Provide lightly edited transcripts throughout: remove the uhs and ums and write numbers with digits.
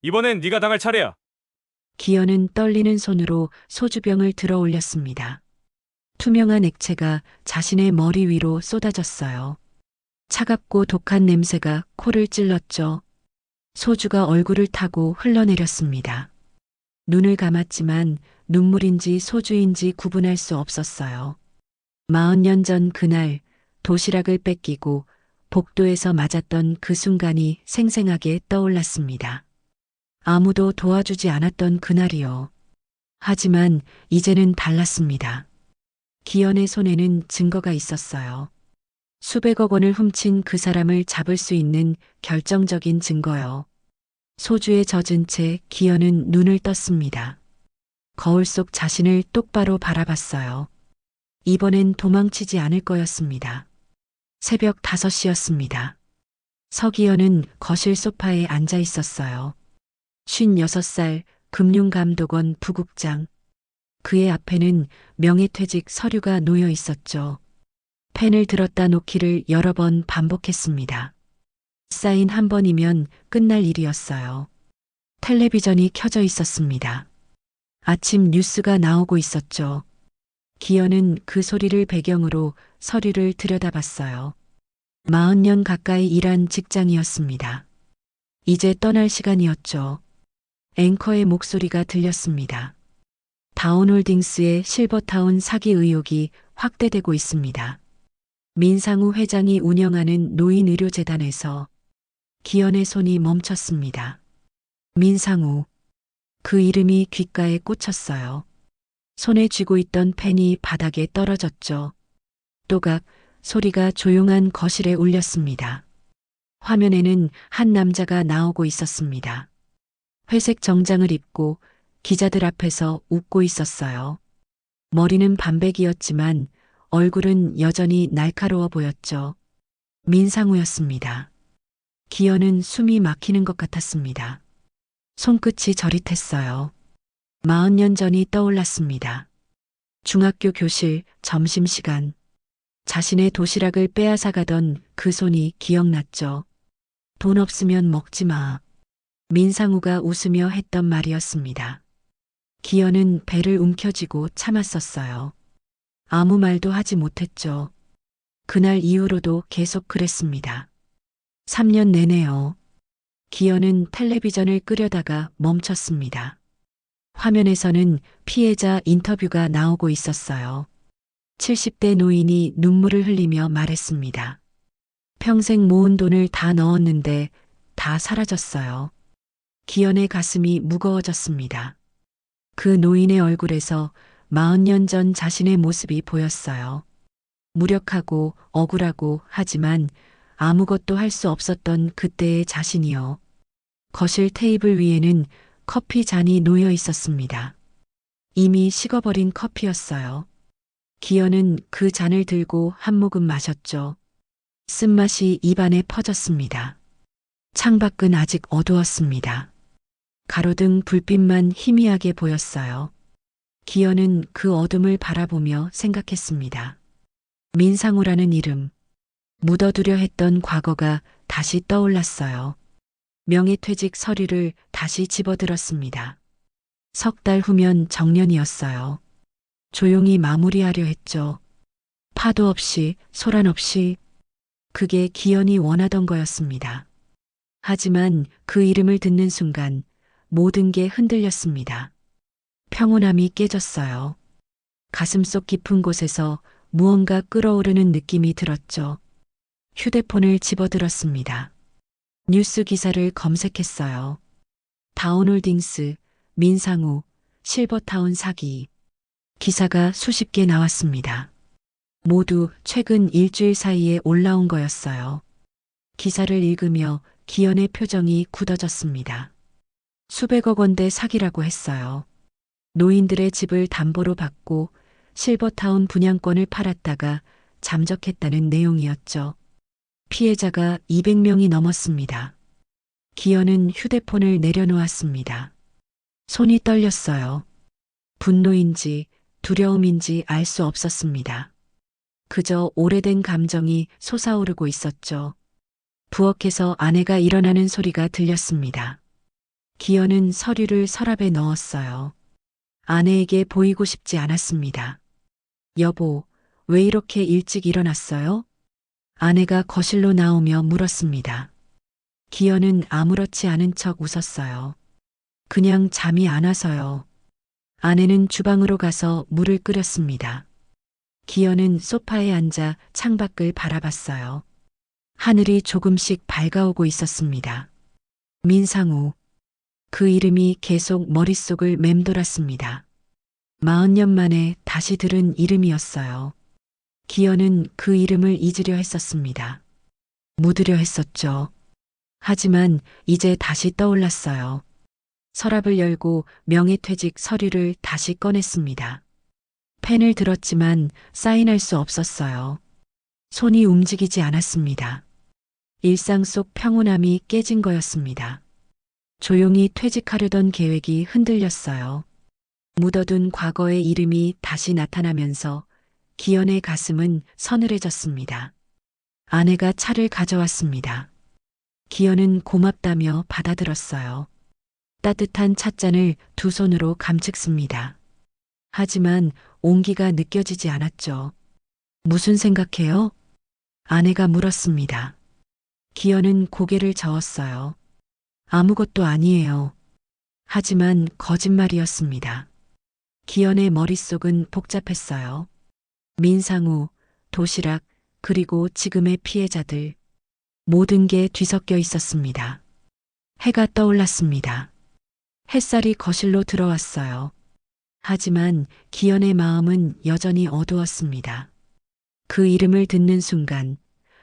이번엔 네가 당할 차례야. 기현은 떨리는 손으로 소주병을 들어 올렸습니다. 투명한 액체가 자신의 머리 위로 쏟아졌어요. 차갑고 독한 냄새가 코를 찔렀죠. 소주가 얼굴을 타고 흘러내렸습니다. 눈을 감았지만 눈물인지 소주인지 구분할 수 없었어요. 40년 전 그날 도시락을 뺏기고 복도에서 맞았던 그 순간이 생생하게 떠올랐습니다. 아무도 도와주지 않았던 그날이요. 하지만 이제는 달랐습니다. 기현의 손에는 증거가 있었어요. 수백억 원을 훔친 그 사람을 잡을 수 있는 결정적인 증거요. 소주에 젖은 채 기현은 눈을 떴습니다. 거울 속 자신을 똑바로 바라봤어요. 이번엔 도망치지 않을 거였습니다. 새벽 5시였습니다. 서기현은 거실 소파에 앉아 있었어요. 56살 금융감독원 부국장. 그의 앞에는 명예퇴직 서류가 놓여 있었죠. 펜을 들었다 놓기를 여러 번 반복했습니다. 사인 한 번이면 끝날 일이었어요. 텔레비전이 켜져 있었습니다. 아침 뉴스가 나오고 있었죠. 기현은 그 소리를 배경으로 서류를 들여다봤어요. 40년 가까이 일한 직장이었습니다. 이제 떠날 시간이었죠. 앵커의 목소리가 들렸습니다. 다운홀딩스의 실버타운 사기 의혹이 확대되고 있습니다. 민상우 회장이 운영하는 노인의료재단에서 기현의 손이 멈췄습니다. 민상우. 그 이름이 귓가에 꽂혔어요. 손에 쥐고 있던 펜이 바닥에 떨어졌죠. 또각 소리가 조용한 거실에 울렸습니다. 화면에는 한 남자가 나오고 있었습니다. 회색 정장을 입고 기자들 앞에서 웃고 있었어요. 머리는 반백이었지만 얼굴은 여전히 날카로워 보였죠. 민상우였습니다. 기현은 숨이 막히는 것 같았습니다. 손끝이 저릿했어요. 40년 전이 떠올랐습니다. 중학교 교실, 점심시간. 자신의 도시락을 빼앗아 가던 그 손이 기억났죠. 돈 없으면 먹지 마. 민상우가 웃으며 했던 말이었습니다. 기현은 배를 움켜쥐고 참았었어요. 아무 말도 하지 못했죠. 그날 이후로도 계속 그랬습니다. 3년 내내요. 기현은 텔레비전을 끄려다가 멈췄습니다. 화면에서는 피해자 인터뷰가 나오고 있었어요. 70대 노인이 눈물을 흘리며 말했습니다. 평생 모은 돈을 다 넣었는데 다 사라졌어요. 기현의 가슴이 무거워졌습니다. 그 노인의 얼굴에서 40년 전 자신의 모습이 보였어요. 무력하고 억울하고 하지만 아무것도 할 수 없었던 그때의 자신이요. 거실 테이블 위에는 커피 잔이 놓여 있었습니다. 이미 식어버린 커피였어요. 기현은 그 잔을 들고 한 모금 마셨죠. 쓴맛이 입안에 퍼졌습니다. 창밖은 아직 어두웠습니다. 가로등 불빛만 희미하게 보였어요. 기현은 그 어둠을 바라보며 생각했습니다. 민상우라는 이름, 묻어두려 했던 과거가 다시 떠올랐어요. 명예퇴직 서류를 다시 집어들었습니다. 석 달 후면 정년이었어요. 조용히 마무리하려 했죠. 파도 없이, 소란 없이. 그게 기현이 원하던 거였습니다. 하지만 그 이름을 듣는 순간 모든 게 흔들렸습니다. 평온함이 깨졌어요. 가슴속 깊은 곳에서 무언가 끓어오르는 느낌이 들었죠. 휴대폰을 집어들었습니다. 뉴스 기사를 검색했어요. 다운홀딩스, 민상우, 실버타운 사기. 기사가 수십 개 나왔습니다. 모두 최근 일주일 사이에 올라온 거였어요. 기사를 읽으며 기현의 표정이 굳어졌습니다. 수백억 원대 사기라고 했어요. 노인들의 집을 담보로 받고 실버타운 분양권을 팔았다가 잠적했다는 내용이었죠. 피해자가 200명이 넘었습니다. 기현은 휴대폰을 내려놓았습니다. 손이 떨렸어요. 분노인지 두려움인지 알 수 없었습니다. 그저 오래된 감정이 솟아오르고 있었죠. 부엌에서 아내가 일어나는 소리가 들렸습니다. 기현은 서류를 서랍에 넣었어요. 아내에게 보이고 싶지 않았습니다. 여보, 왜 이렇게 일찍 일어났어요? 아내가 거실로 나오며 물었습니다. 기현은 아무렇지 않은 척 웃었어요. 그냥 잠이 안 와서요. 아내는 주방으로 가서 물을 끓였습니다. 기현은 소파에 앉아 창밖을 바라봤어요. 하늘이 조금씩 밝아오고 있었습니다. 민상우. 그 이름이 계속 머릿속을 맴돌았습니다. 40년 만에 다시 들은 이름이었어요. 기현은 그 이름을 잊으려 했었습니다. 묻으려 했었죠. 하지만 이제 다시 떠올랐어요. 서랍을 열고 명예퇴직 서류를 다시 꺼냈습니다. 펜을 들었지만 사인할 수 없었어요. 손이 움직이지 않았습니다. 일상 속 평온함이 깨진 거였습니다. 조용히 퇴직하려던 계획이 흔들렸어요. 묻어둔 과거의 이름이 다시 나타나면서 기현의 가슴은 서늘해졌습니다. 아내가 차를 가져왔습니다. 기현은 고맙다며 받아들었어요. 따뜻한 찻잔을 두 손으로 감측습니다. 하지만 온기가 느껴지지 않았죠. 무슨 생각해요? 아내가 물었습니다. 기현은 고개를 저었어요. 아무것도 아니에요. 하지만 거짓말이었습니다. 기현의 머릿속은 복잡했어요. 민상우, 도시락, 그리고 지금의 피해자들. 모든 게 뒤섞여 있었습니다. 해가 떠올랐습니다. 햇살이 거실로 들어왔어요. 하지만 기현의 마음은 여전히 어두웠습니다. 그 이름을 듣는 순간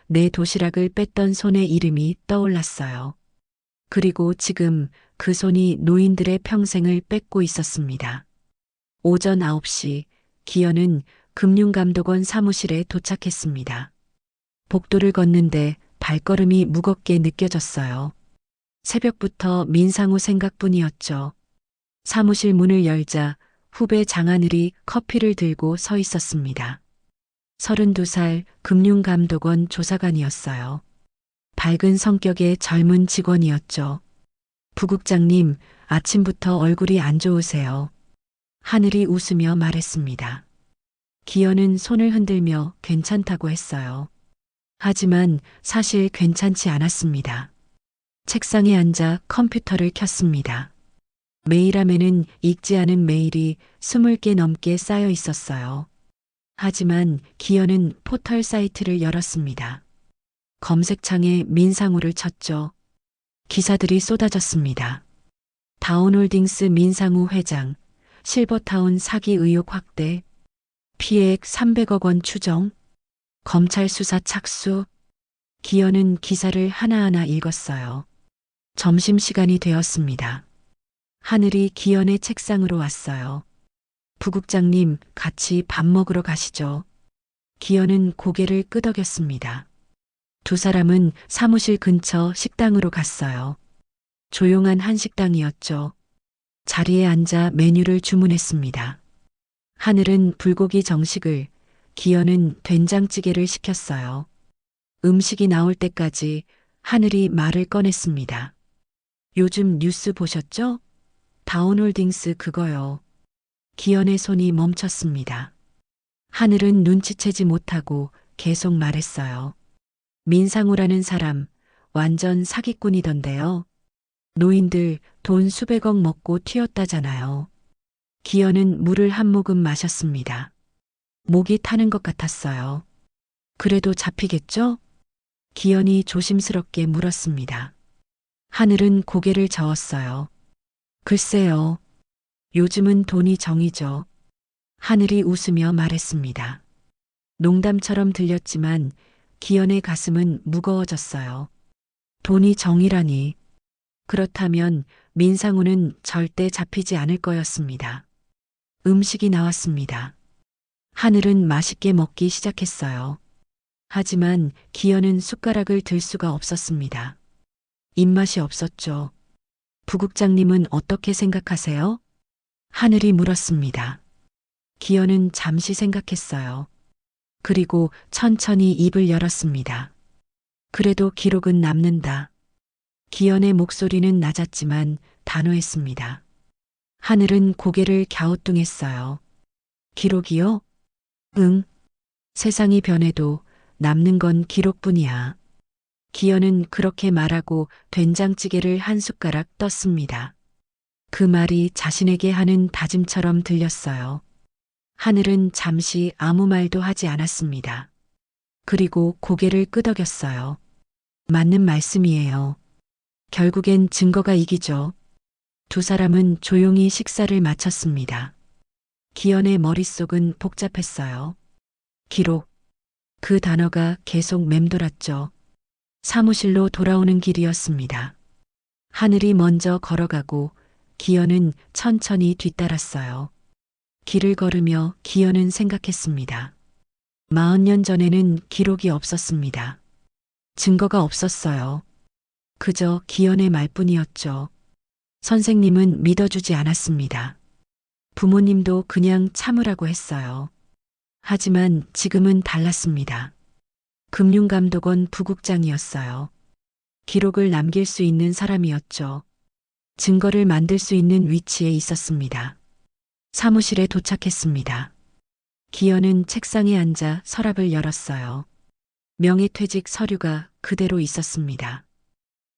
내 도시락을 뺐던 손의 이름이 떠올랐어요. 그리고 지금 그 손이 노인들의 평생을 뺏고 있었습니다. 오전 9시 기현은 금융감독원 사무실에 도착했습니다. 복도를 걷는데 발걸음이 무겁게 느껴졌어요. 새벽부터 민상우 생각뿐이었죠. 사무실 문을 열자 후배 장하늘이 커피를 들고 서 있었습니다. 32살 금융감독원 조사관이었어요. 밝은 성격의 젊은 직원이었죠. 부국장님, 아침부터 얼굴이 안 좋으세요. 하늘이 웃으며 말했습니다. 기현은 손을 흔들며 괜찮다고 했어요. 하지만 사실 괜찮지 않았습니다. 책상에 앉아 컴퓨터를 켰습니다. 메일함에는 읽지 않은 메일이 20개 넘게 쌓여 있었어요. 하지만 기현은 포털 사이트를 열었습니다. 검색창에 민상우를 쳤죠. 기사들이 쏟아졌습니다. 다운홀딩스 민상우 회장, 실버타운 사기 의혹 확대, 피해액 300억 원 추정, 검찰 수사 착수. 기현은 기사를 하나하나 읽었어요. 점심시간이 되었습니다. 하늘이 기현의 책상으로 왔어요. 부국장님, 같이 밥 먹으러 가시죠. 기현은 고개를 끄덕였습니다. 두 사람은 사무실 근처 식당으로 갔어요. 조용한 한식당이었죠. 자리에 앉아 메뉴를 주문했습니다. 하늘은 불고기 정식을, 기현은 된장찌개를 시켰어요. 음식이 나올 때까지 하늘이 말을 꺼냈습니다. 요즘 뉴스 보셨죠? 다운홀딩스 그거요. 기현의 손이 멈췄습니다. 하늘은 눈치채지 못하고 계속 말했어요. 민상우라는 사람 완전 사기꾼이던데요. 노인들 돈 수백억 먹고 튀었다잖아요. 기현은 물을 한 모금 마셨습니다. 목이 타는 것 같았어요. 그래도 잡히겠죠? 기현이 조심스럽게 물었습니다. 하늘은 고개를 저었어요. 글쎄요. 요즘은 돈이 정이죠. 하늘이 웃으며 말했습니다. 농담처럼 들렸지만 기현의 가슴은 무거워졌어요. 돈이 정이라니. 그렇다면 민상우는 절대 잡히지 않을 거였습니다. 음식이 나왔습니다. 하늘은 맛있게 먹기 시작했어요. 하지만 기현은 숟가락을 들 수가 없었습니다. 입맛이 없었죠. 부국장님은 어떻게 생각하세요? 하늘이 물었습니다. 기현은 잠시 생각했어요. 그리고 천천히 입을 열었습니다. 그래도 기록은 남는다. 기현의 목소리는 낮았지만 단호했습니다. 하늘은 고개를 갸우뚱했어요. 기록이요? 응. 세상이 변해도 남는 건 기록뿐이야. 기현은 그렇게 말하고 된장찌개를 한 숟가락 떴습니다. 그 말이 자신에게 하는 다짐처럼 들렸어요. 하늘은 잠시 아무 말도 하지 않았습니다. 그리고 고개를 끄덕였어요. 맞는 말씀이에요. 결국엔 증거가 이기죠. 두 사람은 조용히 식사를 마쳤습니다. 기현의 머릿속은 복잡했어요. 기록. 그 단어가 계속 맴돌았죠. 사무실로 돌아오는 길이었습니다. 하늘이 먼저 걸어가고 기현은 천천히 뒤따랐어요. 길을 걸으며 기현은 생각했습니다. 40년 전에는 기록이 없었습니다. 증거가 없었어요. 그저 기현의 말뿐이었죠. 선생님은 믿어주지 않았습니다. 부모님도 그냥 참으라고 했어요. 하지만 지금은 달랐습니다. 금융감독원 부국장이었어요. 기록을 남길 수 있는 사람이었죠. 증거를 만들 수 있는 위치에 있었습니다. 사무실에 도착했습니다. 기현은 책상에 앉아 서랍을 열었어요. 명예퇴직 서류가 그대로 있었습니다.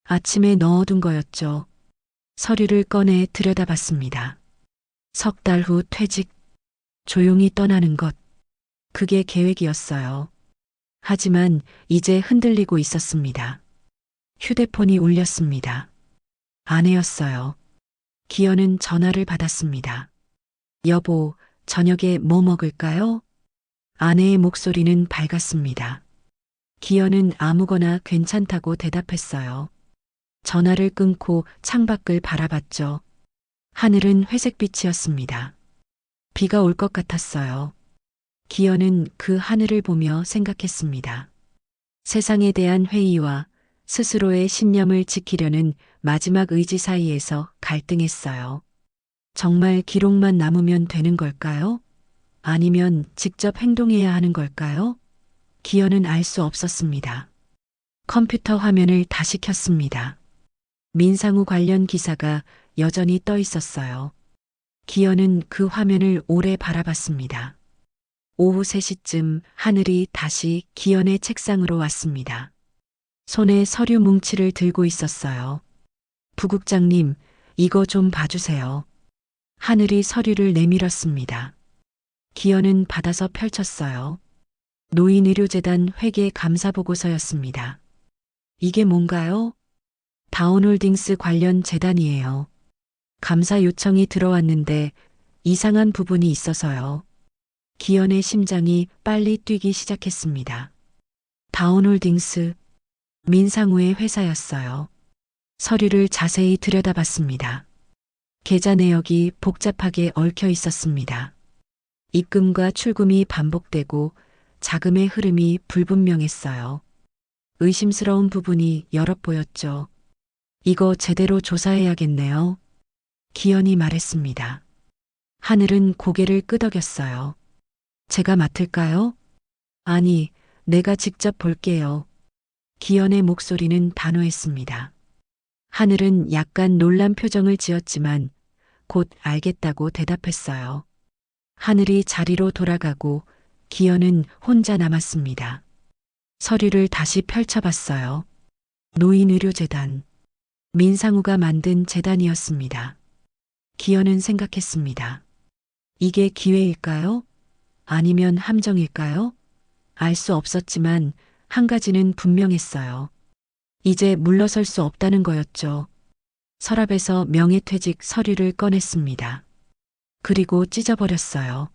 아침에 넣어둔 거였죠. 서류를 꺼내 들여다봤습니다. 3달 후 퇴직, 조용히 떠나는 것. 그게 계획이었어요. 하지만 이제 흔들리고 있었습니다. 휴대폰이 울렸습니다. 아내였어요. 기현은 전화를 받았습니다. 여보, 저녁에 뭐 먹을까요? 아내의 목소리는 밝았습니다. 기현은 아무거나 괜찮다고 대답했어요. 전화를 끊고 창밖을 바라봤죠. 하늘은 회색빛이었습니다. 비가 올 것 같았어요. 기현은 그 하늘을 보며 생각했습니다. 세상에 대한 회의와 스스로의 신념을 지키려는 마지막 의지 사이에서 갈등했어요. 정말 기록만 남으면 되는 걸까요? 아니면 직접 행동해야 하는 걸까요? 기현은 알 수 없었습니다. 컴퓨터 화면을 다시 켰습니다. 민상우 관련 기사가 여전히 떠 있었어요. 기현은 그 화면을 오래 바라봤습니다. 오후 3시쯤 하늘이 다시 기현의 책상으로 왔습니다. 손에 서류 뭉치를 들고 있었어요. 부국장님, 이거 좀 봐주세요. 하늘이 서류를 내밀었습니다. 기현은 받아서 펼쳤어요. 노인의료재단 회계 감사보고서였습니다. 이게 뭔가요? 다운홀딩스 관련 재단이에요. 감사 요청이 들어왔는데 이상한 부분이 있어서요. 기현의 심장이 빨리 뛰기 시작했습니다. 다운홀딩스, 민상우의 회사였어요. 서류를 자세히 들여다봤습니다. 계좌 내역이 복잡하게 얽혀 있었습니다. 입금과 출금이 반복되고 자금의 흐름이 불분명했어요. 의심스러운 부분이 여럿 보였죠. 이거 제대로 조사해야겠네요. 기현이 말했습니다. 하늘은 고개를 끄덕였어요. 제가 맡을까요? 아니, 내가 직접 볼게요. 기현의 목소리는 단호했습니다. 하늘은 약간 놀란 표정을 지었지만 곧 알겠다고 대답했어요. 하늘이 자리로 돌아가고 기현은 혼자 남았습니다. 서류를 다시 펼쳐봤어요. 노인의료재단. 민상우가 만든 재단이었습니다. 기현은 생각했습니다. 이게 기회일까요? 아니면 함정일까요? 알 수 없었지만 한 가지는 분명했어요. 이제 물러설 수 없다는 거였죠. 서랍에서 명예퇴직 서류를 꺼냈습니다. 그리고 찢어버렸어요.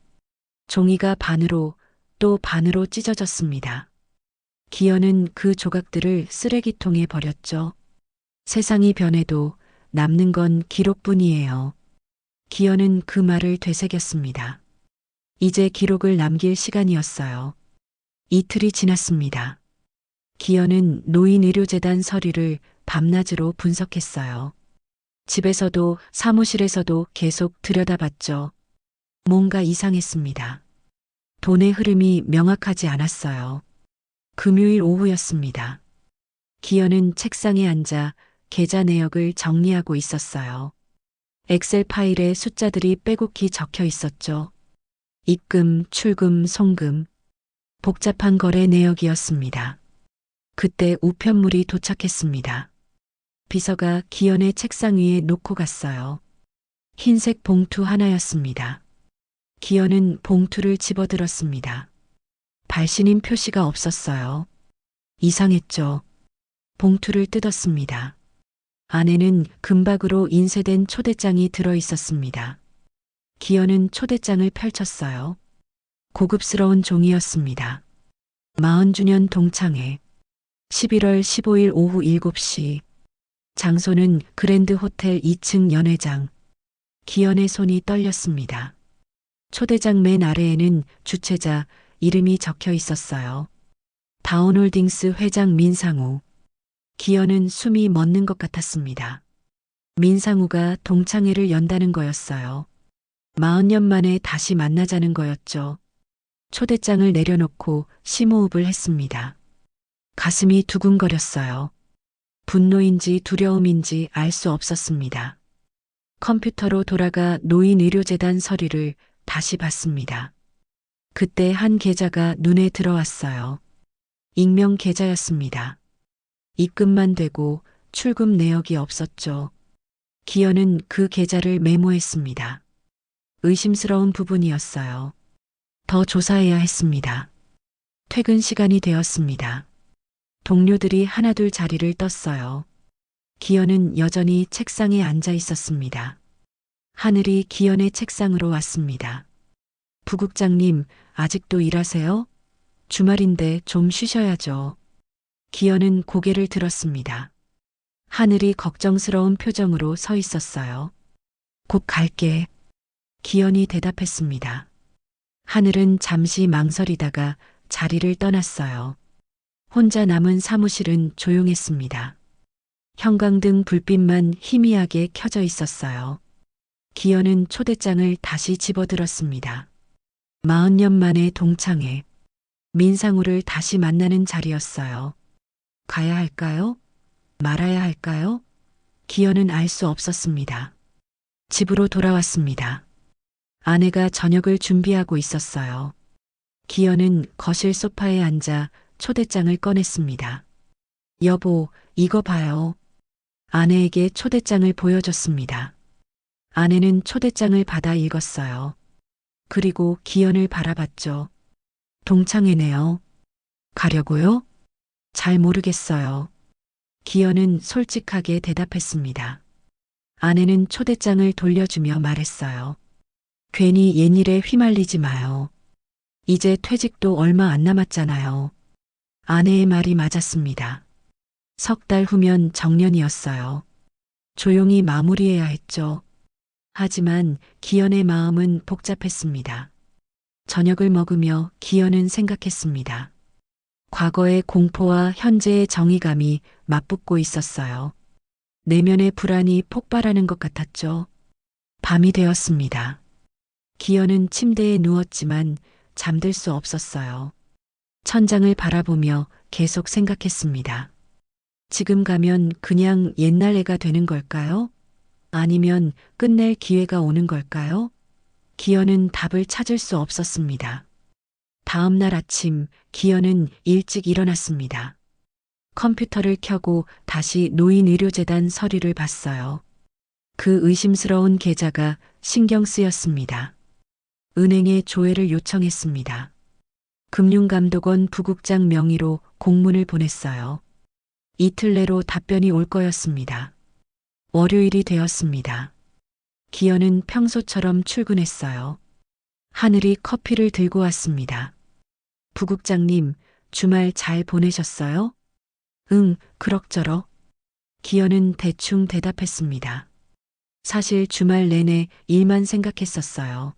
종이가 반으로 또 반으로 찢어졌습니다. 기현은 그 조각들을 쓰레기통에 버렸죠. 세상이 변해도 남는 건 기록뿐이에요. 기현은 그 말을 되새겼습니다. 이제 기록을 남길 시간이었어요. 이틀이 지났습니다. 기현은 노인의료재단 서류를 밤낮으로 분석했어요. 집에서도 사무실에서도 계속 들여다봤죠. 뭔가 이상했습니다. 돈의 흐름이 명확하지 않았어요. 금요일 오후였습니다. 기현은 책상에 앉아 계좌 내역을 정리하고 있었어요. 엑셀 파일에 숫자들이 빼곡히 적혀 있었죠. 입금, 출금, 송금. 복잡한 거래 내역이었습니다. 그때 우편물이 도착했습니다. 비서가 기현의 책상 위에 놓고 갔어요. 흰색 봉투 하나였습니다. 기현은 봉투를 집어들었습니다. 발신인 표시가 없었어요. 이상했죠. 봉투를 뜯었습니다. 안에는 금박으로 인쇄된 초대장이 들어 있었습니다. 기현은 초대장을 펼쳤어요. 고급스러운 종이였습니다. 40주년 동창회. 11월 15일 오후 7시. 장소는 그랜드 호텔 2층 연회장. 기현의 손이 떨렸습니다. 초대장 맨 아래에는 주최자 이름이 적혀 있었어요. 다운홀딩스 회장 민상우. 기현은 숨이 멎는 것 같았습니다. 민상우가 동창회를 연다는 거였어요. 40년 만에 다시 만나자는 거였죠. 초대장을 내려놓고 심호흡을 했습니다. 가슴이 두근거렸어요. 분노인지 두려움인지 알 수 없었습니다. 컴퓨터로 돌아가 노인의료재단 서류를 다시 봤습니다. 그때 한 계좌가 눈에 들어왔어요. 익명 계좌였습니다. 입금만 되고 출금 내역이 없었죠. 기현은 그 계좌를 메모했습니다. 의심스러운 부분이었어요. 더 조사해야 했습니다. 퇴근 시간이 되었습니다. 동료들이 하나둘 자리를 떴어요. 기현은 여전히 책상에 앉아 있었습니다. 하늘이 기현의 책상으로 왔습니다. 부국장님, 아직도 일하세요? 주말인데 좀 쉬셔야죠. 기현은 고개를 들었습니다. 하늘이 걱정스러운 표정으로 서 있었어요. 곧 갈게. 기현이 대답했습니다. 하늘은 잠시 망설이다가 자리를 떠났어요. 혼자 남은 사무실은 조용했습니다. 형광등 불빛만 희미하게 켜져 있었어요. 기현은 초대장을 다시 집어들었습니다. 40년 만에 동창회. 민상우를 다시 만나는 자리였어요. 가야 할까요? 말아야 할까요? 기현은 알 수 없었습니다. 집으로 돌아왔습니다. 아내가 저녁을 준비하고 있었어요. 기현은 거실 소파에 앉아 초대장을 꺼냈습니다. 여보, 이거 봐요. 아내에게 초대장을 보여줬습니다. 아내는 초대장을 받아 읽었어요. 그리고 기현을 바라봤죠. 동창회네요. 가려고요? 잘 모르겠어요. 기현은 솔직하게 대답했습니다. 아내는 초대장을 돌려주며 말했어요. 괜히 옛일에 휘말리지 마요. 이제 퇴직도 얼마 안 남았잖아요. 아내의 말이 맞았습니다. 석 달 후면 정년이었어요. 조용히 마무리해야 했죠. 하지만 기현의 마음은 복잡했습니다. 저녁을 먹으며 기현은 생각했습니다. 과거의 공포와 현재의 정의감이 맞붙고 있었어요. 내면의 불안이 폭발하는 것 같았죠. 밤이 되었습니다. 기현은 침대에 누웠지만 잠들 수 없었어요. 천장을 바라보며 계속 생각했습니다. 지금 가면 그냥 옛날 애가 되는 걸까요? 아니면 끝낼 기회가 오는 걸까요? 기현은 답을 찾을 수 없었습니다. 다음 날 아침 기현은 일찍 일어났습니다. 컴퓨터를 켜고 다시 노인의료재단 서류를 봤어요. 그 의심스러운 계좌가 신경 쓰였습니다. 은행에 조회를 요청했습니다. 금융감독원 부국장 명의로 공문을 보냈어요. 이틀 내로 답변이 올 거였습니다. 월요일이 되었습니다. 기현은 평소처럼 출근했어요. 하늘이 커피를 들고 왔습니다. 부국장님, 주말 잘 보내셨어요? 응, 그럭저럭. 기현은 대충 대답했습니다. 사실 주말 내내 일만 생각했었어요.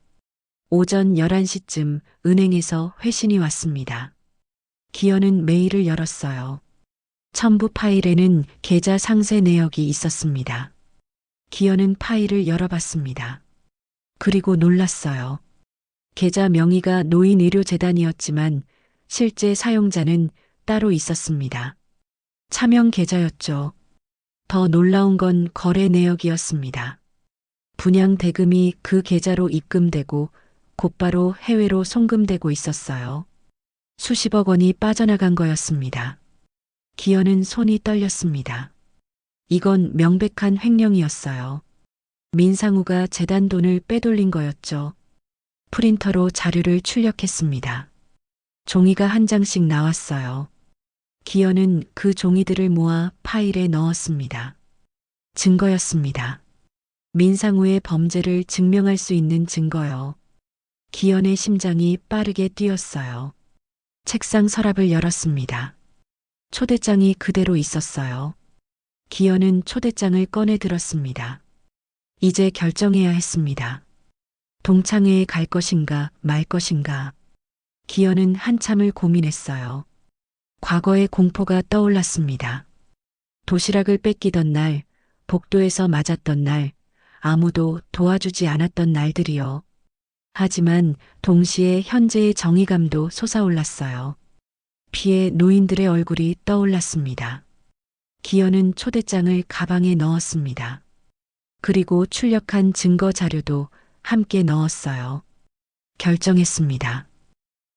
오전 11시쯤 은행에서 회신이 왔습니다. 기현은 메일을 열었어요. 첨부 파일에는 계좌 상세 내역이 있었습니다. 기현은 파일을 열어봤습니다. 그리고 놀랐어요. 계좌 명의가 노인의료재단이었지만 실제 사용자는 따로 있었습니다. 차명 계좌였죠. 더 놀라운 건 거래 내역이었습니다. 분양 대금이 그 계좌로 입금되고 곧바로 해외로 송금되고 있었어요. 수십억 원이 빠져나간 거였습니다. 기현은 손이 떨렸습니다. 이건 명백한 횡령이었어요. 민상우가 재단 돈을 빼돌린 거였죠. 프린터로 자료를 출력했습니다. 종이가 한 장씩 나왔어요. 기현은 그 종이들을 모아 파일에 넣었습니다. 증거였습니다. 민상우의 범죄를 증명할 수 있는 증거요. 기현의 심장이 빠르게 뛰었어요. 책상 서랍을 열었습니다. 초대장이 그대로 있었어요. 기현은 초대장을 꺼내 들었습니다. 이제 결정해야 했습니다. 동창회에 갈 것인가 말 것인가. 기현은 한참을 고민했어요. 과거의 공포가 떠올랐습니다. 도시락을 뺏기던 날, 복도에서 맞았던 날, 아무도 도와주지 않았던 날들이요. 하지만 동시에 현재의 정의감도 솟아올랐어요. 피해 노인들의 얼굴이 떠올랐습니다. 기현은 초대장을 가방에 넣었습니다. 그리고 출력한 증거 자료도 함께 넣었어요. 결정했습니다.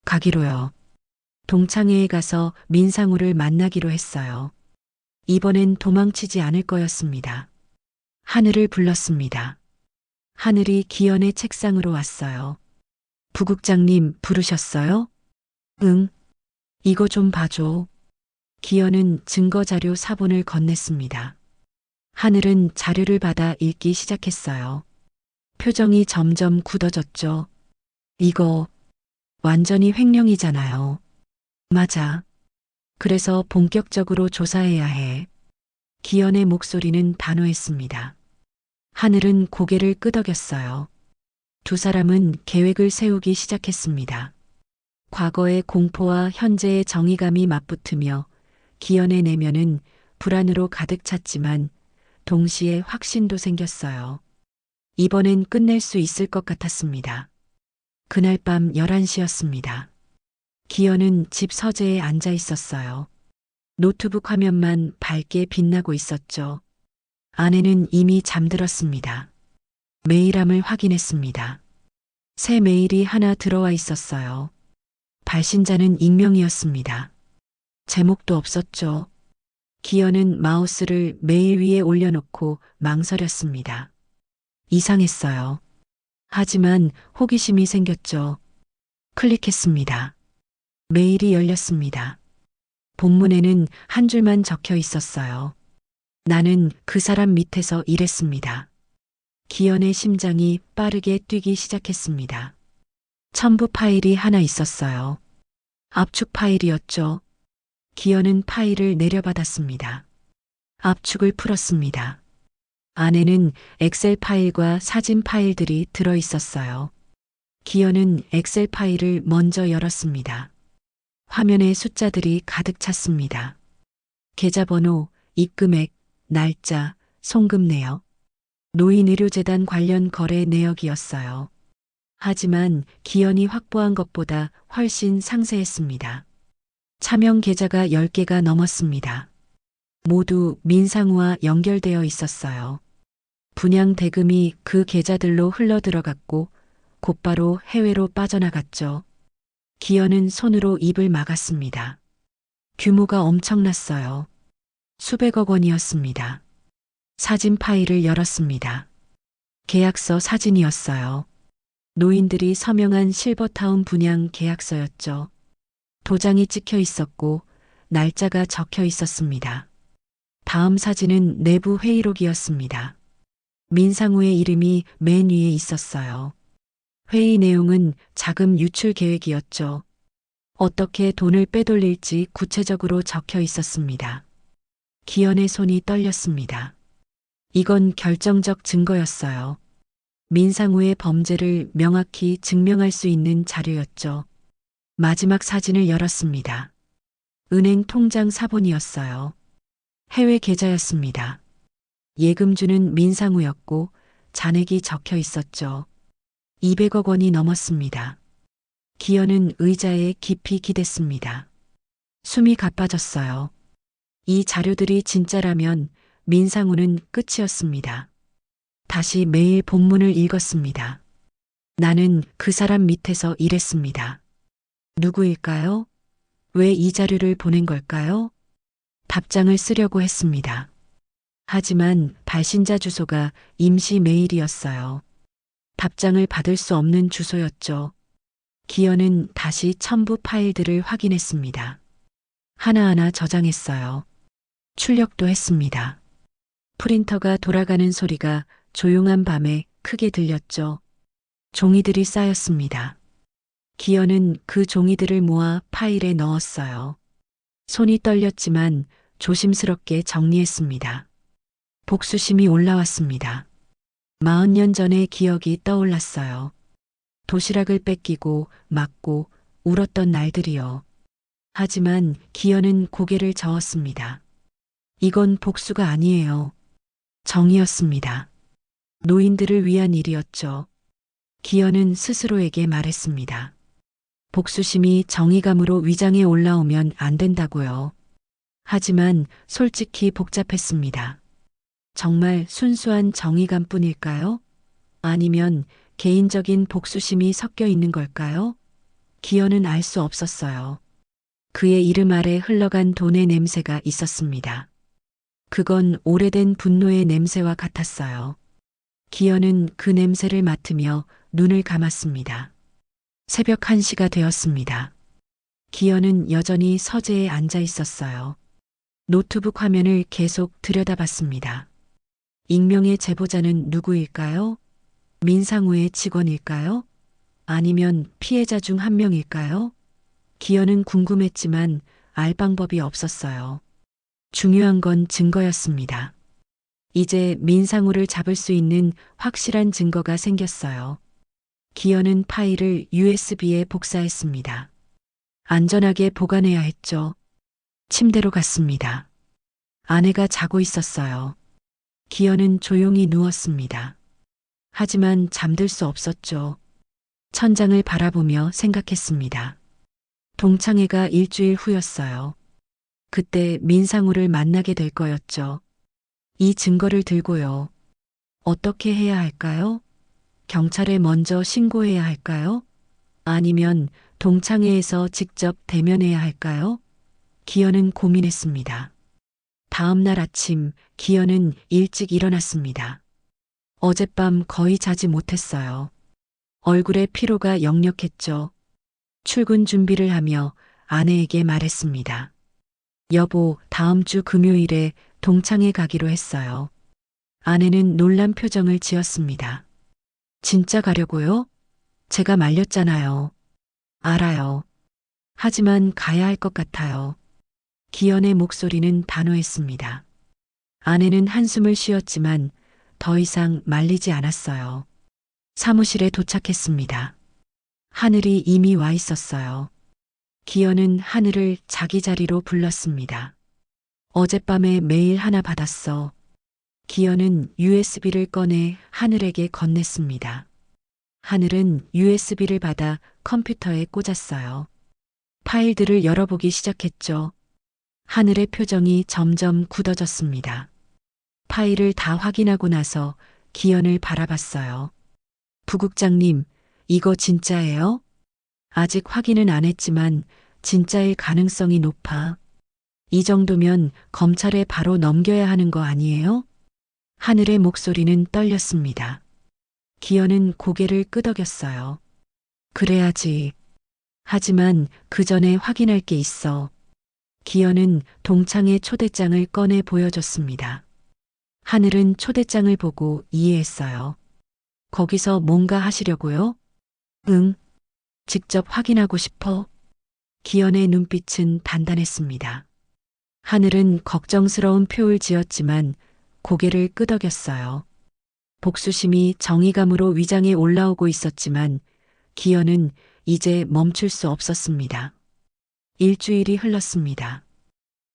가기로요. 동창회에 가서 민상우를 만나기로 했어요. 이번엔 도망치지 않을 거였습니다. 하늘을 불렀습니다. 하늘이 기현의 책상으로 왔어요. 부국장님 부르셨어요? 응. 이거 좀 봐줘. 기현은 증거자료 사본을 건넸습니다. 하늘은 자료를 받아 읽기 시작했어요. 표정이 점점 굳어졌죠. 이거 완전히 횡령이잖아요. 맞아. 그래서 본격적으로 조사해야 해. 기현의 목소리는 단호했습니다. 하늘은 고개를 끄덕였어요. 두 사람은 계획을 세우기 시작했습니다. 과거의 공포와 현재의 정의감이 맞붙으며 기현의 내면은 불안으로 가득 찼지만 동시에 확신도 생겼어요. 이번엔 끝낼 수 있을 것 같았습니다. 그날 밤 11시였습니다. 기현은 집 서재에 앉아 있었어요. 노트북 화면만 밝게 빛나고 있었죠. 아내는 이미 잠들었습니다. 메일함을 확인했습니다. 새 메일이 하나 들어와 있었어요. 발신자는 익명이었습니다. 제목도 없었죠. 기현은 마우스를 메일 위에 올려놓고 망설였습니다. 이상했어요. 하지만 호기심이 생겼죠. 클릭했습니다. 메일이 열렸습니다. 본문에는 한 줄만 적혀 있었어요. 나는 그 사람 밑에서 일했습니다. 기현의 심장이 빠르게 뛰기 시작했습니다. 첨부 파일이 하나 있었어요. 압축 파일이었죠. 기현은 파일을 내려받았습니다. 압축을 풀었습니다. 안에는 엑셀 파일과 사진 파일들이 들어 있었어요. 기현은 엑셀 파일을 먼저 열었습니다. 화면에 숫자들이 가득 찼습니다. 계좌번호, 입금액, 날짜, 송금 내역, 노인의료재단 관련 거래 내역이었어요. 하지만 기현이 확보한 것보다 훨씬 상세했습니다. 차명 계좌가 10개가 넘었습니다. 모두 민상우와 연결되어 있었어요. 분양 대금이 그 계좌들로 흘러들어갔고 곧바로 해외로 빠져나갔죠. 기현은 손으로 입을 막았습니다. 규모가 엄청났어요. 수백억 원이었습니다. 사진 파일을 열었습니다. 계약서 사진이었어요. 노인들이 서명한 실버타운 분양 계약서였죠. 도장이 찍혀 있었고 날짜가 적혀 있었습니다. 다음 사진은 내부 회의록이었습니다. 민상우의 이름이 맨 위에 있었어요. 회의 내용은 자금 유출 계획이었죠. 어떻게 돈을 빼돌릴지 구체적으로 적혀 있었습니다. 기현의 손이 떨렸습니다. 이건 결정적 증거였어요. 민상우의 범죄를 명확히 증명할 수 있는 자료였죠. 마지막 사진을 열었습니다. 은행 통장 사본이었어요. 해외 계좌였습니다. 예금주는 민상우였고 잔액이 적혀 있었죠. 200억 원이 넘었습니다. 기현은 의자에 깊이 기댔습니다. 숨이 가빠졌어요. 이 자료들이 진짜라면 민상우는 끝이었습니다. 다시 매일 본문을 읽었습니다. 나는 그 사람 밑에서 일했습니다. 누구일까요? 왜 이 자료를 보낸 걸까요? 답장을 쓰려고 했습니다. 하지만 발신자 주소가 임시 메일이었어요. 답장을 받을 수 없는 주소였죠. 기현은 다시 첨부 파일들을 확인했습니다. 하나하나 저장했어요. 출력도 했습니다. 프린터가 돌아가는 소리가 조용한 밤에 크게 들렸죠. 종이들이 쌓였습니다. 기현은 그 종이들을 모아 파일에 넣었어요. 손이 떨렸지만 조심스럽게 정리했습니다. 복수심이 올라왔습니다. 40년 전의 기억이 떠올랐어요. 도시락을 뺏기고 맞고 울었던 날들이요. 하지만 기현은 고개를 저었습니다. 이건 복수가 아니에요. 정이었습니다. 노인들을 위한 일이었죠. 기현은 스스로에게 말했습니다. 복수심이 정의감으로 위장에 올라오면 안 된다고요. 하지만 솔직히 복잡했습니다. 정말 순수한 정의감뿐일까요? 아니면 개인적인 복수심이 섞여 있는 걸까요? 기현은 알 수 없었어요. 그의 이름 아래 흘러간 돈의 냄새가 있었습니다. 그건 오래된 분노의 냄새와 같았어요. 기현은 그 냄새를 맡으며 눈을 감았습니다. 새벽 1시가 되었습니다. 기현은 여전히 서재에 앉아 있었어요. 노트북 화면을 계속 들여다봤습니다. 익명의 제보자는 누구일까요? 민상우의 직원일까요? 아니면 피해자 중 한 명일까요? 기현은 궁금했지만 알 방법이 없었어요. 중요한 건 증거였습니다. 이제 민상우를 잡을 수 있는 확실한 증거가 생겼어요. 기현은 파일을 USB에 복사했습니다. 안전하게 보관해야 했죠. 침대로 갔습니다. 아내가 자고 있었어요. 기현은 조용히 누웠습니다. 하지만 잠들 수 없었죠. 천장을 바라보며 생각했습니다. 동창회가 일주일 후였어요. 그때 민상우를 만나게 될 거였죠. 이 증거를 들고요. 어떻게 해야 할까요? 경찰에 먼저 신고해야 할까요? 아니면 동창회에서 직접 대면해야 할까요? 기현은 고민했습니다. 다음 날 아침 기현은 일찍 일어났습니다. 어젯밤 거의 자지 못했어요. 얼굴에 피로가 역력했죠. 출근 준비를 하며 아내에게 말했습니다. 여보, 다음 주 금요일에 동창회 가기로 했어요. 아내는 놀란 표정을 지었습니다. 진짜 가려고요? 제가 말렸잖아요. 알아요. 하지만 가야 할 것 같아요. 기현의 목소리는 단호했습니다. 아내는 한숨을 쉬었지만 더 이상 말리지 않았어요. 사무실에 도착했습니다. 하늘이 이미 와 있었어요. 기현은 하늘을 자기 자리로 불렀습니다. 어젯밤에 메일 하나 받았어. 기현은 USB를 꺼내 하늘에게 건넸습니다. 하늘은 USB를 받아 컴퓨터에 꽂았어요. 파일들을 열어보기 시작했죠. 하늘의 표정이 점점 굳어졌습니다. 파일을 다 확인하고 나서 기현을 바라봤어요. 부국장님, 이거 진짜예요? 아직 확인은 안 했지만 진짜일 가능성이 높아. 이 정도면 검찰에 바로 넘겨야 하는 거 아니에요? 하늘의 목소리는 떨렸습니다. 기현은 고개를 끄덕였어요. 그래야지. 하지만 그 전에 확인할 게 있어. 기현은 동창회 초대장을 꺼내 보여줬습니다. 하늘은 초대장을 보고 이해했어요. 거기서 뭔가 하시려고요? 응. 직접 확인하고 싶어. 기현의 눈빛은 단단했습니다. 하늘은 걱정스러운 표를 지었지만 고개를 끄덕였어요. 복수심이 정의감으로 위장에 올라오고 있었지만 기현은 이제 멈출 수 없었습니다. 일주일이 흘렀습니다.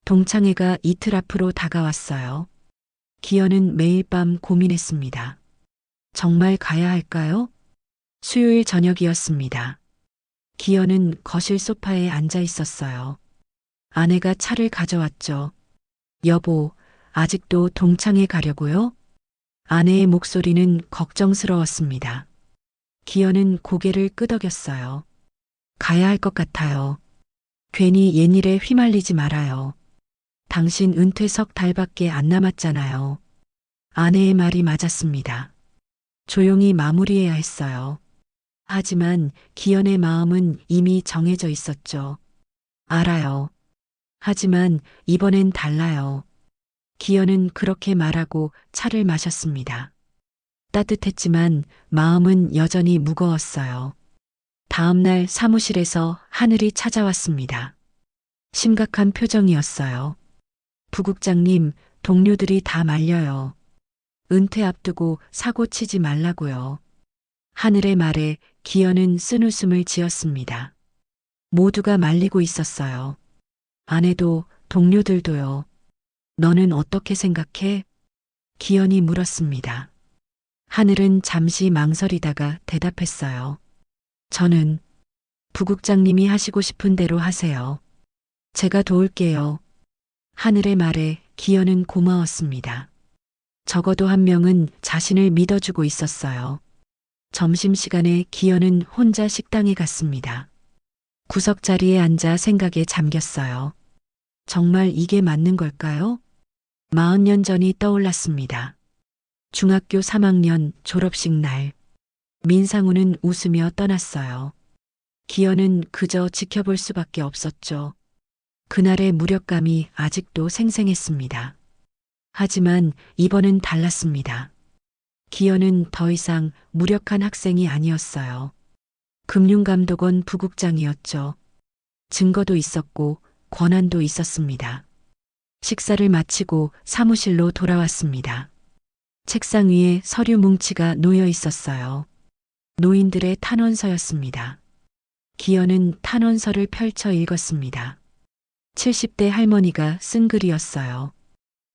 동창회가 이틀 앞으로 다가왔어요. 기현은 매일 밤 고민했습니다. 정말 가야 할까요? 수요일 저녁이었습니다. 기현은 거실 소파에 앉아 있었어요. 아내가 차를 가져왔죠. 여보, 아직도 동창회 가려고요? 아내의 목소리는 걱정스러웠습니다. 기현은 고개를 끄덕였어요. 가야 할 것 같아요. 괜히 옛일에 휘말리지 말아요. 당신 은퇴 석 달밖에 안 남았잖아요. 아내의 말이 맞았습니다. 조용히 마무리해야 했어요. 하지만 기현의 마음은 이미 정해져 있었죠. 알아요. 하지만 이번엔 달라요. 기현은 그렇게 말하고 차를 마셨습니다. 따뜻했지만 마음은 여전히 무거웠어요. 다음 날 사무실에서 하늘이 찾아왔습니다. 심각한 표정이었어요. 부국장님, 동료들이 다 말려요. 은퇴 앞두고 사고 치지 말라고요. 하늘의 말에 기현은 쓴웃음을 지었습니다. 모두가 말리고 있었어요. 아내도 동료들도요. 너는 어떻게 생각해? 기현이 물었습니다. 하늘은 잠시 망설이다가 대답했어요. 저는 부국장님이 하시고 싶은 대로 하세요. 제가 도울게요. 하늘의 말에 기현은 고마웠습니다. 적어도 한 명은 자신을 믿어주고 있었어요. 점심시간에 기현은 혼자 식당에 갔습니다. 구석자리에 앉아 생각에 잠겼어요. 정말 이게 맞는 걸까요? 40년 전이 떠올랐습니다. 중학교 3학년 졸업식 날. 민상우는 웃으며 떠났어요. 기현은 그저 지켜볼 수밖에 없었죠. 그날의 무력감이 아직도 생생했습니다. 하지만 이번은 달랐습니다. 기현은 더 이상 무력한 학생이 아니었어요. 금융감독원 부국장이었죠. 증거도 있었고 권한도 있었습니다. 식사를 마치고 사무실로 돌아왔습니다. 책상 위에 서류 뭉치가 놓여 있었어요. 노인들의 탄원서였습니다. 기현은 탄원서를 펼쳐 읽었습니다. 70대 할머니가 쓴 글이었어요.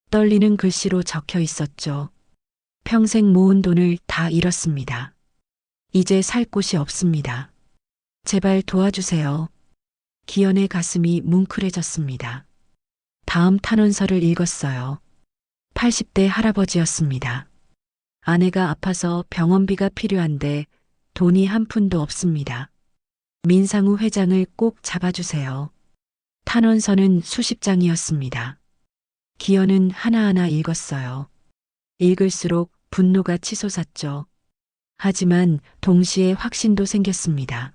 떨리는 글씨로 적혀 있었죠. 평생 모은 돈을 다 잃었습니다. 이제 살 곳이 없습니다. 제발 도와주세요. 기현의 가슴이 뭉클해졌습니다. 다음 탄원서를 읽었어요. 80대 할아버지였습니다. 아내가 아파서 병원비가 필요한데 돈이 한 푼도 없습니다. 민상우 회장을 꼭 잡아주세요. 탄원서는 수십 장이었습니다. 기현은 하나하나 읽었어요. 읽을수록 분노가 치솟았죠. 하지만 동시에 확신도 생겼습니다.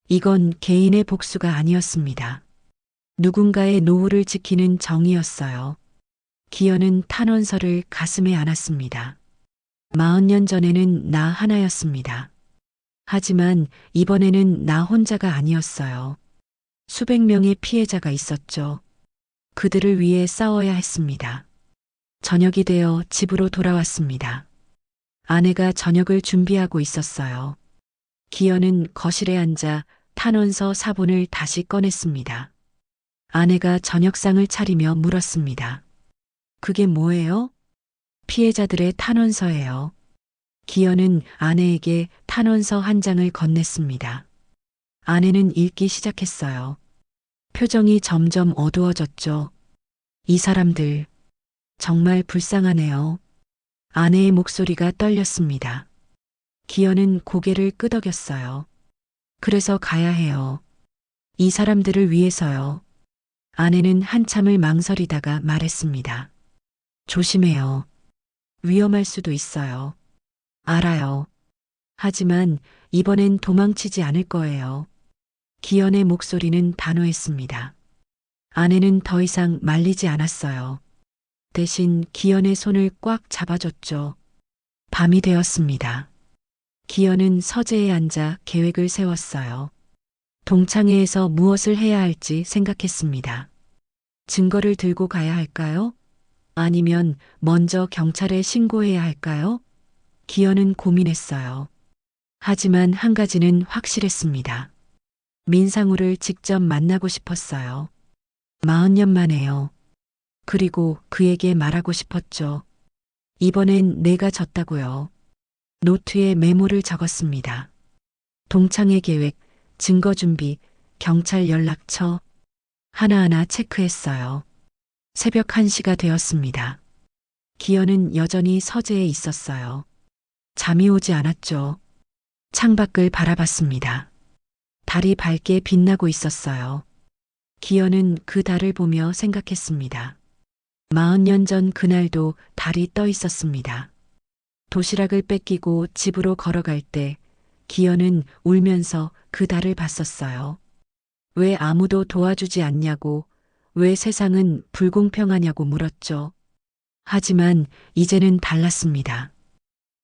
이건 개인의 복수가 아니었습니다. 누군가의 노후를 지키는 정의였어요. 기현은 탄원서를 가슴에 안았습니다. 40년 전에는 나 하나였습니다. 하지만 이번에는 나 혼자가 아니었어요. 수백 명의 피해자가 있었죠. 그들을 위해 싸워야 했습니다. 저녁이 되어 집으로 돌아왔습니다. 아내가 저녁을 준비하고 있었어요. 기현은 거실에 앉아 탄원서 사본을 다시 꺼냈습니다. 아내가 저녁상을 차리며 물었습니다. 그게 뭐예요? 피해자들의 탄원서예요. 기현은 아내에게 탄원서 한 장을 건넸습니다. 아내는 읽기 시작했어요. 표정이 점점 어두워졌죠. 이 사람들, 정말 불쌍하네요. 아내의 목소리가 떨렸습니다. 기현은 고개를 끄덕였어요. 그래서 가야 해요. 이 사람들을 위해서요. 아내는 한참을 망설이다가 말했습니다. 조심해요. 위험할 수도 있어요. 알아요. 하지만 이번엔 도망치지 않을 거예요. 기현의 목소리는 단호했습니다. 아내는 더 이상 말리지 않았어요. 대신 기현의 손을 꽉 잡아줬죠. 밤이 되었습니다. 기현은 서재에 앉아 계획을 세웠어요. 동창회에서 무엇을 해야 할지 생각했습니다. 증거를 들고 가야 할까요? 아니면 먼저 경찰에 신고해야 할까요? 기현은 고민했어요. 하지만 한 가지는 확실했습니다. 민상우를 직접 만나고 싶었어요. 40년 만에요. 그리고 그에게 말하고 싶었죠. 이번엔 내가 졌다고요. 노트에 메모를 적었습니다. 동창회 계획, 증거 준비, 경찰 연락처 하나하나 체크했어요. 새벽 1시가 되었습니다. 기현은 여전히 서재에 있었어요. 잠이 오지 않았죠. 창밖을 바라봤습니다. 달이 밝게 빛나고 있었어요. 기현은 그 달을 보며 생각했습니다. 40년 전 그날도 달이 떠 있었습니다. 도시락을 뺏기고 집으로 걸어갈 때 기현은 울면서 그 달을 봤었어요. 왜 아무도 도와주지 않냐고, 왜 세상은 불공평하냐고 물었죠. 하지만 이제는 달랐습니다.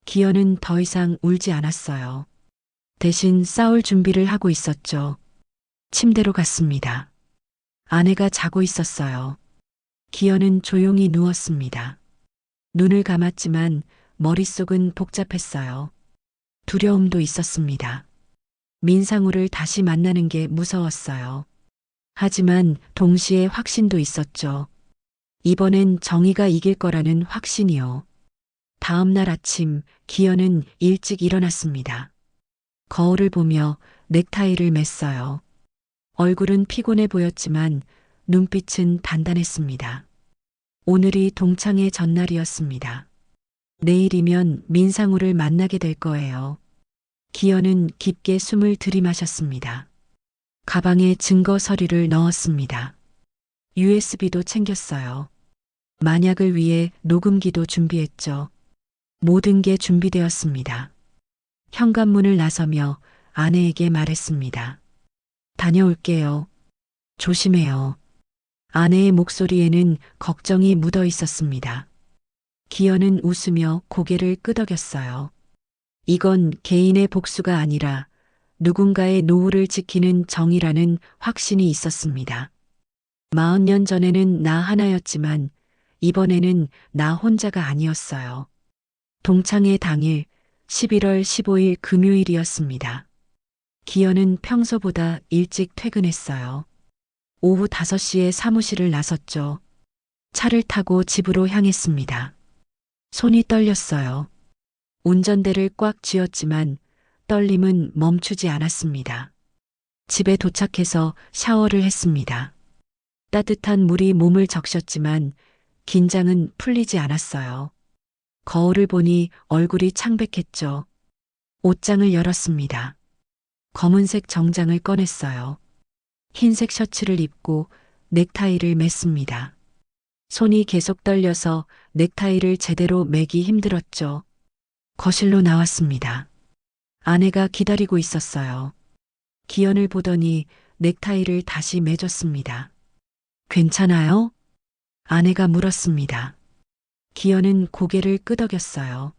기현은 더 이상 울지 않았어요. 대신 싸울 준비를 하고 있었죠. 침대로 갔습니다. 아내가 자고 있었어요. 기현은 조용히 누웠습니다. 눈을 감았지만 머릿속은 복잡했어요. 두려움도 있었습니다. 민상우를 다시 만나는 게 무서웠어요. 하지만 동시에 확신도 있었죠. 이번엔 정의가 이길 거라는 확신이요. 다음 날 아침 기현은 일찍 일어났습니다. 거울을 보며 넥타이를 맸어요. 얼굴은 피곤해 보였지만 눈빛은 단단했습니다. 오늘이 동창의 전날이었습니다. 내일이면 민상우를 만나게 될 거예요. 기현은 깊게 숨을 들이마셨습니다. 가방에 증거 서류를 넣었습니다. USB도 챙겼어요. 만약을 위해 녹음기도 준비했죠. 모든 게 준비되었습니다. 현관문을 나서며 아내에게 말했습니다. 다녀올게요. 조심해요. 아내의 목소리에는 걱정이 묻어 있었습니다. 기현은 웃으며 고개를 끄덕였어요. 이건 개인의 복수가 아니라 누군가의 노후를 지키는 정의라는 확신이 있었습니다. 40년 전에는 나 하나였지만 이번에는 나 혼자가 아니었어요. 동창회 당일 11월 15일 금요일이었습니다. 기현은 평소보다 일찍 퇴근했어요. 오후 5시에 사무실을 나섰죠. 차를 타고 집으로 향했습니다. 손이 떨렸어요. 운전대를 꽉 쥐었지만 떨림은 멈추지 않았습니다. 집에 도착해서 샤워를 했습니다. 따뜻한 물이 몸을 적셨지만 긴장은 풀리지 않았어요. 거울을 보니 얼굴이 창백했죠. 옷장을 열었습니다. 검은색 정장을 꺼냈어요. 흰색 셔츠를 입고 넥타이를 맸습니다. 손이 계속 떨려서 넥타이를 제대로 매기 힘들었죠. 거실로 나왔습니다. 아내가 기다리고 있었어요. 기현을 보더니 넥타이를 다시 매줬습니다. 괜찮아요? 아내가 물었습니다. 기현은 고개를 끄덕였어요.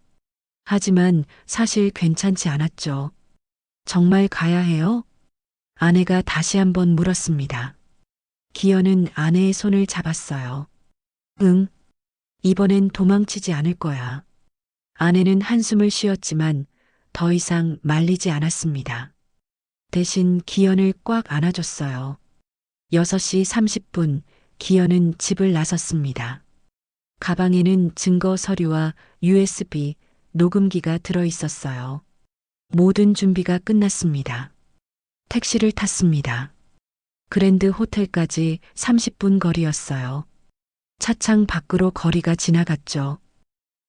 하지만 사실 괜찮지 않았죠. 정말 가야 해요? 아내가 다시 한번 물었습니다. 기현은 아내의 손을 잡았어요. 응, 이번엔 도망치지 않을 거야. 아내는 한숨을 쉬었지만 더 이상 말리지 않았습니다. 대신 기현을 꽉 안아줬어요. 6시 30분 기현은 집을 나섰습니다. 가방에는 증거 서류와 USB, 녹음기가 들어 있었어요. 모든 준비가 끝났습니다. 택시를 탔습니다. 그랜드 호텔까지 30분 거리였어요. 차창 밖으로 거리가 지나갔죠.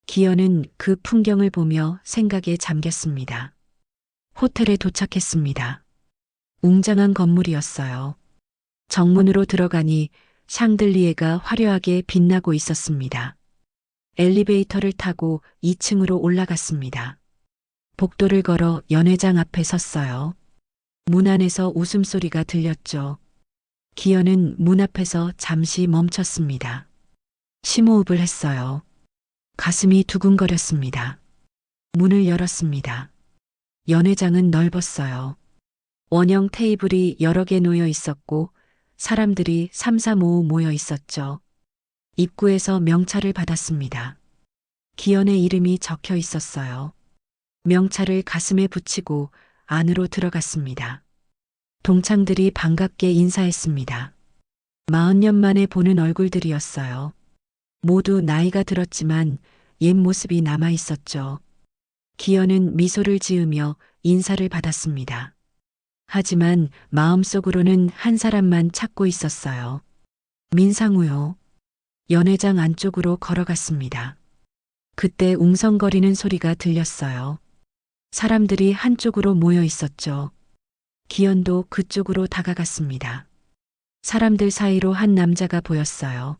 기현은 그 풍경을 보며 생각에 잠겼습니다. 호텔에 도착했습니다. 웅장한 건물이었어요. 정문으로 들어가니 샹들리에가 화려하게 빛나고 있었습니다. 엘리베이터를 타고 2층으로 올라갔습니다. 복도를 걸어 연회장 앞에 섰어요. 문 안에서 웃음소리가 들렸죠. 기현은 문 앞에서 잠시 멈췄습니다. 심호흡을 했어요. 가슴이 두근거렸습니다. 문을 열었습니다. 연회장은 넓었어요. 원형 테이블이 여러 개 놓여 있었고 사람들이 삼삼오오 모여 있었죠. 입구에서 명찰을 받았습니다. 기현의 이름이 적혀 있었어요. 명찰을 가슴에 붙이고 안으로 들어갔습니다. 동창들이 반갑게 인사했습니다. 40년 만에 보는 얼굴들이었어요. 모두 나이가 들었지만 옛 모습이 남아 있었죠. 기현은 미소를 지으며 인사를 받았습니다. 하지만 마음속으로는 한 사람만 찾고 있었어요. 민상우요. 연회장 안쪽으로 걸어갔습니다. 그때 웅성거리는 소리가 들렸어요. 사람들이 한쪽으로 모여 있었죠. 기현도 그쪽으로 다가갔습니다. 사람들 사이로 한 남자가 보였어요.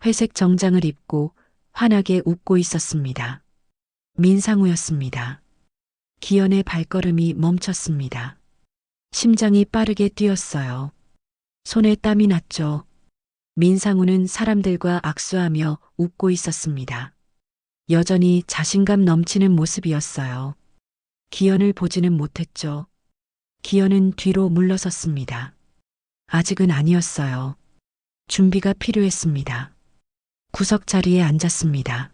회색 정장을 입고 환하게 웃고 있었습니다. 민상우였습니다. 기현의 발걸음이 멈췄습니다. 심장이 빠르게 뛰었어요. 손에 땀이 났죠. 민상우는 사람들과 악수하며 웃고 있었습니다. 여전히 자신감 넘치는 모습이었어요. 기현을 보지는 못했죠. 기현은 뒤로 물러섰습니다. 아직은 아니었어요. 준비가 필요했습니다. 구석 자리에 앉았습니다.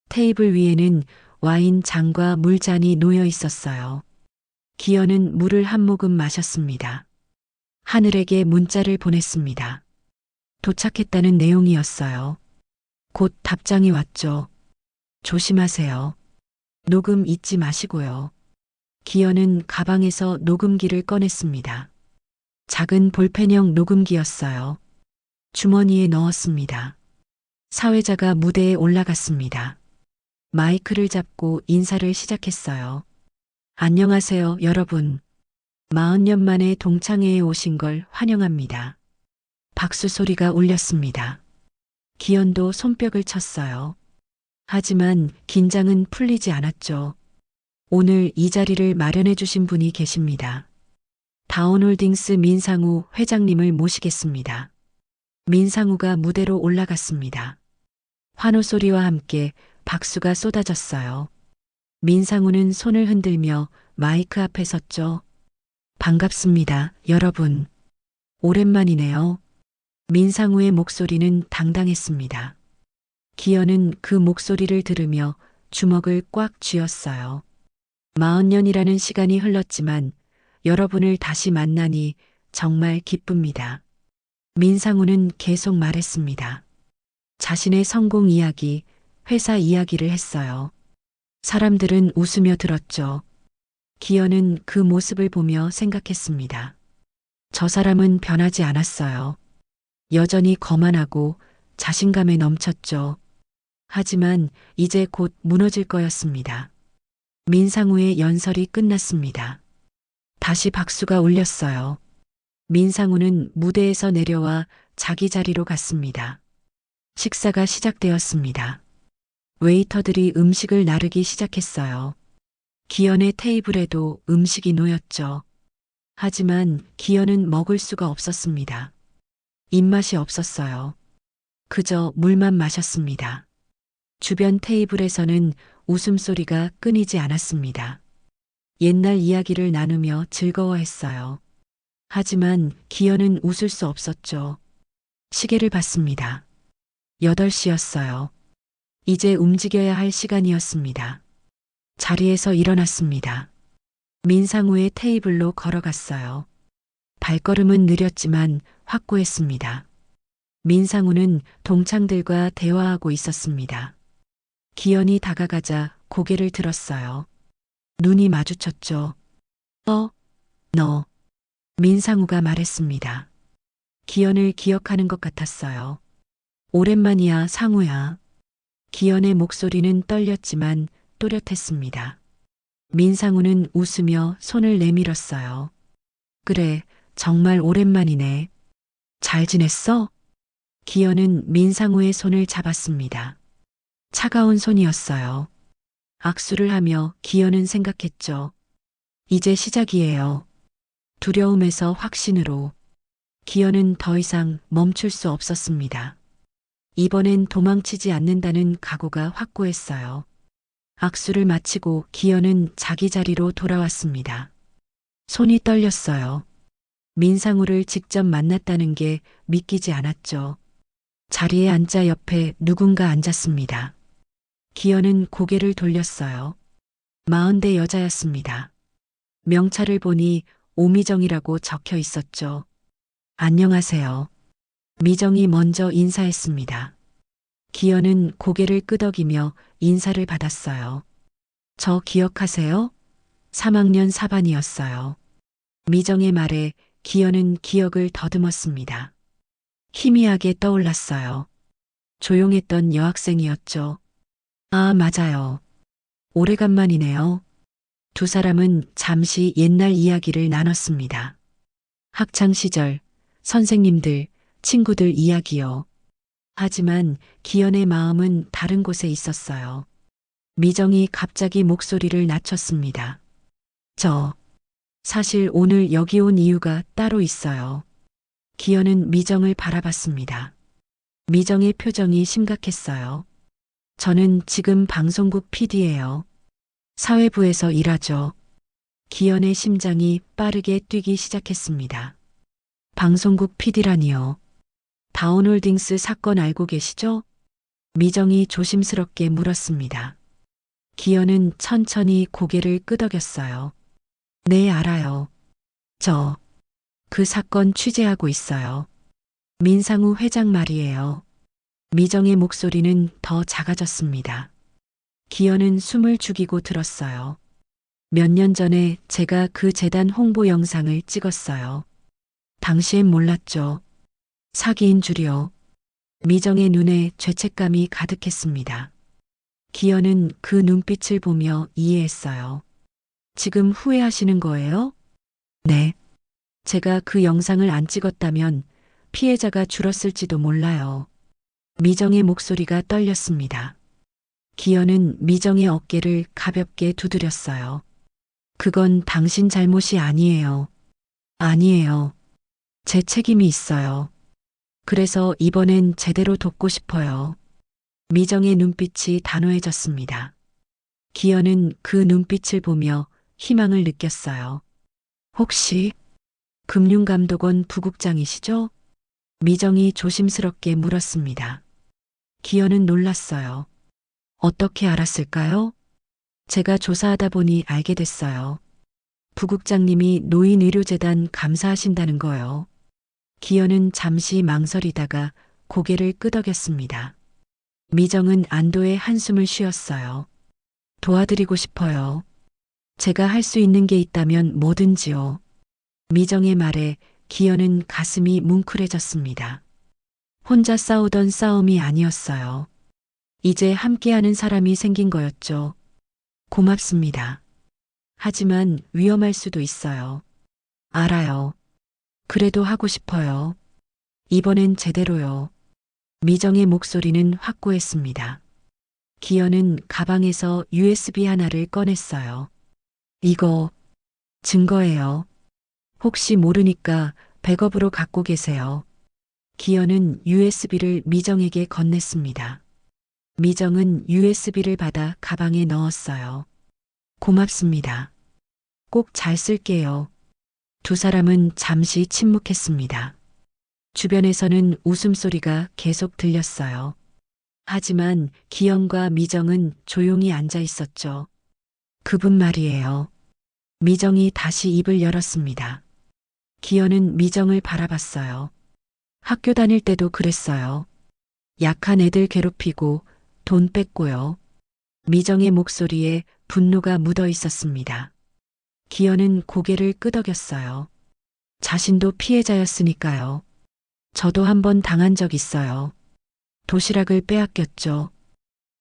테이블 위에는 와인 잔과 물잔이 놓여 있었어요. 기현은 물을 한 모금 마셨습니다. 하늘에게 문자를 보냈습니다. 도착했다는 내용이었어요. 곧 답장이 왔죠. 조심하세요. 녹음 잊지 마시고요. 기현은 가방에서 녹음기를 꺼냈습니다. 작은 볼펜형 녹음기였어요. 주머니에 넣었습니다. 사회자가 무대에 올라갔습니다. 마이크를 잡고 인사를 시작했어요. 안녕하세요, 여러분. 40년 만에 동창회에 오신 걸 환영합니다. 박수 소리가 울렸습니다. 기현도 손뼉을 쳤어요. 하지만 긴장은 풀리지 않았죠. 오늘 이 자리를 마련해 주신 분이 계십니다. 다운홀딩스 민상우 회장님을 모시겠습니다. 민상우가 무대로 올라갔습니다. 환호 소리와 함께 박수가 쏟아졌어요. 민상우는 손을 흔들며 마이크 앞에 섰죠. 반갑습니다, 여러분. 오랜만이네요. 민상우의 목소리는 당당했습니다. 기현은 그 목소리를 들으며 주먹을 꽉 쥐었어요. 40년이라는 시간이 흘렀지만 여러분을 다시 만나니 정말 기쁩니다. 민상우는 계속 말했습니다. 자신의 성공 이야기, 회사 이야기를 했어요. 사람들은 웃으며 들었죠. 기현은 그 모습을 보며 생각했습니다. 저 사람은 변하지 않았어요. 여전히 거만하고 자신감에 넘쳤죠. 하지만 이제 곧 무너질 거였습니다. 민상우의 연설이 끝났습니다. 다시 박수가 울렸어요. 민상우는 무대에서 내려와 자기 자리로 갔습니다. 식사가 시작되었습니다. 웨이터들이 음식을 나르기 시작했어요. 기현의 테이블에도 음식이 놓였죠. 하지만 기현은 먹을 수가 없었습니다. 입맛이 없었어요. 그저 물만 마셨습니다. 주변 테이블에서는 웃음소리가 끊이지 않았습니다. 옛날 이야기를 나누며 즐거워했어요. 하지만 기현은 웃을 수 없었죠. 시계를 봤습니다. 8시였어요. 이제 움직여야 할 시간이었습니다. 자리에서 일어났습니다. 민상우의 테이블로 걸어갔어요. 발걸음은 느렸지만 확고했습니다. 민상우는 동창들과 대화하고 있었습니다. 기현이 다가가자 고개를 들었어요. 눈이 마주쳤죠. 너. 민상우가 말했습니다. 기현을 기억하는 것 같았어요. 오랜만이야, 상우야. 기현의 목소리는 떨렸지만 또렷했습니다. 민상우는 웃으며 손을 내밀었어요. 그래, 정말 오랜만이네. 잘 지냈어? 기현은 민상우의 손을 잡았습니다. 차가운 손이었어요. 악수를 하며 기현은 생각했죠. 이제 시작이에요. 두려움에서 확신으로. 기현은 더 이상 멈출 수 없었습니다. 이번엔 도망치지 않는다는 각오가 확고했어요. 악수를 마치고 기현은 자기 자리로 돌아왔습니다. 손이 떨렸어요. 민상우를 직접 만났다는 게 믿기지 않았죠. 자리에 앉자 옆에 누군가 앉았습니다. 기현은 고개를 돌렸어요. 40대 여자였습니다. 명찰을 보니 오미정이라고 적혀 있었죠. 안녕하세요. 미정이 먼저 인사했습니다. 기현은 고개를 끄덕이며 인사를 받았어요. 저 기억하세요? 3학년 4반이었어요. 미정의 말에 기현은 기억을 더듬었습니다. 희미하게 떠올랐어요. 조용했던 여학생이었죠. 아, 맞아요. 오래간만이네요. 두 사람은 잠시 옛날 이야기를 나눴습니다. 학창 시절, 선생님들, 친구들 이야기요. 하지만 기현의 마음은 다른 곳에 있었어요. 미정이 갑자기 목소리를 낮췄습니다. 저, 사실 오늘 여기 온 이유가 따로 있어요. 기현은 미정을 바라봤습니다. 미정의 표정이 심각했어요. 저는 지금 방송국 PD예요. 사회부에서 일하죠. 기현의 심장이 빠르게 뛰기 시작했습니다. 방송국 PD라니요. 다운홀딩스 사건 알고 계시죠? 미정이 조심스럽게 물었습니다. 기현은 천천히 고개를 끄덕였어요. 네, 알아요. 저, 그 사건 취재하고 있어요. 민상우 회장 말이에요. 미정의 목소리는 더 작아졌습니다. 기현은 숨을 죽이고 들었어요. 몇 년 전에 제가 그 재단 홍보 영상을 찍었어요. 당시엔 몰랐죠. 사기인 줄이요. 미정의 눈에 죄책감이 가득했습니다. 기현은 그 눈빛을 보며 이해했어요. 지금 후회하시는 거예요? 네. 제가 그 영상을 안 찍었다면 피해자가 줄었을지도 몰라요. 미정의 목소리가 떨렸습니다. 기현은 미정의 어깨를 가볍게 두드렸어요. 그건 당신 잘못이 아니에요. 아니에요. 제 책임이 있어요. 그래서 이번엔 제대로 돕고 싶어요. 미정의 눈빛이 단호해졌습니다. 기현은 그 눈빛을 보며 희망을 느꼈어요. 혹시 금융감독원 부국장이시죠? 미정이 조심스럽게 물었습니다. 기현은 놀랐어요. 어떻게 알았을까요? 제가 조사하다 보니 알게 됐어요. 부국장님이 노인의료재단 감사하신다는 거요. 기현은 잠시 망설이다가 고개를 끄덕였습니다. 미정은 안도의 한숨을 쉬었어요. 도와드리고 싶어요. 제가 할 수 있는 게 있다면 뭐든지요. 미정의 말에 기현은 가슴이 뭉클해졌습니다. 혼자 싸우던 싸움이 아니었어요. 이제 함께하는 사람이 생긴 거였죠. 고맙습니다. 하지만 위험할 수도 있어요. 알아요. 그래도 하고 싶어요. 이번엔 제대로요. 미정의 목소리는 확고했습니다. 기현은 가방에서 USB 하나를 꺼냈어요. 이거 증거예요. 혹시 모르니까 백업으로 갖고 계세요. 기현은 USB를 미정에게 건넸습니다. 미정은 USB를 받아 가방에 넣었어요. 고맙습니다. 꼭 잘 쓸게요. 두 사람은 잠시 침묵했습니다. 주변에서는 웃음소리가 계속 들렸어요. 하지만 기현과 미정은 조용히 앉아 있었죠. 그분 말이에요. 미정이 다시 입을 열었습니다. 기현은 미정을 바라봤어요. 학교 다닐 때도 그랬어요. 약한 애들 괴롭히고 돈 뺏고요. 미정의 목소리에 분노가 묻어 있었습니다. 기현은 고개를 끄덕였어요. 자신도 피해자였으니까요. 저도 한번 당한 적 있어요. 도시락을 빼앗겼죠.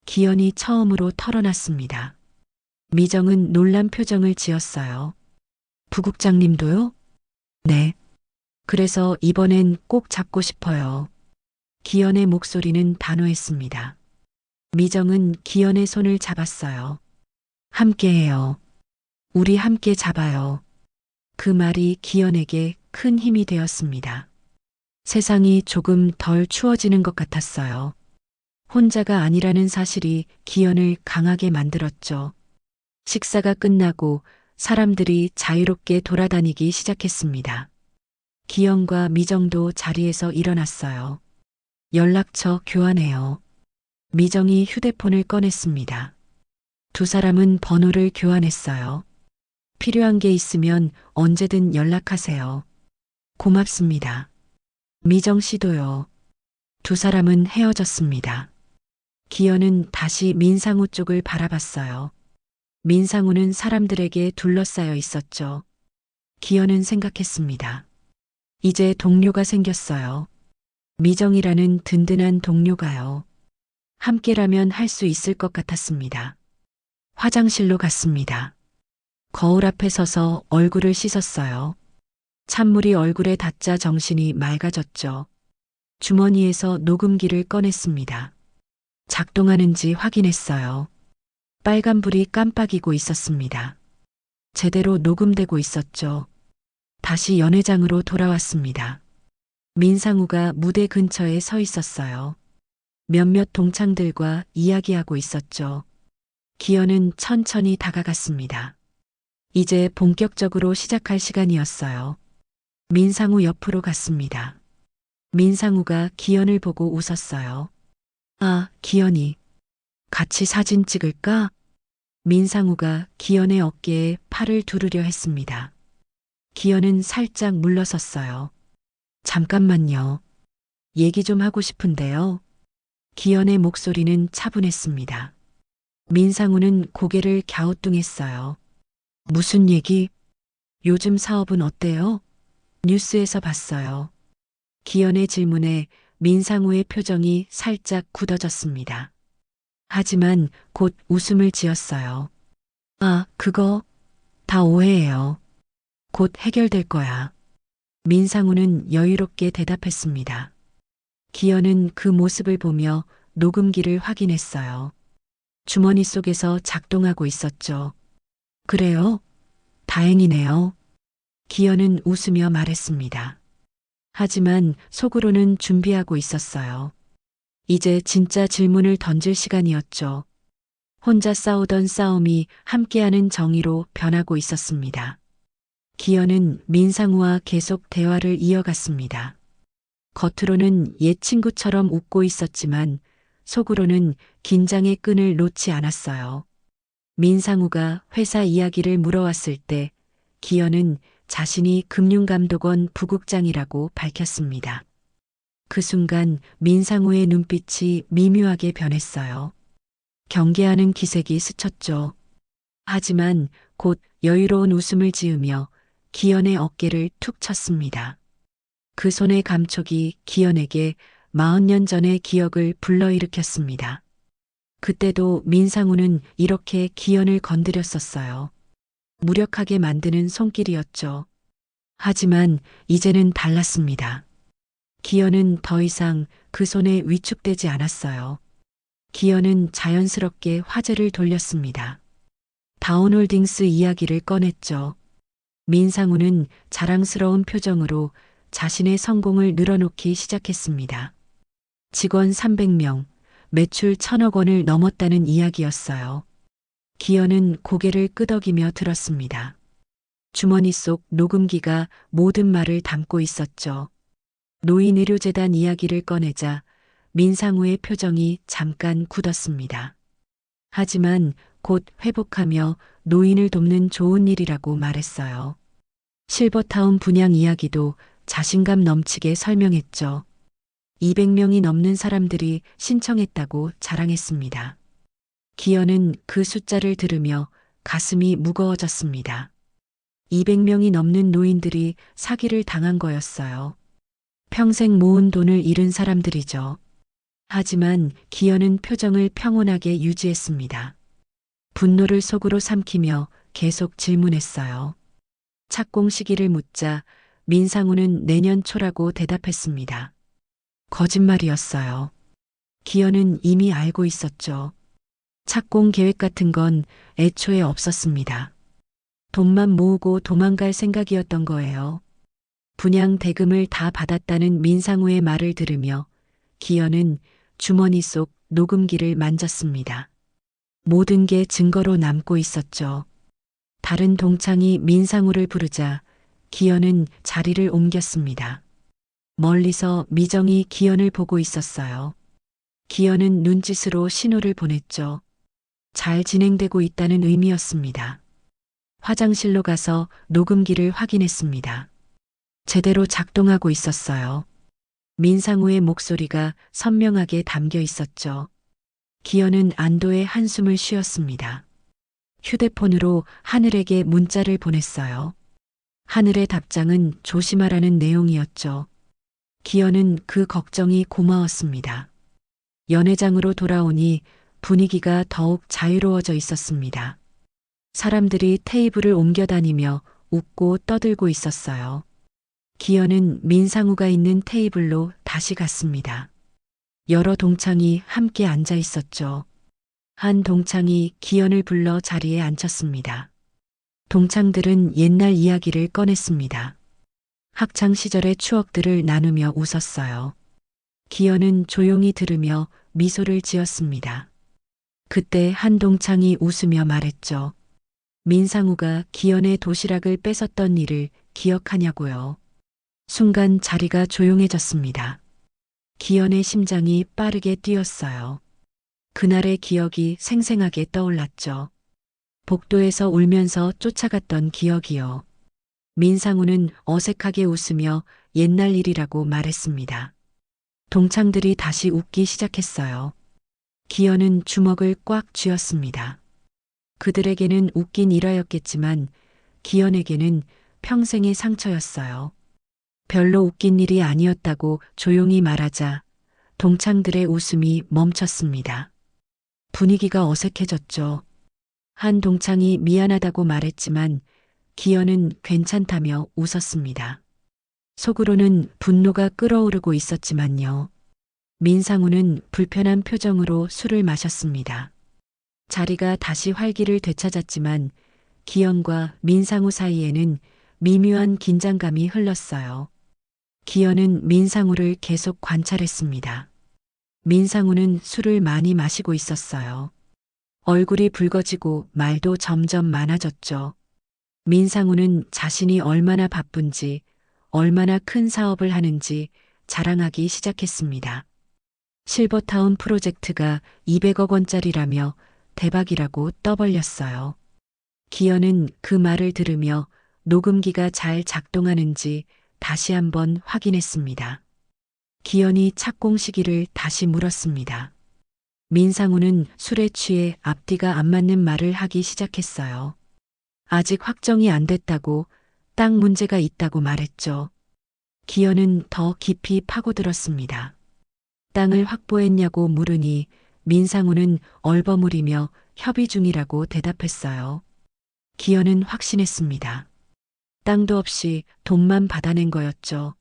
기현이 처음으로 털어놨습니다. 미정은 놀란 표정을 지었어요. 부국장님도요? 네. 그래서 이번엔 꼭 잡고 싶어요. 기현의 목소리는 단호했습니다. 미정은 기현의 손을 잡았어요. 함께해요. 우리 함께 잡아요. 그 말이 기현에게 큰 힘이 되었습니다. 세상이 조금 덜 추워지는 것 같았어요. 혼자가 아니라는 사실이 기현을 강하게 만들었죠. 식사가 끝나고 사람들이 자유롭게 돌아다니기 시작했습니다. 기현과 미정도 자리에서 일어났어요. 연락처 교환해요. 미정이 휴대폰을 꺼냈습니다. 두 사람은 번호를 교환했어요. 필요한 게 있으면 언제든 연락하세요. 고맙습니다. 미정 씨도요. 두 사람은 헤어졌습니다. 기현은 다시 민상우 쪽을 바라봤어요. 민상우는 사람들에게 둘러싸여 있었죠. 기현은 생각했습니다. 이제 동료가 생겼어요. 미정이라는 든든한 동료가요. 함께라면 할 수 있을 것 같았습니다. 화장실로 갔습니다. 거울 앞에 서서 얼굴을 씻었어요. 찬물이 얼굴에 닿자 정신이 맑아졌죠. 주머니에서 녹음기를 꺼냈습니다. 작동하는지 확인했어요. 빨간불이 깜빡이고 있었습니다. 제대로 녹음되고 있었죠. 다시 연회장으로 돌아왔습니다. 민상우가 무대 근처에 서 있었어요. 몇몇 동창들과 이야기하고 있었죠. 기현은 천천히 다가갔습니다. 이제 본격적으로 시작할 시간이었어요. 민상우 옆으로 갔습니다. 민상우가 기현을 보고 웃었어요. 아, 기현이. 같이 사진 찍을까? 민상우가 기현의 어깨에 팔을 두르려 했습니다. 기현은 살짝 물러섰어요. 잠깐만요. 얘기 좀 하고 싶은데요. 기현의 목소리는 차분했습니다. 민상우는 고개를 갸우뚱했어요. 무슨 얘기? 요즘 사업은 어때요? 뉴스에서 봤어요. 기현의 질문에 민상우의 표정이 살짝 굳어졌습니다. 하지만 곧 웃음을 지었어요. 아, 그거 다 오해예요. 곧 해결될 거야. 민상우는 여유롭게 대답했습니다. 기현은 그 모습을 보며 녹음기를 확인했어요. 주머니 속에서 작동하고 있었죠. 그래요? 다행이네요. 기현은 웃으며 말했습니다. 하지만 속으로는 준비하고 있었어요. 이제 진짜 질문을 던질 시간이었죠. 혼자 싸우던 싸움이 함께하는 정의로 변하고 있었습니다. 기현은 민상우와 계속 대화를 이어갔습니다. 겉으로는 옛 친구처럼 웃고 있었지만 속으로는 긴장의 끈을 놓지 않았어요. 민상우가 회사 이야기를 물어왔을 때 기현은 자신이 금융감독원 부국장이라고 밝혔습니다. 그 순간 민상우의 눈빛이 미묘하게 변했어요. 경계하는 기색이 스쳤죠. 하지만 곧 여유로운 웃음을 지으며 기현의 어깨를 툭 쳤습니다. 그 손의 감촉이 기현에게 40년 전의 기억을 불러일으켰습니다. 그때도 민상우는 이렇게 기현을 건드렸었어요. 무력하게 만드는 손길이었죠. 하지만 이제는 달랐습니다. 기현은 더 이상 그 손에 위축되지 않았어요. 기현은 자연스럽게 화제를 돌렸습니다. 다운홀딩스 이야기를 꺼냈죠. 민상우는 자랑스러운 표정으로 자신의 성공을 늘어놓기 시작했습니다. 직원 300명, 매출 1,000억 원을 넘었다는 이야기였어요. 기현은 고개를 끄덕이며 들었습니다. 주머니 속 녹음기가 모든 말을 담고 있었죠. 노인의료재단 이야기를 꺼내자 민상우의 표정이 잠깐 굳었습니다. 하지만 곧 회복하며 노인을 돕는 좋은 일이라고 말했어요. 실버타운 분양 이야기도 자신감 넘치게 설명했죠. 200명이 넘는 사람들이 신청했다고 자랑했습니다. 기현은 그 숫자를 들으며 가슴이 무거워졌습니다. 200명이 넘는 노인들이 사기를 당한 거였어요. 평생 모은 돈을 잃은 사람들이죠. 하지만 기현은 표정을 평온하게 유지했습니다. 분노를 속으로 삼키며 계속 질문했어요. 착공 시기를 묻자 민상우는 내년 초라고 대답했습니다. 거짓말이었어요. 기현은 이미 알고 있었죠. 착공 계획 같은 건 애초에 없었습니다. 돈만 모으고 도망갈 생각이었던 거예요. 분양 대금을 다 받았다는 민상우의 말을 들으며 기현은 주머니 속 녹음기를 만졌습니다. 모든 게 증거로 남고 있었죠. 다른 동창이 민상우를 부르자 기현은 자리를 옮겼습니다. 멀리서 미정이 기현을 보고 있었어요. 기현은 눈짓으로 신호를 보냈죠. 잘 진행되고 있다는 의미였습니다. 화장실로 가서 녹음기를 확인했습니다. 제대로 작동하고 있었어요. 민상우의 목소리가 선명하게 담겨 있었죠. 기현은 안도의 한숨을 쉬었습니다. 휴대폰으로 하늘에게 문자를 보냈어요. 하늘의 답장은 조심하라는 내용이었죠. 기현은 그 걱정이 고마웠습니다. 연회장으로 돌아오니 분위기가 더욱 자유로워져 있었습니다. 사람들이 테이블을 옮겨 다니며 웃고 떠들고 있었어요. 기현은 민상우가 있는 테이블로 다시 갔습니다. 여러 동창이 함께 앉아 있었죠. 한 동창이 기현을 불러 자리에 앉혔습니다. 동창들은 옛날 이야기를 꺼냈습니다. 학창 시절의 추억들을 나누며 웃었어요. 기현은 조용히 들으며 미소를 지었습니다. 그때 한 동창이 웃으며 말했죠. 민상우가 기현의 도시락을 뺏었던 일을 기억하냐고요. 순간 자리가 조용해졌습니다. 기현의 심장이 빠르게 뛰었어요. 그날의 기억이 생생하게 떠올랐죠. 복도에서 울면서 쫓아갔던 기억이요. 민상우는 어색하게 웃으며 옛날 일이라고 말했습니다. 동창들이 다시 웃기 시작했어요. 기현은 주먹을 꽉 쥐었습니다. 그들에게는 웃긴 일화였겠지만 기현에게는 평생의 상처였어요. 별로 웃긴 일이 아니었다고 조용히 말하자 동창들의 웃음이 멈췄습니다. 분위기가 어색해졌죠. 한 동창이 미안하다고 말했지만 기현은 괜찮다며 웃었습니다. 속으로는 분노가 끓어오르고 있었지만요. 민상우는 불편한 표정으로 술을 마셨습니다. 자리가 다시 활기를 되찾았지만 기현과 민상우 사이에는 미묘한 긴장감이 흘렀어요. 기현은 민상우를 계속 관찰했습니다. 민상우는 술을 많이 마시고 있었어요. 얼굴이 붉어지고 말도 점점 많아졌죠. 민상우는 자신이 얼마나 바쁜지, 얼마나 큰 사업을 하는지 자랑하기 시작했습니다. 실버타운 프로젝트가 200억 원짜리라며 대박이라고 떠벌렸어요. 기현은 그 말을 들으며 녹음기가 잘 작동하는지 다시 한번 확인했습니다. 기현이 착공 시기를 다시 물었습니다. 민상우는 술에 취해 앞뒤가 안 맞는 말을 하기 시작했어요. 아직 확정이 안 됐다고, 땅 문제가 있다고 말했죠. 기현은 더 깊이 파고들었습니다. 땅을 확보했냐고 물으니 민상우는 얼버무리며 협의 중이라고 대답했어요. 기현은 확신했습니다. 땅도 없이 돈만 받아낸 거였죠.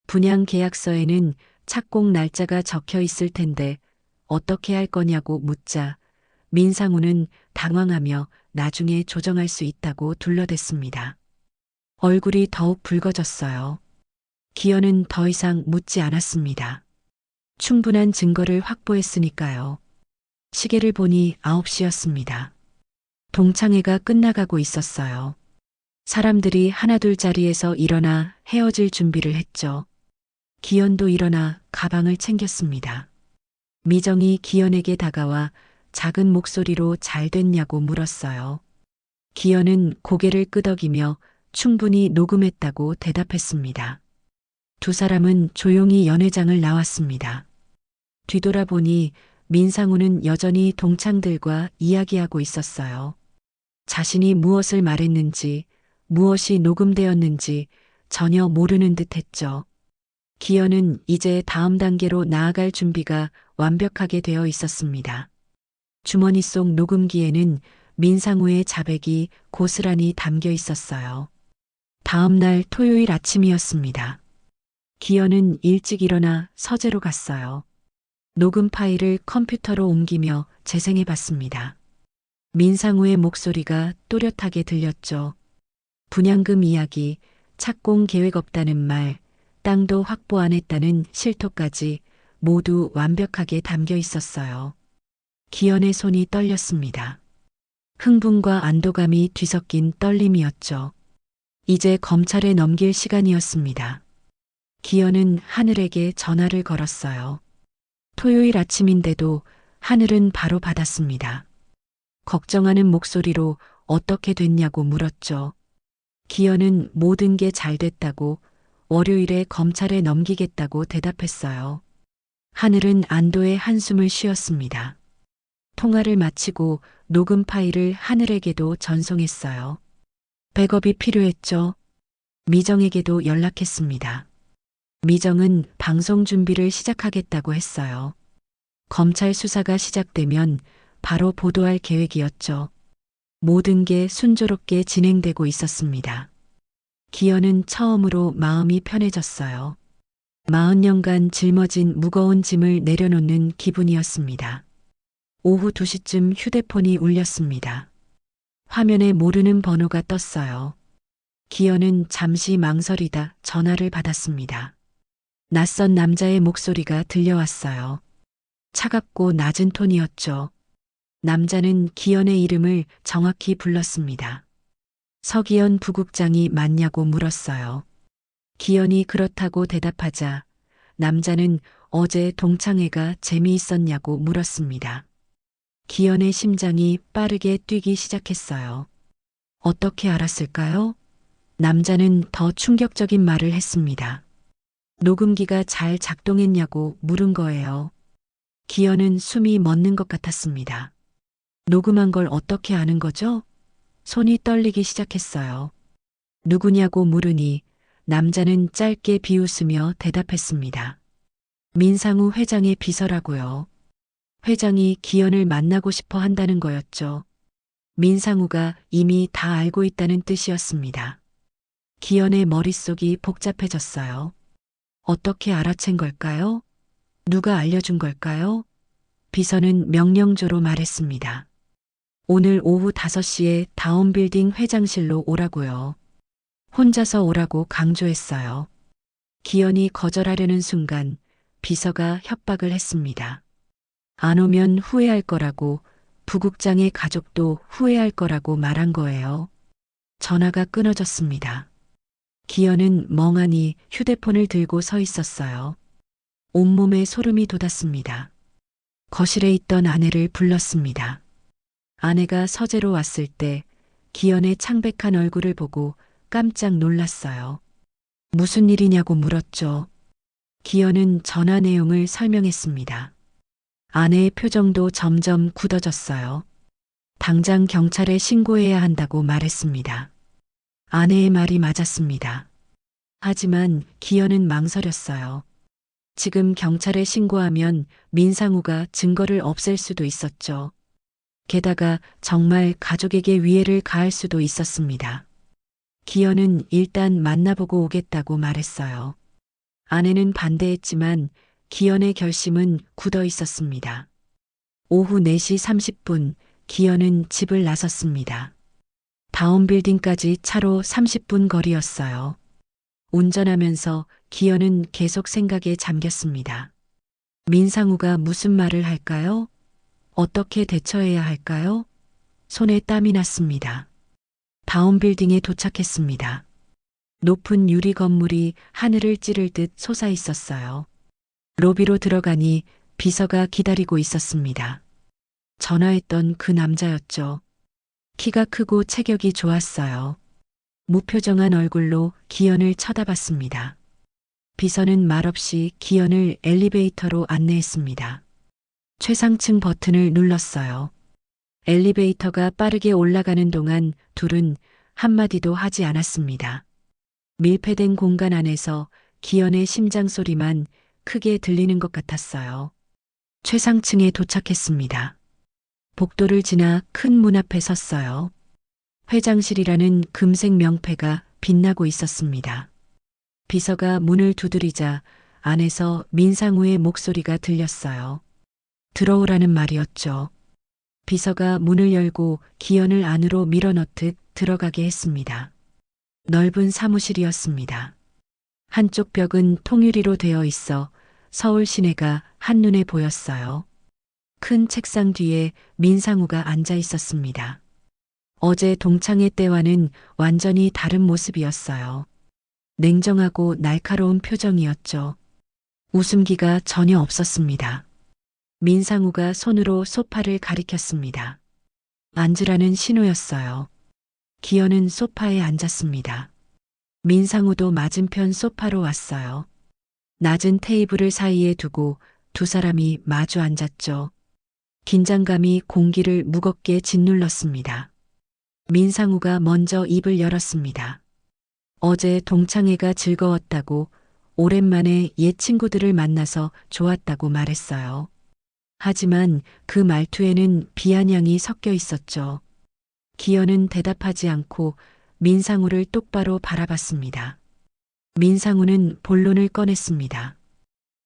분양 계약서에는 착공 날짜가 적혀 있을 텐데 어떻게 할 거냐고 묻자 민상우는 당황하며 나중에 조정할 수 있다고 둘러댔습니다. 얼굴이 더욱 붉어졌어요. 기현은 더 이상 묻지 않았습니다. 충분한 증거를 확보했으니까요. 시계를 보니 9시였습니다. 동창회가 끝나가고 있었어요. 사람들이 하나둘 자리에서 일어나 헤어질 준비를 했죠. 기현도 일어나 가방을 챙겼습니다. 미정이 기현에게 다가와 작은 목소리로 잘 됐냐고 물었어요. 기현은 고개를 끄덕이며 충분히 녹음했다고 대답했습니다. 두 사람은 조용히 연회장을 나왔습니다. 뒤돌아보니 민상우는 여전히 동창들과 이야기하고 있었어요. 자신이 무엇을 말했는지, 무엇이 녹음되었는지 전혀 모르는 듯 했죠. 기현은 이제 다음 단계로 나아갈 준비가 완벽하게 되어 있었습니다. 주머니 속 녹음기에는 민상우의 자백이 고스란히 담겨 있었어요. 다음 날 토요일 아침이었습니다. 기현은 일찍 일어나 서재로 갔어요. 녹음 파일을 컴퓨터로 옮기며 재생해 봤습니다. 민상우의 목소리가 또렷하게 들렸죠. 분양금 이야기, 착공 계획 없다는 말, 땅도 확보 안 했다는 실토까지 모두 완벽하게 담겨 있었어요. 기현의 손이 떨렸습니다. 흥분과 안도감이 뒤섞인 떨림이었죠. 이제 검찰에 넘길 시간이었습니다. 기현은 하늘에게 전화를 걸었어요. 토요일 아침인데도 하늘은 바로 받았습니다. 걱정하는 목소리로 어떻게 됐냐고 물었죠. 기현은 모든 게 잘 됐다고 월요일에 검찰에 넘기겠다고 대답했어요. 하늘은 안도의 한숨을 쉬었습니다. 통화를 마치고 녹음 파일을 하늘에게도 전송했어요. 백업이 필요했죠. 미정에게도 연락했습니다. 미정은 방송 준비를 시작하겠다고 했어요. 검찰 수사가 시작되면 바로 보도할 계획이었죠. 모든 게 순조롭게 진행되고 있었습니다. 기현은 처음으로 마음이 편해졌어요. 40년간 짊어진 무거운 짐을 내려놓는 기분이었습니다. 오후 2시쯤 휴대폰이 울렸습니다. 화면에 모르는 번호가 떴어요. 기현은 잠시 망설이다 전화를 받았습니다. 낯선 남자의 목소리가 들려왔어요. 차갑고 낮은 톤이었죠. 남자는 기현의 이름을 정확히 불렀습니다. 서기현 부국장이 맞냐고 물었어요. 기현이 그렇다고 대답하자 남자는 어제 동창회가 재미있었냐고 물었습니다. 기현의 심장이 빠르게 뛰기 시작했어요. 어떻게 알았을까요? 남자는 더 충격적인 말을 했습니다. 녹음기가 잘 작동했냐고 물은 거예요. 기현은 숨이 멎는 것 같았습니다. 녹음한 걸 어떻게 아는 거죠? 손이 떨리기 시작했어요. 누구냐고 물으니 남자는 짧게 비웃으며 대답했습니다. 민상우 회장의 비서라고요. 회장이 기현을 만나고 싶어 한다는 거였죠. 민상우가 이미 다 알고 있다는 뜻이었습니다. 기현의 머릿속이 복잡해졌어요. 어떻게 알아챈 걸까요? 누가 알려준 걸까요? 비서는 명령조로 말했습니다. 오늘 오후 5시에 다운빌딩 회장실로 오라고요. 혼자서 오라고 강조했어요. 기현이 거절하려는 순간 비서가 협박을 했습니다. 안 오면 후회할 거라고, 부국장의 가족도 후회할 거라고 말한 거예요. 전화가 끊어졌습니다. 기현은 멍하니 휴대폰을 들고 서 있었어요. 온몸에 소름이 돋았습니다. 거실에 있던 아내를 불렀습니다. 아내가 서재로 왔을 때 기현의 창백한 얼굴을 보고 깜짝 놀랐어요. 무슨 일이냐고 물었죠. 기현은 전화 내용을 설명했습니다. 아내의 표정도 점점 굳어졌어요. 당장 경찰에 신고해야 한다고 말했습니다. 아내의 말이 맞았습니다. 하지만 기현은 망설였어요. 지금 경찰에 신고하면 민상우가 증거를 없앨 수도 있었죠. 게다가 정말 가족에게 위해를 가할 수도 있었습니다. 기현은 일단 만나보고 오겠다고 말했어요. 아내는 반대했지만 기현의 결심은 굳어 있었습니다. 오후 4시 30분 기현은 집을 나섰습니다. 다운빌딩까지 차로 30분 거리였어요. 운전하면서 기현은 계속 생각에 잠겼습니다. 민상우가 무슨 말을 할까요? 어떻게 대처해야 할까요? 손에 땀이 났습니다. 다운빌딩에 도착했습니다. 높은 유리 건물이 하늘을 찌를 듯 솟아 있었어요. 로비로 들어가니 비서가 기다리고 있었습니다. 전화했던 그 남자였죠. 키가 크고 체격이 좋았어요. 무표정한 얼굴로 기현을 쳐다봤습니다. 비서는 말없이 기현을 엘리베이터로 안내했습니다. 최상층 버튼을 눌렀어요. 엘리베이터가 빠르게 올라가는 동안 둘은 한마디도 하지 않았습니다. 밀폐된 공간 안에서 기현의 심장 소리만 크게 들리는 것 같았어요. 최상층에 도착했습니다. 복도를 지나 큰 문 앞에 섰어요. 회장실이라는 금색 명패가 빛나고 있었습니다. 비서가 문을 두드리자 안에서 민상우의 목소리가 들렸어요. 들어오라는 말이었죠. 비서가 문을 열고 기현을 안으로 밀어넣듯 들어가게 했습니다. 넓은 사무실이었습니다. 한쪽 벽은 통유리로 되어 있어 서울 시내가 한눈에 보였어요. 큰 책상 뒤에 민상우가 앉아 있었습니다. 어제 동창회 때와는 완전히 다른 모습이었어요. 냉정하고 날카로운 표정이었죠. 웃음기가 전혀 없었습니다. 민상우가 손으로 소파를 가리켰습니다. 앉으라는 신호였어요. 기현은 소파에 앉았습니다. 민상우도 맞은편 소파로 왔어요. 낮은 테이블을 사이에 두고 두 사람이 마주 앉았죠. 긴장감이 공기를 무겁게 짓눌렀습니다. 민상우가 먼저 입을 열었습니다. 어제 동창회가 즐거웠다고, 오랜만에 옛 친구들을 만나서 좋았다고 말했어요. 하지만 그 말투에는 비아냥이 섞여 있었죠. 기현은 대답하지 않고 민상우를 똑바로 바라봤습니다. 민상우는 본론을 꺼냈습니다.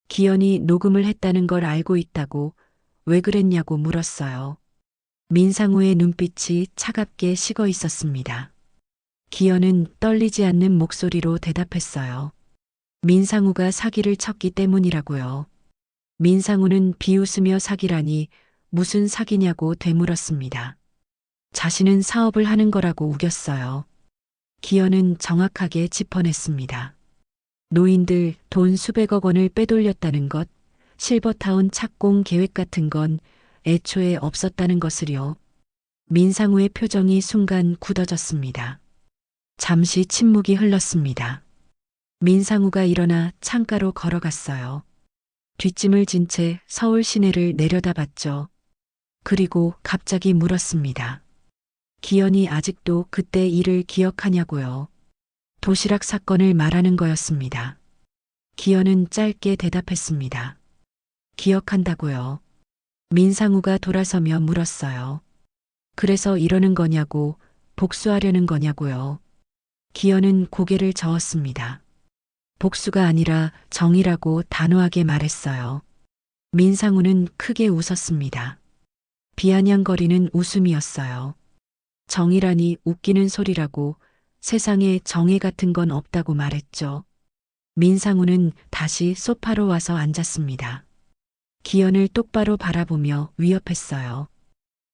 기현이 녹음을 했다는 걸 알고 있다고 왜 그랬냐고 물었어요. 민상우의 눈빛이 차갑게 식어 있었습니다. 기현은 떨리지 않는 목소리로 대답했어요. 민상우가 사기를 쳤기 때문이라고요. 민상우는 비웃으며 사기라니 무슨 사기냐고 되물었습니다. 자신은 사업을 하는 거라고 우겼어요. 기현은 정확하게 짚어냈습니다. 노인들 돈 수백억 원을 빼돌렸다는 것, 실버타운 착공 계획 같은 건 애초에 없었다는 것을요. 민상우의 표정이 순간 굳어졌습니다. 잠시 침묵이 흘렀습니다. 민상우가 일어나 창가로 걸어갔어요. 뒷짐을 진 채 서울 시내를 내려다봤죠. 그리고 갑자기 물었습니다. 기현이 아직도 그때 일을 기억하냐고요. 도시락 사건을 말하는 거였습니다. 기현은 짧게 대답했습니다. 기억한다고요. 민상우가 돌아서며 물었어요. 그래서 이러는 거냐고, 복수하려는 거냐고요. 기현은 고개를 저었습니다. 복수가 아니라 정의라고 단호하게 말했어요. 민상우는 크게 웃었습니다. 비아냥거리는 웃음이었어요. 정의라니 웃기는 소리라고, 세상에 정의 같은 건 없다고 말했죠. 민상우는 다시 소파로 와서 앉았습니다. 기현을 똑바로 바라보며 위협했어요.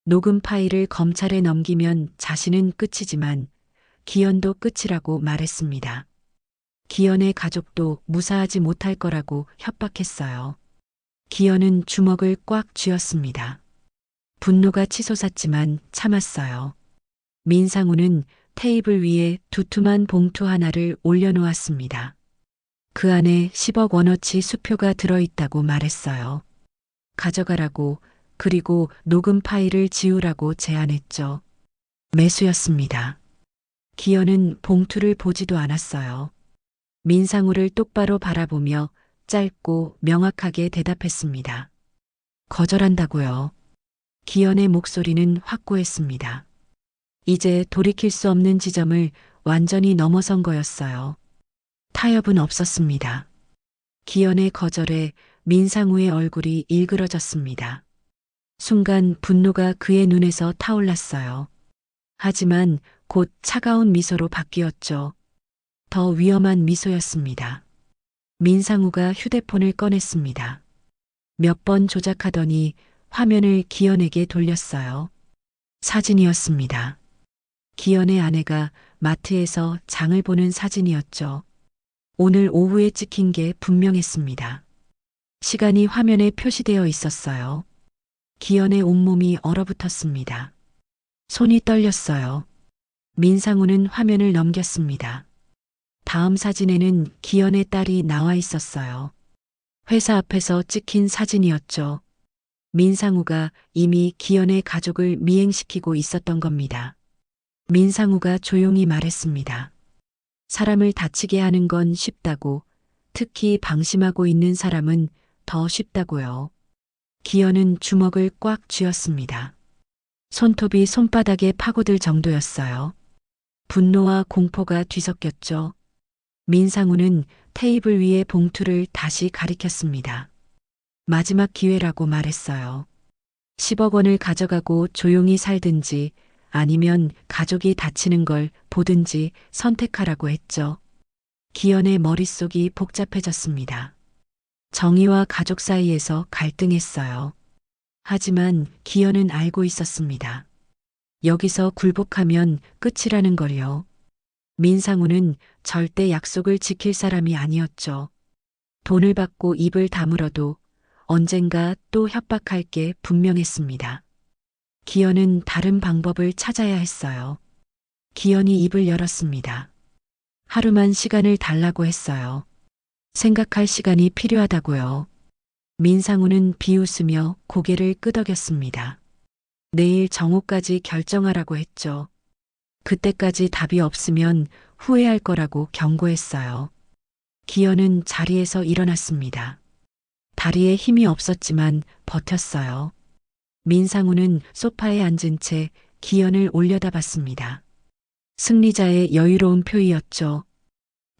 녹음 파일을 검찰에 넘기면 자신은 끝이지만 기현도 끝이라고 말했습니다. 기현의 가족도 무사하지 못할 거라고 협박했어요. 기현은 주먹을 꽉 쥐었습니다. 분노가 치솟았지만 참았어요. 민상우는 테이블 위에 두툼한 봉투 하나를 올려놓았습니다. 그 안에 10억 원어치 수표가 들어있다고 말했어요. 가져가라고, 그리고 녹음 파일을 지우라고 제안했죠. 매수였습니다. 기현은 봉투를 보지도 않았어요. 민상우를 똑바로 바라보며 짧고 명확하게 대답했습니다. 거절한다고요. 기현의 목소리는 확고했습니다. 이제 돌이킬 수 없는 지점을 완전히 넘어선 거였어요. 타협은 없었습니다. 기현의 거절에 민상우의 얼굴이 일그러졌습니다. 순간 분노가 그의 눈에서 타올랐어요. 하지만 곧 차가운 미소로 바뀌었죠. 더 위험한 미소였습니다. 민상우가 휴대폰을 꺼냈습니다. 몇 번 조작하더니 화면을 기현에게 돌렸어요. 사진이었습니다. 기현의 아내가 마트에서 장을 보는 사진이었죠. 오늘 오후에 찍힌 게 분명했습니다. 시간이 화면에 표시되어 있었어요. 기현의 온몸이 얼어붙었습니다. 손이 떨렸어요. 민상우는 화면을 넘겼습니다. 다음 사진에는 기현의 딸이 나와 있었어요. 회사 앞에서 찍힌 사진이었죠. 민상우가 이미 기현의 가족을 미행시키고 있었던 겁니다. 민상우가 조용히 말했습니다. 사람을 다치게 하는 건 쉽다고, 특히 방심하고 있는 사람은 더 쉽다고요. 기현은 주먹을 꽉 쥐었습니다. 손톱이 손바닥에 파고들 정도였어요. 분노와 공포가 뒤섞였죠. 민상우는 테이블 위에 봉투를 다시 가리켰습니다. 마지막 기회라고 말했어요. 10억 원을 가져가고 조용히 살든지 아니면 가족이 다치는 걸 보든지 선택하라고 했죠. 기현의 머릿속이 복잡해졌습니다. 정의와 가족 사이에서 갈등했어요. 하지만 기현은 알고 있었습니다. 여기서 굴복하면 끝이라는 걸요. 민상우는 절대 약속을 지킬 사람이 아니었죠. 돈을 받고 입을 다물어도 언젠가 또 협박할 게 분명했습니다. 기현은 다른 방법을 찾아야 했어요. 기현이 입을 열었습니다. 하루만 시간을 달라고 했어요. 생각할 시간이 필요하다고요. 민상우는 비웃으며 고개를 끄덕였습니다. 내일 정오까지 결정하라고 했죠. 그때까지 답이 없으면 후회할 거라고 경고했어요. 기현은 자리에서 일어났습니다. 다리에 힘이 없었지만 버텼어요. 민상우는 소파에 앉은 채 기현을 올려다봤습니다. 승리자의 여유로운 표이었죠.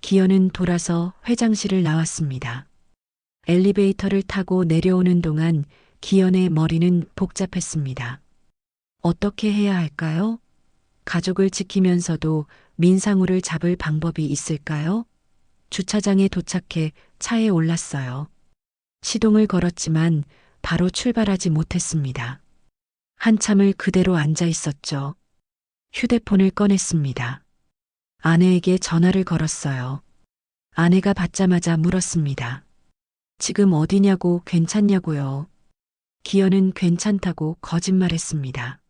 기현은 돌아서 회장실을 나왔습니다. 엘리베이터를 타고 내려오는 동안 기현의 머리는 복잡했습니다. 어떻게 해야 할까요? 가족을 지키면서도 민상우를 잡을 방법이 있을까요? 주차장에 도착해 차에 올랐어요. 시동을 걸었지만 바로 출발하지 못했습니다. 한참을 그대로 앉아 있었죠. 휴대폰을 꺼냈습니다. 아내에게 전화를 걸었어요. 아내가 받자마자 물었습니다. 지금 어디냐고 괜찮냐고요. 기현은 괜찮다고 거짓말했습니다.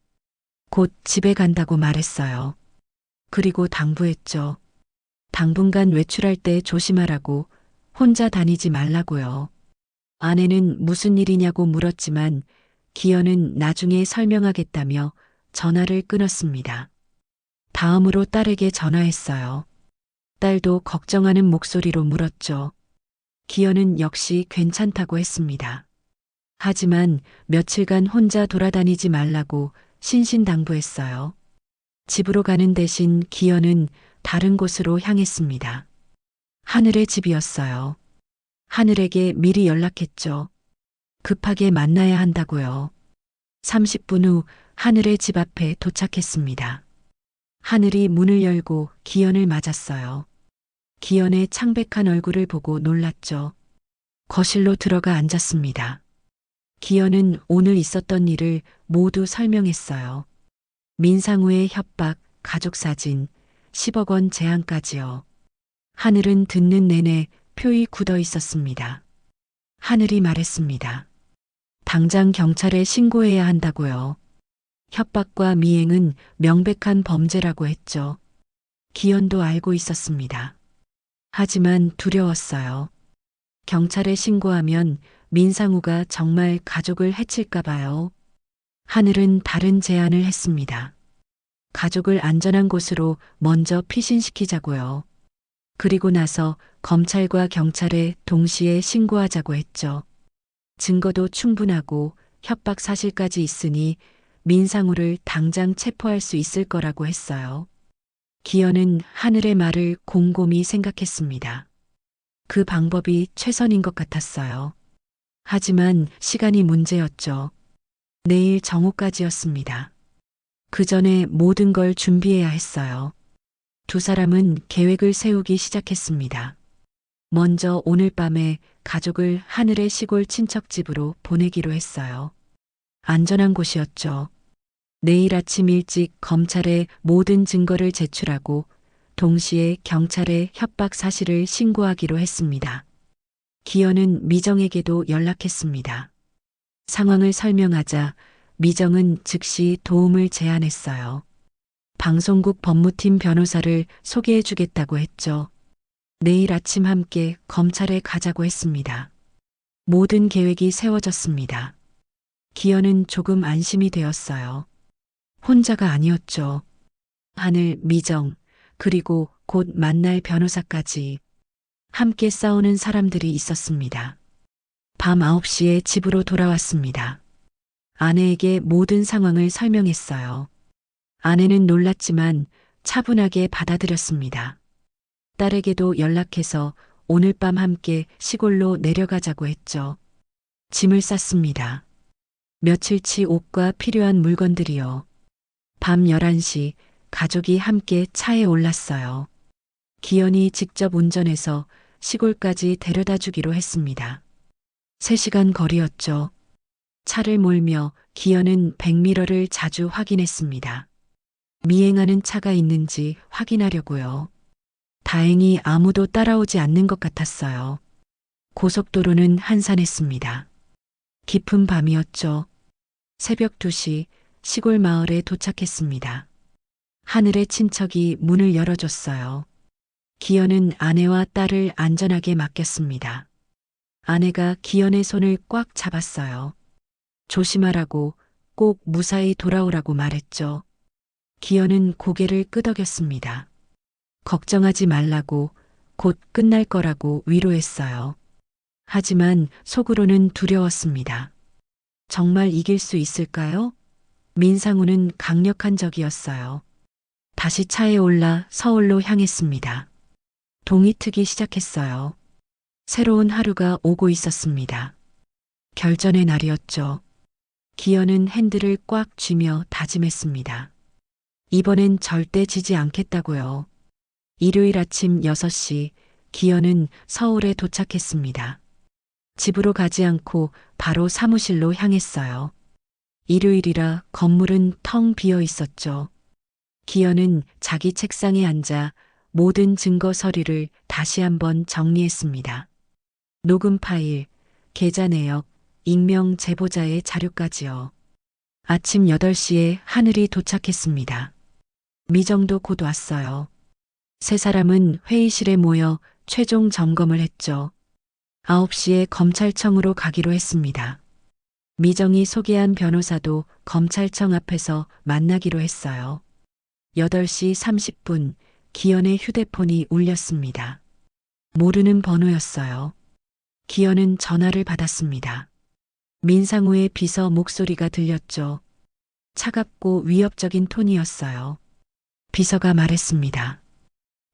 곧 집에 간다고 말했어요. 그리고 당부했죠. 당분간 외출할 때 조심하라고, 혼자 다니지 말라고요. 아내는 무슨 일이냐고 물었지만 기현은 나중에 설명하겠다며 전화를 끊었습니다. 다음으로 딸에게 전화했어요. 딸도 걱정하는 목소리로 물었죠. 기현은 역시 괜찮다고 했습니다. 하지만 며칠간 혼자 돌아다니지 말라고 신신당부했어요. 집으로 가는 대신 기현은 다른 곳으로 향했습니다. 하늘의 집이었어요. 하늘에게 미리 연락했죠. 급하게 만나야 한다고요. 30분 후 하늘의 집 앞에 도착했습니다. 하늘이 문을 열고 기현을 맞았어요. 기현의 창백한 얼굴을 보고 놀랐죠. 거실로 들어가 앉았습니다. 기현은 오늘 있었던 일을 모두 설명했어요. 민상우의 협박, 가족 사진, 10억 원 제안까지요. 하늘은 듣는 내내 표이 굳어 있었습니다. 하늘이 말했습니다. 당장 경찰에 신고해야 한다고요. 협박과 미행은 명백한 범죄라고 했죠. 기현도 알고 있었습니다. 하지만 두려웠어요. 경찰에 신고하면 민상우가 정말 가족을 해칠까 봐요. 하늘은 다른 제안을 했습니다. 가족을 안전한 곳으로 먼저 피신시키자고요. 그리고 나서 검찰과 경찰에 동시에 신고하자고 했죠. 증거도 충분하고 협박 사실까지 있으니 민상우를 당장 체포할 수 있을 거라고 했어요. 기현은 하늘의 말을 곰곰이 생각했습니다. 그 방법이 최선인 것 같았어요. 하지만 시간이 문제였죠. 내일 정오까지였습니다. 그 전에 모든 걸 준비해야 했어요. 두 사람은 계획을 세우기 시작했습니다. 먼저 오늘 밤에 가족을 하늘의 시골 친척집으로 보내기로 했어요. 안전한 곳이었죠. 내일 아침 일찍 검찰에 모든 증거를 제출하고 동시에 경찰에 협박 사실을 신고하기로 했습니다. 기현은 미정에게도 연락했습니다. 상황을 설명하자 미정은 즉시 도움을 제안했어요. 방송국 법무팀 변호사를 소개해 주겠다고 했죠. 내일 아침 함께 검찰에 가자고 했습니다. 모든 계획이 세워졌습니다. 기현은 조금 안심이 되었어요. 혼자가 아니었죠. 하늘, 미정, 그리고 곧 만날 변호사까지 함께 싸우는 사람들이 있었습니다. 밤 9시에 집으로 돌아왔습니다. 아내에게 모든 상황을 설명했어요. 아내는 놀랐지만 차분하게 받아들였습니다. 딸에게도 연락해서 오늘 밤 함께 시골로 내려가자고 했죠. 짐을 쌌습니다. 며칠치 옷과 필요한 물건들이요. 밤 11시 가족이 함께 차에 올랐어요. 기현이 직접 운전해서 시골까지 데려다 주기로 했습니다. 3시간 거리였죠. 차를 몰며 기현은 백미러를 자주 확인했습니다. 미행하는 차가 있는지 확인하려고요. 다행히 아무도 따라오지 않는 것 같았어요. 고속도로는 한산했습니다. 깊은 밤이었죠. 새벽 2시 시골 마을에 도착했습니다. 하늘의 친척이 문을 열어줬어요. 기현은 아내와 딸을 안전하게 맡겼습니다. 아내가 기현의 손을 꽉 잡았어요. 조심하라고, 꼭 무사히 돌아오라고 말했죠. 기현은 고개를 끄덕였습니다. 걱정하지 말라고, 곧 끝날 거라고 위로했어요. 하지만 속으로는 두려웠습니다. 정말 이길 수 있을까요? 민상우는 강력한 적이었어요. 다시 차에 올라 서울로 향했습니다. 동이 트기 시작했어요. 새로운 하루가 오고 있었습니다. 결전의 날이었죠. 기현은 핸들을 꽉 쥐며 다짐했습니다. 이번엔 절대 지지 않겠다고요. 일요일 아침 6시 기현은 서울에 도착했습니다. 집으로 가지 않고 바로 사무실로 향했어요. 일요일이라 건물은 텅 비어 있었죠. 기현은 자기 책상에 앉아 모든 증거 서류를 다시 한번 정리했습니다. 녹음 파일, 계좌 내역, 익명 제보자의 자료까지요. 아침 8시에 하늘이 도착했습니다. 미정도 곧 왔어요. 세 사람은 회의실에 모여 최종 점검을 했죠. 9시에 검찰청으로 가기로 했습니다. 미정이 소개한 변호사도 검찰청 앞에서 만나기로 했어요. 8시 30분 기현의 휴대폰이 울렸습니다. 모르는 번호였어요. 기현은 전화를 받았습니다. 민상우의 비서 목소리가 들렸죠. 차갑고 위협적인 톤이었어요. 비서가 말했습니다.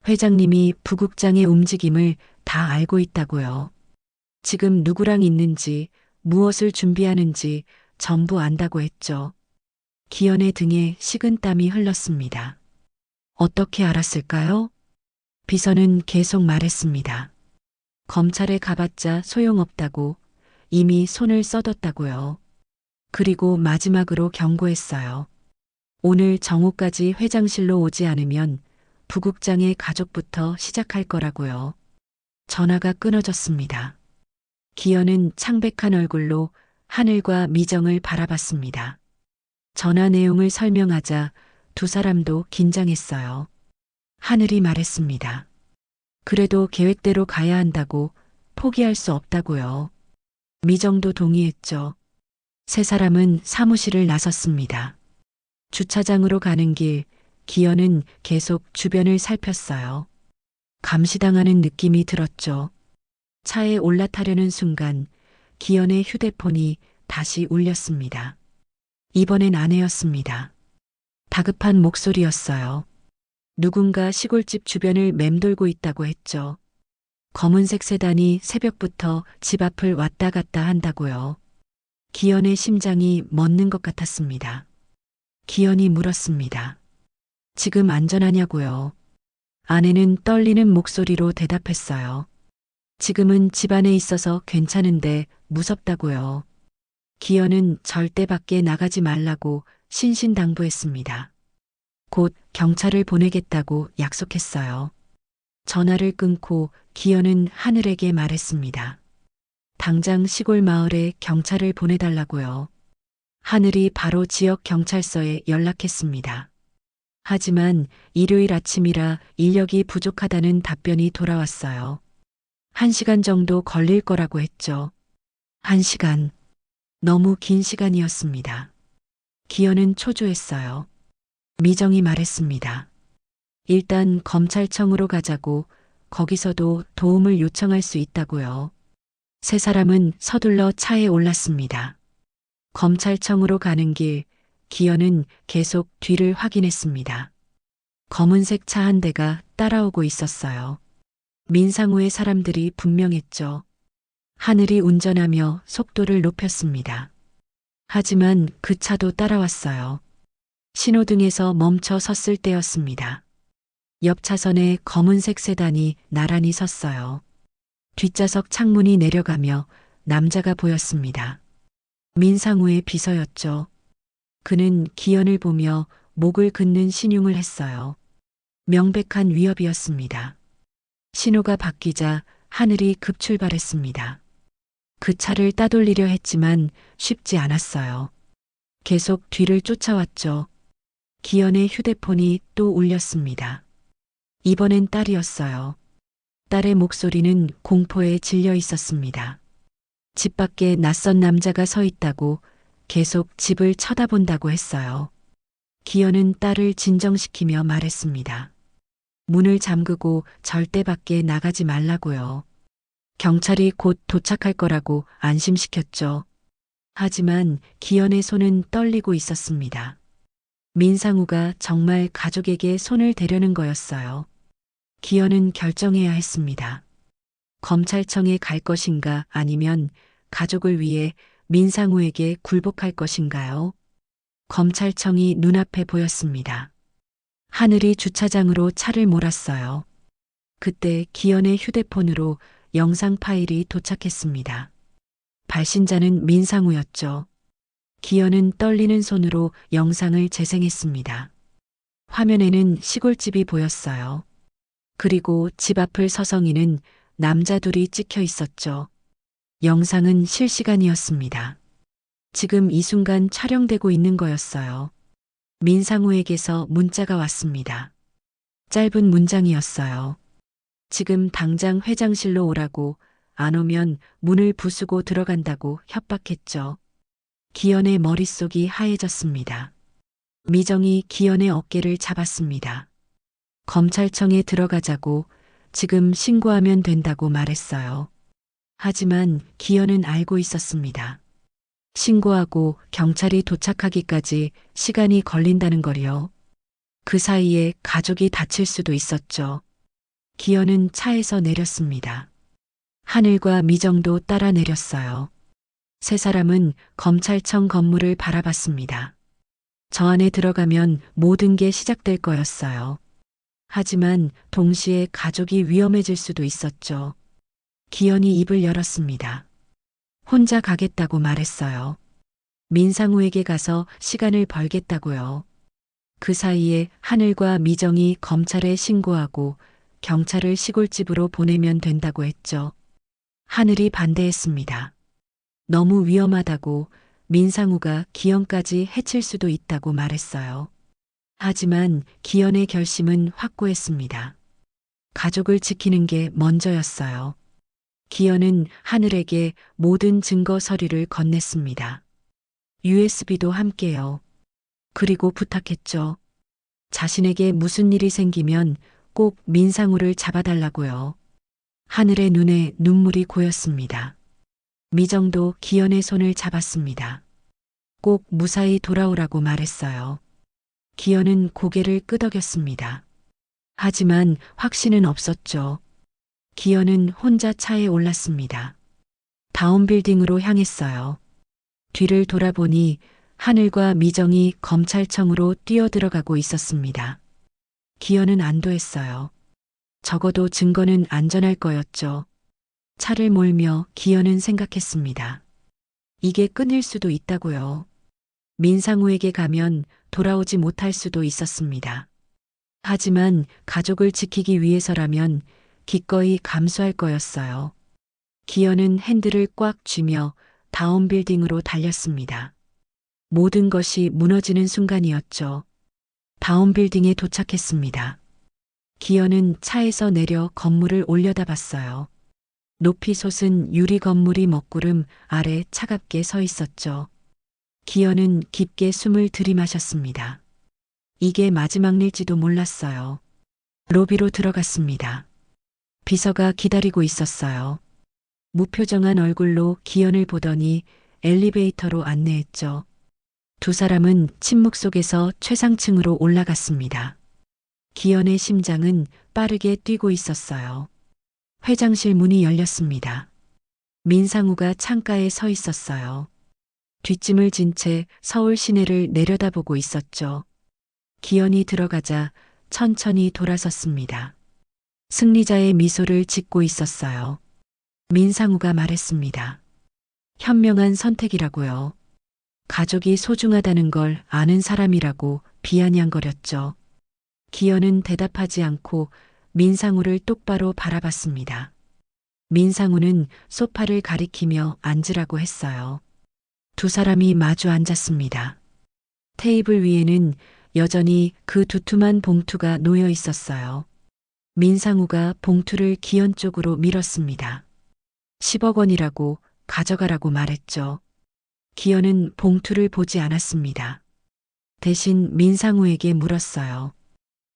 회장님이 부국장의 움직임을 다 알고 있다고요. 지금 누구랑 있는지, 무엇을 준비하는지 전부 안다고 했죠. 기현의 등에 식은땀이 흘렀습니다. 어떻게 알았을까요? 비서는 계속 말했습니다. 검찰에 가봤자 소용없다고, 이미 손을 써뒀다고요. 그리고 마지막으로 경고했어요. 오늘 정오까지 회장실로 오지 않으면 부국장의 가족부터 시작할 거라고요. 전화가 끊어졌습니다. 기현은 창백한 얼굴로 하늘과 미정을 바라봤습니다. 전화 내용을 설명하자 두 사람도 긴장했어요. 하늘이 말했습니다. 그래도 계획대로 가야 한다고, 포기할 수 없다고요. 미정도 동의했죠. 세 사람은 사무실을 나섰습니다. 주차장으로 가는 길, 기현은 계속 주변을 살폈어요. 감시당하는 느낌이 들었죠. 차에 올라타려는 순간 기현의 휴대폰이 다시 울렸습니다. 이번엔 아내였습니다. 다급한 목소리였어요. 누군가 시골집 주변을 맴돌고 있다고 했죠. 검은색 세단이 새벽부터 집 앞을 왔다 갔다 한다고요. 기현의 심장이 멎는 것 같았습니다. 기현이 물었습니다. 지금 안전하냐고요. 아내는 떨리는 목소리로 대답했어요. 지금은 집 안에 있어서 괜찮은데 무섭다고요. 기현은 절대 밖에 나가지 말라고 신신당부했습니다. 곧 경찰을 보내겠다고 약속했어요. 전화를 끊고 기현은 하늘에게 말했습니다. 당장 시골 마을에 경찰을 보내달라고요. 하늘이 바로 지역 경찰서에 연락했습니다. 하지만 일요일 아침이라 인력이 부족하다는 답변이 돌아왔어요. 1시간 정도 걸릴 거라고 했죠. 1시간. 너무 긴 시간이었습니다. 기현은 초조했어요. 미정이 말했습니다. 일단 검찰청으로 가자고, 거기서도 도움을 요청할 수 있다고요. 세 사람은 서둘러 차에 올랐습니다. 검찰청으로 가는 길, 기현은 계속 뒤를 확인했습니다. 검은색 차 한 대가 따라오고 있었어요. 민상우의 사람들이 분명했죠. 하늘이 운전하며 속도를 높였습니다. 하지만 그 차도 따라왔어요. 신호등에서 멈춰 섰을 때였습니다. 옆 차선에 검은색 세단이 나란히 섰어요. 뒷좌석 창문이 내려가며 남자가 보였습니다. 민상우의 비서였죠. 그는 기현을 보며 목을 긋는 신용을 했어요. 명백한 위협이었습니다. 신호가 바뀌자 하늘이 급출발했습니다. 그 차를 따돌리려 했지만 쉽지 않았어요. 계속 뒤를 쫓아왔죠. 기현의 휴대폰이 또 울렸습니다. 이번엔 딸이었어요. 딸의 목소리는 공포에 질려 있었습니다. 집 밖에 낯선 남자가 서 있다고, 계속 집을 쳐다본다고 했어요. 기현은 딸을 진정시키며 말했습니다. 문을 잠그고 절대 밖에 나가지 말라고요. 경찰이 곧 도착할 거라고 안심시켰죠. 하지만 기현의 손은 떨리고 있었습니다. 민상우가 정말 가족에게 손을 대려는 거였어요. 기현은 결정해야 했습니다. 검찰청에 갈 것인가 아니면 가족을 위해 민상우에게 굴복할 것인가요? 검찰청이 눈앞에 보였습니다. 하늘이 주차장으로 차를 몰았어요. 그때 기현의 휴대폰으로 영상 파일이 도착했습니다. 발신자는 민상우였죠. 기현은 떨리는 손으로 영상을 재생했습니다. 화면에는 시골집이 보였어요. 그리고 집 앞을 서성이는 남자 둘이 찍혀 있었죠. 영상은 실시간이었습니다. 지금 이 순간 촬영되고 있는 거였어요. 민상우에게서 문자가 왔습니다. 짧은 문장이었어요. 지금 당장 회장실로 오라고, 안 오면 문을 부수고 들어간다고 협박했죠. 기현의 머릿속이 하얘졌습니다. 미정이 기현의 어깨를 잡았습니다. 검찰청에 들어가자고, 지금 신고하면 된다고 말했어요. 하지만 기현은 알고 있었습니다. 신고하고 경찰이 도착하기까지 시간이 걸린다는 걸요. 그 사이에 가족이 다칠 수도 있었죠. 기현은 차에서 내렸습니다. 하늘과 미정도 따라 내렸어요. 세 사람은 검찰청 건물을 바라봤습니다. 저 안에 들어가면 모든 게 시작될 거였어요. 하지만 동시에 가족이 위험해질 수도 있었죠. 기현이 입을 열었습니다. 혼자 가겠다고 말했어요. 민상우에게 가서 시간을 벌겠다고요. 그 사이에 하늘과 미정이 검찰에 신고하고 경찰을 시골집으로 보내면 된다고 했죠. 하늘이 반대했습니다. 너무 위험하다고, 민상우가 기현까지 해칠 수도 있다고 말했어요. 하지만 기현의 결심은 확고했습니다. 가족을 지키는 게 먼저였어요. 기현은 하늘에게 모든 증거 서류를 건넸습니다. USB도 함께요. 그리고 부탁했죠. 자신에게 무슨 일이 생기면 꼭 민상우를 잡아달라고요. 하늘의 눈에 눈물이 고였습니다. 미정도 기현의 손을 잡았습니다. 꼭 무사히 돌아오라고 말했어요. 기현은 고개를 끄덕였습니다. 하지만 확신은 없었죠. 기현은 혼자 차에 올랐습니다. 다운 빌딩으로 향했어요. 뒤를 돌아보니 하늘과 미정이 검찰청으로 뛰어들어가고 있었습니다. 기현은 안도했어요. 적어도 증거는 안전할 거였죠. 차를 몰며 기현은 생각했습니다. 이게 끊일 수도 있다고요. 민상우에게 가면 돌아오지 못할 수도 있었습니다. 하지만 가족을 지키기 위해서라면 기꺼이 감수할 거였어요. 기현은 핸들을 꽉 쥐며 다운 빌딩으로 달렸습니다. 모든 것이 무너지는 순간이었죠. 다운 빌딩에 도착했습니다. 기현은 차에서 내려 건물을 올려다봤어요. 높이 솟은 유리 건물이 먹구름 아래 차갑게 서 있었죠. 기현은 깊게 숨을 들이마셨습니다. 이게 마지막 일지도 몰랐어요. 로비로 들어갔습니다. 비서가 기다리고 있었어요. 무표정한 얼굴로 기현을 보더니 엘리베이터로 안내했죠. 두 사람은 침묵 속에서 최상층으로 올라갔습니다. 기현의 심장은 빠르게 뛰고 있었어요. 회장실 문이 열렸습니다. 민상우가 창가에 서 있었어요. 뒷짐을 진 채 서울 시내를 내려다보고 있었죠. 기현이 들어가자 천천히 돌아섰습니다. 승리자의 미소를 짓고 있었어요. 민상우가 말했습니다. 현명한 선택이라고요. 가족이 소중하다는 걸 아는 사람이라고 비아냥거렸죠. 기현은 대답하지 않고 민상우를 똑바로 바라봤습니다. 민상우는 소파를 가리키며 앉으라고 했어요. 두 사람이 마주 앉았습니다. 테이블 위에는 여전히 그 두툼한 봉투가 놓여 있었어요. 민상우가 봉투를 기현 쪽으로 밀었습니다. 10억 원이라고 가져가라고 말했죠. 기현은 봉투를 보지 않았습니다. 대신 민상우에게 물었어요.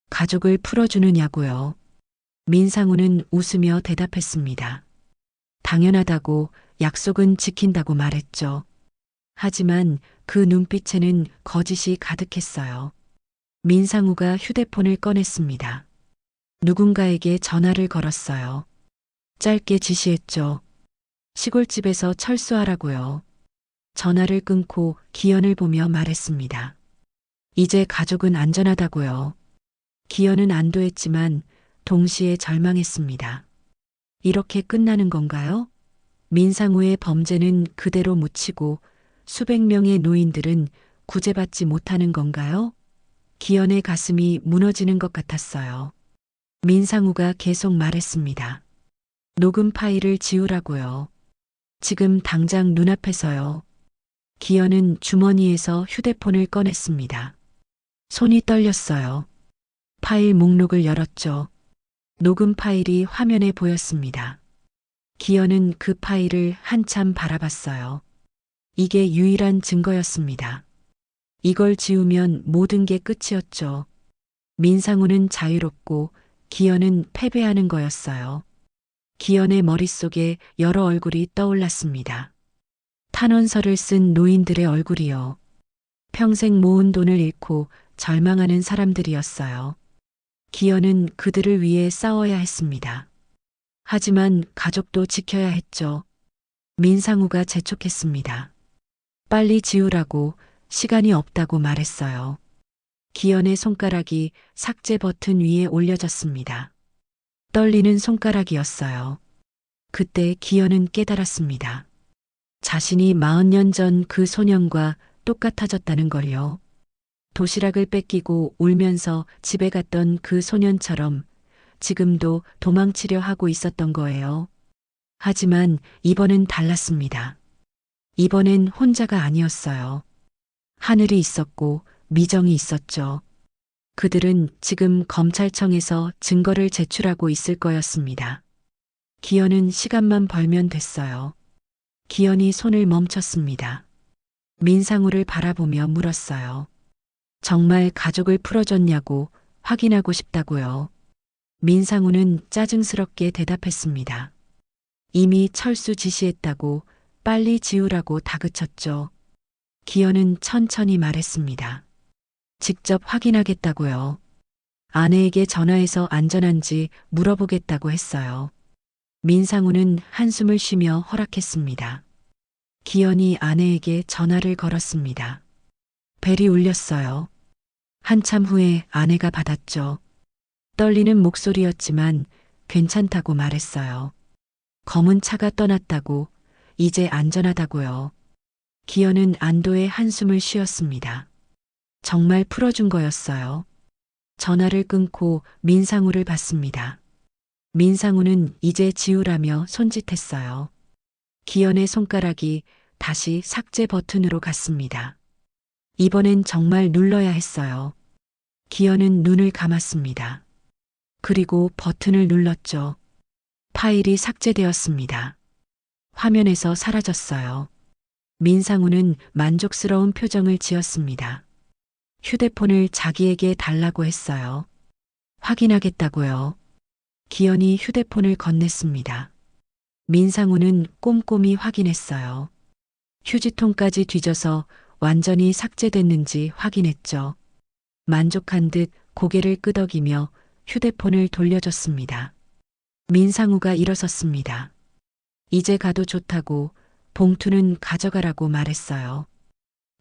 가족을 풀어주느냐고요. 민상우는 웃으며 대답했습니다. 당연하다고, 약속은 지킨다고 말했죠. 하지만 그 눈빛에는 거짓이 가득했어요. 민상우가 휴대폰을 꺼냈습니다. 누군가에게 전화를 걸었어요. 짧게 지시했죠. 시골집에서 철수하라고요. 전화를 끊고 기현을 보며 말했습니다. 이제 가족은 안전하다고요. 기현은 안도했지만 동시에 절망했습니다. 이렇게 끝나는 건가요? 민상우의 범죄는 그대로 묻히고 수백 명의 노인들은 구제받지 못하는 건가요? 기현의 가슴이 무너지는 것 같았어요. 민상우가 계속 말했습니다. 녹음 파일을 지우라고요. 지금 당장 눈앞에서요. 기현은 주머니에서 휴대폰을 꺼냈습니다. 손이 떨렸어요. 파일 목록을 열었죠. 녹음 파일이 화면에 보였습니다. 기현은 그 파일을 한참 바라봤어요. 이게 유일한 증거였습니다. 이걸 지우면 모든 게 끝이었죠. 민상우는 자유롭고 기현은 패배하는 거였어요. 기현의 머릿속에 여러 얼굴이 떠올랐습니다. 탄원서를 쓴 노인들의 얼굴이요. 평생 모은 돈을 잃고 절망하는 사람들이었어요. 기현은 그들을 위해 싸워야 했습니다. 하지만 가족도 지켜야 했죠. 민상우가 재촉했습니다. 빨리 지우라고, 시간이 없다고 말했어요. 기현의 손가락이 삭제 버튼 위에 올려졌습니다. 떨리는 손가락이었어요. 그때 기현은 깨달았습니다. 자신이 40년 전 그 소년과 똑같아졌다는 걸요. 도시락을 뺏기고 울면서 집에 갔던 그 소년처럼 지금도 도망치려 하고 있었던 거예요. 하지만 이번엔 달랐습니다. 이번엔 혼자가 아니었어요. 하늘이 있었고 미정이 있었죠. 그들은 지금 검찰청에서 증거를 제출하고 있을 거였습니다. 기현은 시간만 벌면 됐어요. 기현이 손을 멈췄습니다. 민상우를 바라보며 물었어요. 정말 가족을 풀어줬냐고 확인하고 싶다고요. 민상우는 짜증스럽게 대답했습니다. 이미 철수 지시했다고, 빨리 지우라고 다그쳤죠. 기현은 천천히 말했습니다. 직접 확인하겠다고요. 아내에게 전화해서 안전한지 물어보겠다고 했어요. 민상우는 한숨을 쉬며 허락했습니다. 기현이 아내에게 전화를 걸었습니다. 벨이 울렸어요. 한참 후에 아내가 받았죠. 떨리는 목소리였지만 괜찮다고 말했어요. 검은 차가 떠났다고, 이제 안전하다고요. 기현은 안도의 한숨을 쉬었습니다. 정말 풀어준 거였어요. 전화를 끊고 민상우를 봤습니다. 민상우는 이제 지우라며 손짓했어요. 기현의 손가락이 다시 삭제 버튼으로 갔습니다. 이번엔 정말 눌러야 했어요. 기현은 눈을 감았습니다. 그리고 버튼을 눌렀죠. 파일이 삭제되었습니다. 화면에서 사라졌어요. 민상우는 만족스러운 표정을 지었습니다. 휴대폰을 자기에게 달라고 했어요. 확인하겠다고요. 기현이 휴대폰을 건넸습니다. 민상우는 꼼꼼히 확인했어요. 휴지통까지 뒤져서 완전히 삭제됐는지 확인했죠. 만족한 듯 고개를 끄덕이며 휴대폰을 돌려줬습니다. 민상우가 일어섰습니다. 이제 가도 좋다고, 봉투는 가져가라고 말했어요.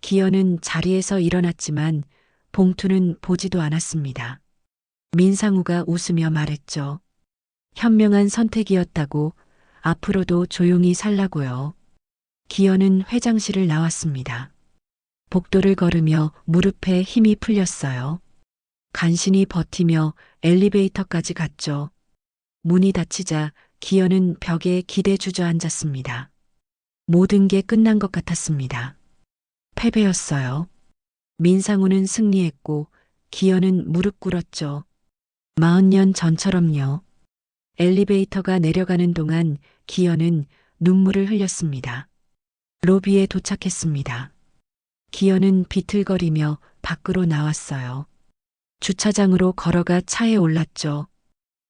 기현은 자리에서 일어났지만 봉투는 보지도 않았습니다. 민상우가 웃으며 말했죠. 현명한 선택이었다고, 앞으로도 조용히 살라고요. 기현은 회장실을 나왔습니다. 복도를 걸으며 무릎에 힘이 풀렸어요. 간신히 버티며 엘리베이터까지 갔죠. 문이 닫히자 기현은 벽에 기대 주저앉았습니다. 모든 게 끝난 것 같았습니다. 패배였어요. 민상우는 승리했고 기현은 무릎 꿇었죠. 40년 전처럼요. 엘리베이터가 내려가는 동안 기현은 눈물을 흘렸습니다. 로비에 도착했습니다. 기현은 비틀거리며 밖으로 나왔어요. 주차장으로 걸어가 차에 올랐죠.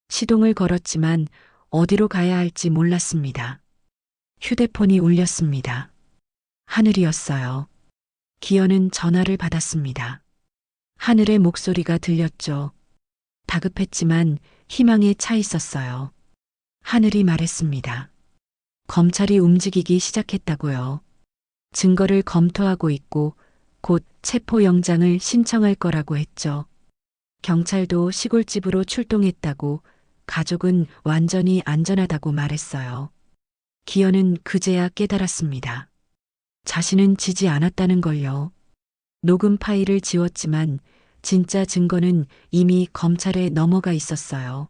시동을 걸었지만 어디로 가야 할지 몰랐습니다. 휴대폰이 울렸습니다. 하늘이었어요. 기현은 전화를 받았습니다. 하늘의 목소리가 들렸죠. 다급했지만 희망에 차 있었어요. 하늘이 말했습니다. 검찰이 움직이기 시작했다고요. 증거를 검토하고 있고 곧 체포영장을 신청할 거라고 했죠. 경찰도 시골집으로 출동했다고, 가족은 완전히 안전하다고 말했어요. 기현은 그제야 깨달았습니다. 자신은 지지 않았다는 걸요. 녹음 파일을 지웠지만 진짜 증거는 이미 검찰에 넘어가 있었어요.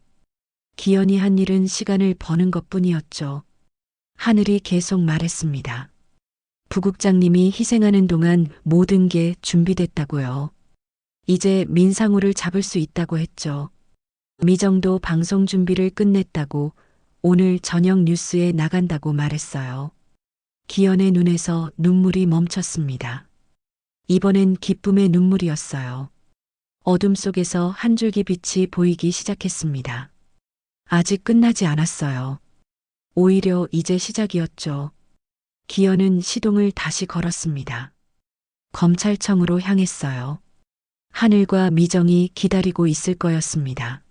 기현이 한 일은 시간을 버는 것뿐이었죠. 하늘이 계속 말했습니다. 부국장님이 희생하는 동안 모든 게 준비됐다고요. 이제 민상우를 잡을 수 있다고 했죠. 미정도 방송 준비를 끝냈다고, 오늘 저녁 뉴스에 나간다고 말했어요. 기현의 눈에서 눈물이 멈췄습니다. 이번엔 기쁨의 눈물이었어요. 어둠 속에서 한 줄기 빛이 보이기 시작했습니다. 아직 끝나지 않았어요. 오히려 이제 시작이었죠. 기현은 시동을 다시 걸었습니다. 검찰청으로 향했어요. 하늘과 미정이 기다리고 있을 거였습니다.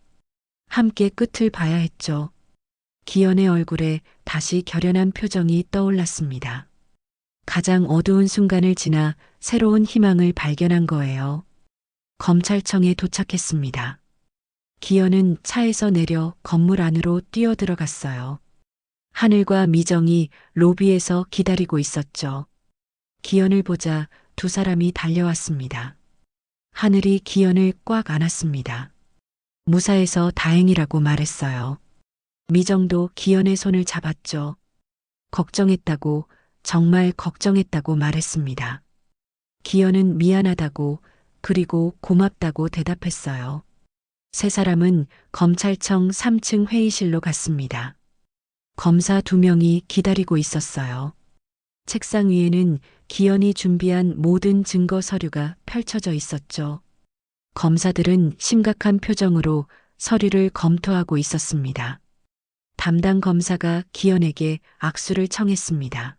함께 끝을 봐야 했죠. 기현의 얼굴에 다시 결연한 표정이 떠올랐습니다. 가장 어두운 순간을 지나 새로운 희망을 발견한 거예요. 검찰청에 도착했습니다. 기현은 차에서 내려 건물 안으로 뛰어들어갔어요. 하늘과 미정이 로비에서 기다리고 있었죠. 기현을 보자 두 사람이 달려왔습니다. 하늘이 기현을 꽉 안았습니다. 무사해서 다행이라고 말했어요. 미정도 기현의 손을 잡았죠. 걱정했다고, 정말 걱정했다고 말했습니다. 기현은 미안하다고, 그리고 고맙다고 대답했어요. 세 사람은 검찰청 3층 회의실로 갔습니다. 검사 2명이 기다리고 있었어요. 책상 위에는 기현이 준비한 모든 증거 서류가 펼쳐져 있었죠. 검사들은 심각한 표정으로 서류를 검토하고 있었습니다. 담당 검사가 기현에게 악수를 청했습니다.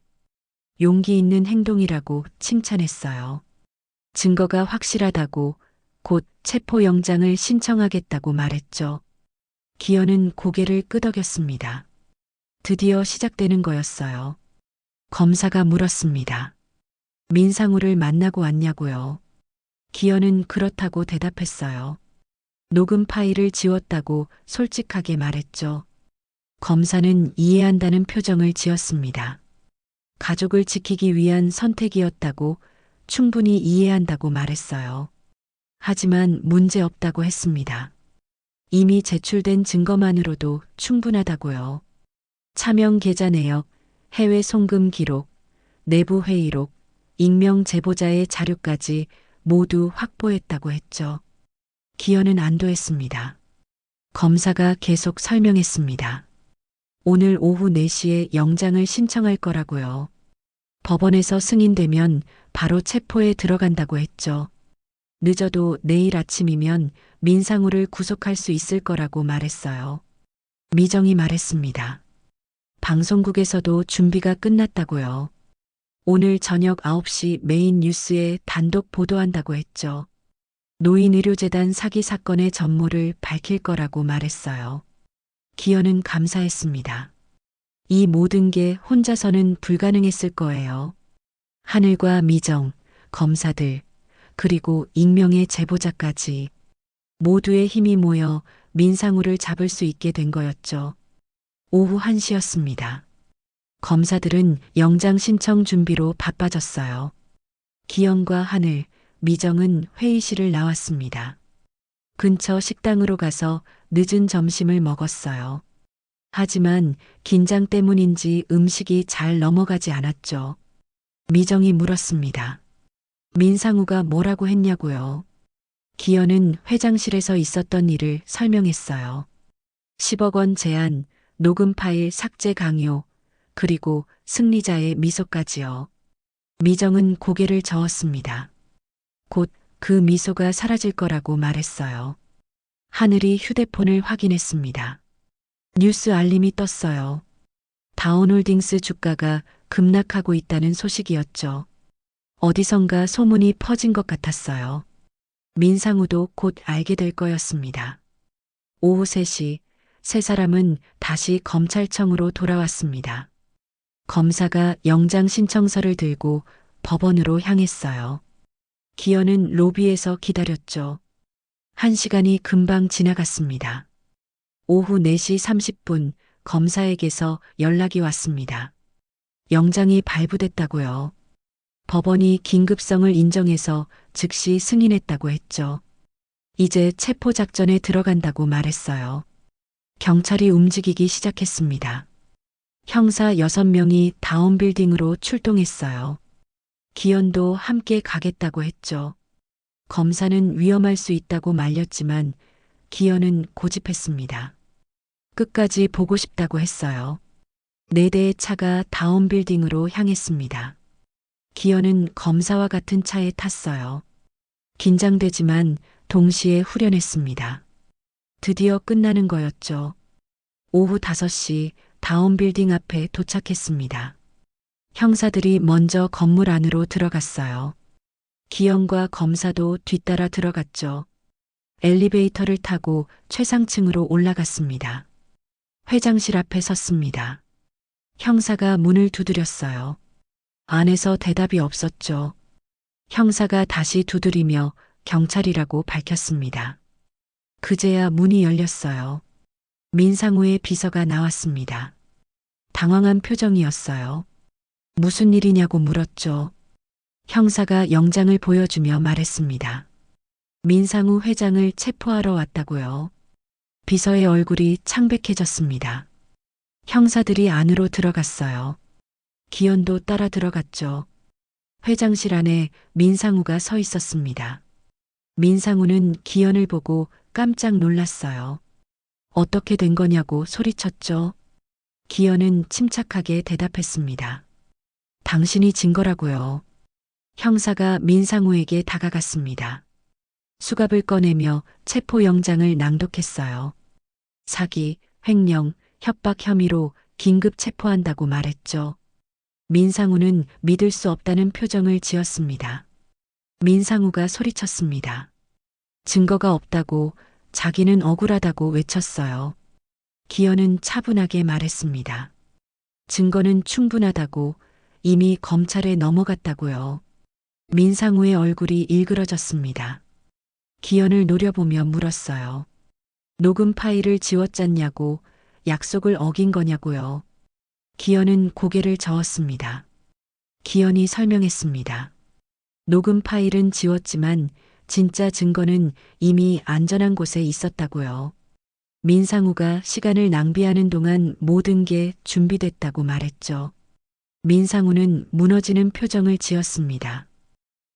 용기 있는 행동이라고 칭찬했어요. 증거가 확실하다고, 곧 체포영장을 신청하겠다고 말했죠. 기현은 고개를 끄덕였습니다. 드디어 시작되는 거였어요. 검사가 물었습니다. 민상우를 만나고 왔냐고요. 기현은 그렇다고 대답했어요. 녹음 파일을 지웠다고 솔직하게 말했죠. 검사는 이해한다는 표정을 지었습니다. 가족을 지키기 위한 선택이었다고, 충분히 이해한다고 말했어요. 하지만 문제 없다고 했습니다. 이미 제출된 증거만으로도 충분하다고요. 차명 계좌 내역, 해외 송금 기록, 내부 회의록, 익명 제보자의 자료까지 모두 확보했다고 했죠. 기현은 안도했습니다. 검사가 계속 설명했습니다. 오늘 오후 4시에 영장을 신청할 거라고요. 법원에서 승인되면 바로 체포에 들어간다고 했죠. 늦어도 내일 아침이면 민상우를 구속할 수 있을 거라고 말했어요. 미정이 말했습니다. 방송국에서도 준비가 끝났다고요. 오늘 저녁 9시 메인 뉴스에 단독 보도한다고 했죠. 노인의료재단 사기 사건의 전모를 밝힐 거라고 말했어요. 기현은 감사했습니다. 이 모든 게 혼자서는 불가능했을 거예요. 하늘과 미정, 검사들, 그리고 익명의 제보자까지 모두의 힘이 모여 민상우를 잡을 수 있게 된 거였죠. 오후 1시였습니다. 검사들은 영장 신청 준비로 바빠졌어요. 기현과 하늘, 미정은 회의실을 나왔습니다. 근처 식당으로 가서 늦은 점심을 먹었어요. 하지만 긴장 때문인지 음식이 잘 넘어가지 않았죠. 미정이 물었습니다. 민상우가 뭐라고 했냐고요. 기현은 회장실에서 있었던 일을 설명했어요. 10억 원 제한, 녹음 파일 삭제 강요, 그리고 승리자의 미소까지요. 미정은 고개를 저었습니다. 곧 그 미소가 사라질 거라고 말했어요. 하늘이 휴대폰을 확인했습니다. 뉴스 알림이 떴어요. 다운홀딩스 주가가 급락하고 있다는 소식이었죠. 어디선가 소문이 퍼진 것 같았어요. 민상우도 곧 알게 될 거였습니다. 오후 3시 세 사람은 다시 검찰청으로 돌아왔습니다. 검사가 영장 신청서를 들고 법원으로 향했어요. 기현은 로비에서 기다렸죠. 1시간이 금방 지나갔습니다. 오후 4시 30분 검사에게서 연락이 왔습니다. 영장이 발부됐다고요. 법원이 긴급성을 인정해서 즉시 승인했다고 했죠. 이제 체포작전에 들어간다고 말했어요. 경찰이 움직이기 시작했습니다. 형사 6명이 다운빌딩으로 출동했어요. 기현도 함께 가겠다고 했죠. 검사는 위험할 수 있다고 말렸지만 기현은 고집했습니다. 끝까지 보고 싶다고 했어요. 4대의 차가 다운빌딩으로 향했습니다. 기현은 검사와 같은 차에 탔어요. 긴장되지만 동시에 후련했습니다. 드디어 끝나는 거였죠. 오후 5시 다운빌딩 앞에 도착했습니다. 형사들이 먼저 건물 안으로 들어갔어요. 기현과 검사도 뒤따라 들어갔죠. 엘리베이터를 타고 최상층으로 올라갔습니다. 회장실 앞에 섰습니다. 형사가 문을 두드렸어요. 안에서 대답이 없었죠. 형사가 다시 두드리며 경찰이라고 밝혔습니다. 그제야 문이 열렸어요. 민상우의 비서가 나왔습니다. 당황한 표정이었어요. 무슨 일이냐고 물었죠. 형사가 영장을 보여주며 말했습니다. 민상우 회장을 체포하러 왔다고요. 비서의 얼굴이 창백해졌습니다. 형사들이 안으로 들어갔어요. 기현도 따라 들어갔죠. 회장실 안에 민상우가 서 있었습니다. 민상우는 기현을 보고 깜짝 놀랐어요. 어떻게 된 거냐고 소리쳤죠. 기현은 침착하게 대답했습니다. 당신이 진 거라고요. 형사가 민상우에게 다가갔습니다. 수갑을 꺼내며 체포영장을 낭독했어요. 사기, 횡령, 협박 혐의로 긴급 체포한다고 말했죠. 민상우는 믿을 수 없다는 표정을 지었습니다. 민상우가 소리쳤습니다. 증거가 없다고, 자기는 억울하다고 외쳤어요. 기현은 차분하게 말했습니다. 증거는 충분하다고, 이미 검찰에 넘어갔다고요. 민상우의 얼굴이 일그러졌습니다. 기현을 노려보며 물었어요. 녹음 파일을 지웠잖냐고, 약속을 어긴 거냐고요. 기현은 고개를 저었습니다. 기현이 설명했습니다. 녹음 파일은 지웠지만 진짜 증거는 이미 안전한 곳에 있었다고요. 민상우가 시간을 낭비하는 동안 모든 게 준비됐다고 말했죠. 민상우는 무너지는 표정을 지었습니다.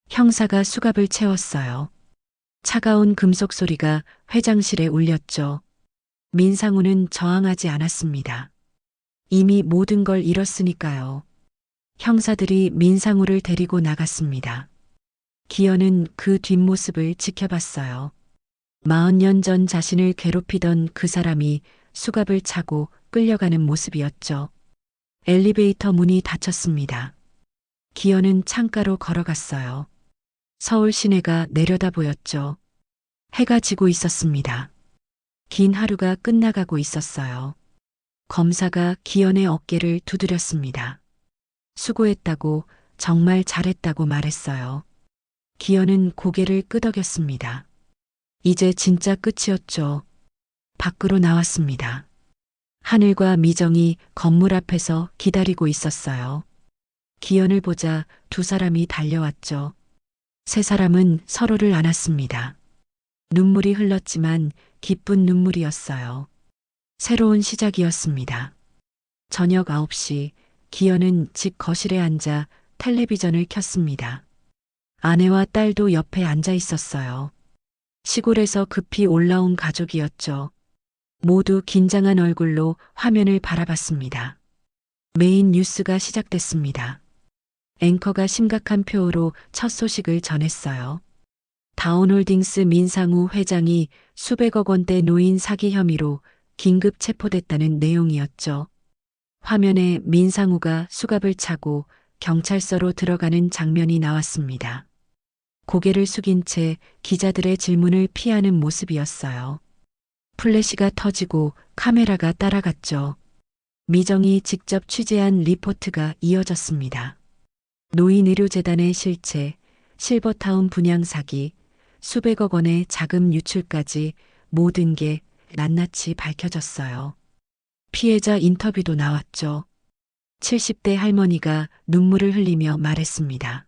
형사가 수갑을 채웠어요. 차가운 금속 소리가 회장실에 울렸죠. 민상우는 저항하지 않았습니다. 이미 모든 걸 잃었으니까요. 형사들이 민상우를 데리고 나갔습니다. 기현은 그 뒷모습을 지켜봤어요. 40년 전 자신을 괴롭히던 그 사람이 수갑을 차고 끌려가는 모습이었죠. 엘리베이터 문이 닫혔습니다. 기현은 창가로 걸어갔어요. 서울 시내가 내려다 보였죠. 해가 지고 있었습니다. 긴 하루가 끝나가고 있었어요. 검사가 기현의 어깨를 두드렸습니다. 수고했다고, 정말 잘했다고 말했어요. 기현은 고개를 끄덕였습니다. 이제 진짜 끝이었죠. 밖으로 나왔습니다. 하늘과 미정이 건물 앞에서 기다리고 있었어요. 기현을 보자 두 사람이 달려왔죠. 세 사람은 서로를 안았습니다. 눈물이 흘렀지만 기쁜 눈물이었어요. 새로운 시작이었습니다. 저녁 9시 기현은 집 거실에 앉아 텔레비전을 켰습니다. 아내와 딸도 옆에 앉아 있었어요. 시골에서 급히 올라온 가족이었죠. 모두 긴장한 얼굴로 화면을 바라봤습니다. 메인 뉴스가 시작됐습니다. 앵커가 심각한 표어로 첫 소식을 전했어요. 다운홀딩스 민상우 회장이 수백억 원대 노인 사기 혐의로 긴급 체포됐다는 내용이었죠. 화면에 민상우가 수갑을 차고 경찰서로 들어가는 장면이 나왔습니다. 고개를 숙인 채 기자들의 질문을 피하는 모습이었어요. 플래시가 터지고 카메라가 따라갔죠. 미정이 직접 취재한 리포트가 이어졌습니다. 노인의료재단의 실체, 실버타운 분양 사기, 수백억 원의 자금 유출까지 모든 게 낱낱이 밝혀졌어요. 피해자 인터뷰도 나왔죠. 70대 할머니가 눈물을 흘리며 말했습니다.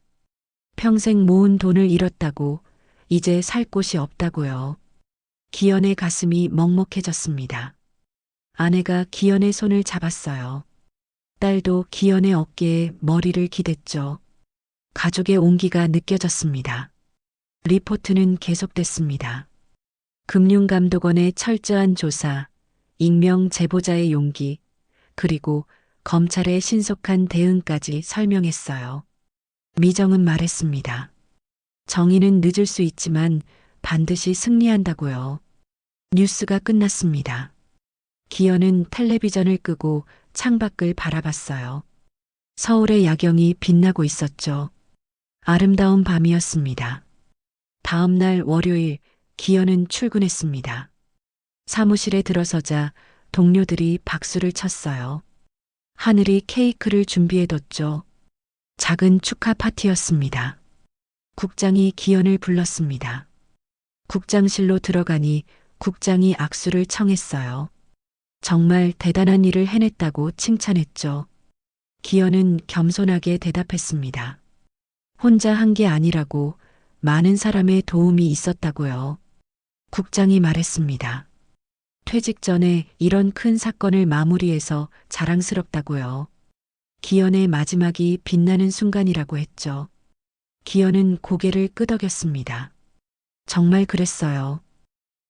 평생 모은 돈을 잃었다고, 이제 살 곳이 없다고요. 기현의 가슴이 먹먹해졌습니다. 아내가 기현의 손을 잡았어요. 딸도 기현의 어깨에 머리를 기댔죠. 가족의 온기가 느껴졌습니다. 리포트는 계속됐습니다. 금융감독원의 철저한 조사, 익명 제보자의 용기, 그리고 검찰의 신속한 대응까지 설명했어요. 미정은 말했습니다. 정의는 늦을 수 있지만 반드시 승리한다고요. 뉴스가 끝났습니다. 기현은 텔레비전을 끄고 창밖을 바라봤어요. 서울의 야경이 빛나고 있었죠. 아름다운 밤이었습니다. 다음 날 월요일 기현은 출근했습니다. 사무실에 들어서자 동료들이 박수를 쳤어요. 하늘이 케이크를 준비해뒀죠. 작은 축하 파티였습니다. 국장이 기현을 불렀습니다. 국장실로 들어가니 국장이 악수를 청했어요. 정말 대단한 일을 해냈다고 칭찬했죠. 기현은 겸손하게 대답했습니다. 혼자 한 게 아니라고, 많은 사람의 도움이 있었다고요. 국장이 말했습니다. 퇴직 전에 이런 큰 사건을 마무리해서 자랑스럽다고요. 기현의 마지막이 빛나는 순간이라고 했죠. 기현은 고개를 끄덕였습니다. 정말 그랬어요.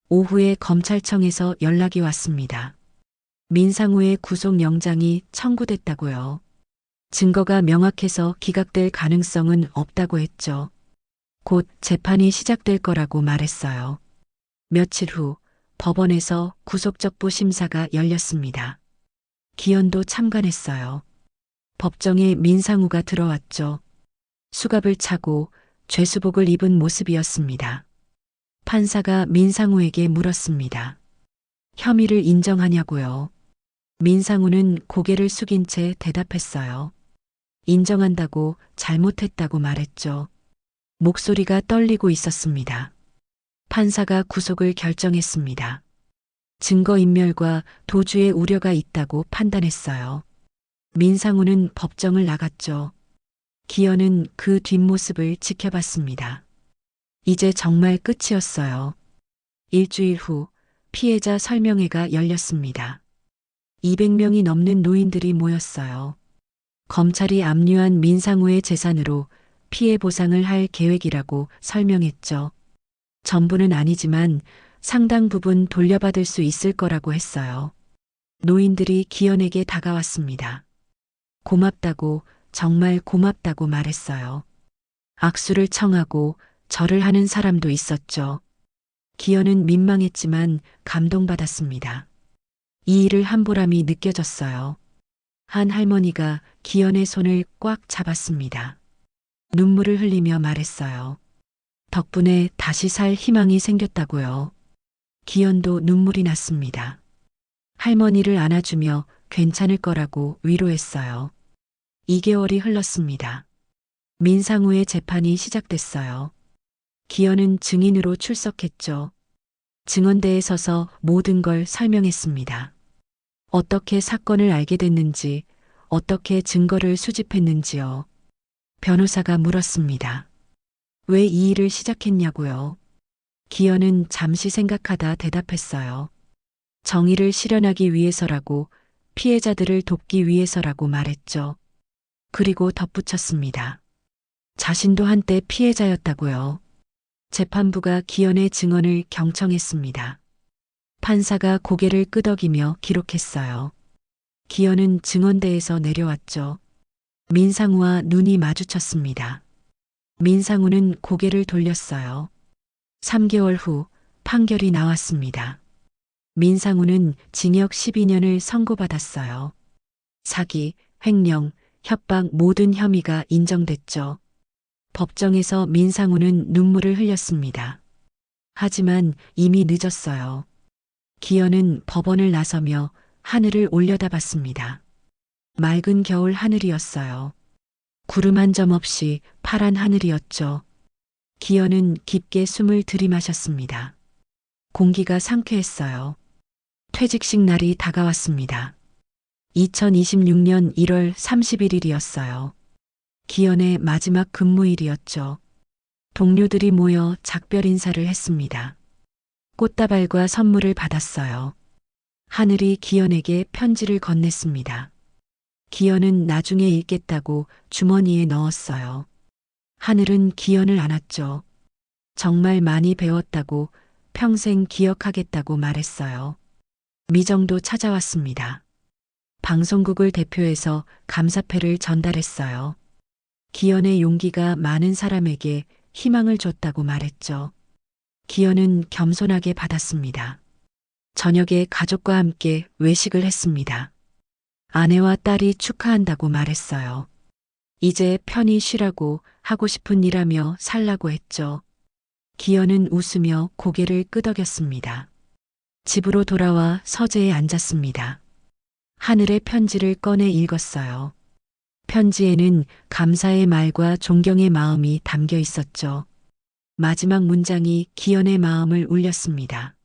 오후에 검찰청에서 연락이 왔습니다. 민상우의 구속영장이 청구됐다고요. 증거가 명확해서 기각될 가능성은 없다고 했죠. 곧 재판이 시작될 거라고 말했어요. 며칠 후 법원에서 구속적부 심사가 열렸습니다. 기현도 참관했어요. 법정에 민상우가 들어왔죠. 수갑을 차고 죄수복을 입은 모습이었습니다. 판사가 민상우에게 물었습니다. 혐의를 인정하냐고요. 민상우는 고개를 숙인 채 대답했어요. 인정한다고, 잘못했다고 말했죠. 목소리가 떨리고 있었습니다. 판사가 구속을 결정했습니다. 증거인멸과 도주의 우려가 있다고 판단했어요. 민상우는 법정을 나갔죠. 기현은 그 뒷모습을 지켜봤습니다. 이제 정말 끝이었어요. 일주일 후 피해자 설명회가 열렸습니다. 200명이 넘는 노인들이 모였어요. 검찰이 압류한 민상우의 재산으로 피해 보상을 할 계획이라고 설명했죠. 전부는 아니지만 상당 부분 돌려받을 수 있을 거라고 했어요. 노인들이 기현에게 다가왔습니다. 고맙다고, 정말 고맙다고 말했어요. 악수를 청하고 절을 하는 사람도 있었죠. 기현은 민망했지만 감동받았습니다. 이 일을 한 보람이 느껴졌어요. 한 할머니가 기현의 손을 꽉 잡았습니다. 눈물을 흘리며 말했어요. 덕분에 다시 살 희망이 생겼다고요. 기현도 눈물이 났습니다. 할머니를 안아주며 괜찮을 거라고 위로했어요. 2개월이 흘렀습니다. 민상우의 재판이 시작됐어요. 기현은 증인으로 출석했죠. 증언대에 서서 모든 걸 설명했습니다. 어떻게 사건을 알게 됐는지, 어떻게 증거를 수집했는지요. 변호사가 물었습니다. 왜 이 일을 시작했냐고요. 기현은 잠시 생각하다 대답했어요. 정의를 실현하기 위해서라고, 피해자들을 돕기 위해서라고 말했죠. 그리고 덧붙였습니다. 자신도 한때 피해자였다고요. 재판부가 기현의 증언을 경청했습니다. 판사가 고개를 끄덕이며 기록했어요. 기현은 증언대에서 내려왔죠. 민상우와 눈이 마주쳤습니다. 민상우는 고개를 돌렸어요. 3개월 후 판결이 나왔습니다. 민상우는 징역 12년을 선고받았어요. 사기, 횡령, 협박 모든 혐의가 인정됐죠. 법정에서 민상우는 눈물을 흘렸습니다. 하지만 이미 늦었어요. 기현은 법원을 나서며 하늘을 올려다봤습니다. 맑은 겨울 하늘이었어요. 구름 한 점 없이 파란 하늘이었죠. 기현은 깊게 숨을 들이마셨습니다. 공기가 상쾌했어요. 퇴직식 날이 다가왔습니다. 2026년 1월 31일이었어요. 기현의 마지막 근무일이었죠. 동료들이 모여 작별 인사를 했습니다. 꽃다발과 선물을 받았어요. 하늘이 기현에게 편지를 건넸습니다. 기현은 나중에 읽겠다고 주머니에 넣었어요. 하늘은 기현을 안았죠. 정말 많이 배웠다고, 평생 기억하겠다고 말했어요. 미정도 찾아왔습니다. 방송국을 대표해서 감사패를 전달했어요. 기현의 용기가 많은 사람에게 희망을 줬다고 말했죠. 기현은 겸손하게 받았습니다. 저녁에 가족과 함께 외식을 했습니다. 아내와 딸이 축하한다고 말했어요. 이제 편히 쉬라고, 하고 싶은 일하며 살라고 했죠. 기현은 웃으며 고개를 끄덕였습니다. 집으로 돌아와 서재에 앉았습니다. 하늘의 편지를 꺼내 읽었어요. 편지에는 감사의 말과 존경의 마음이 담겨 있었죠. 마지막 문장이 기현의 마음을 울렸습니다.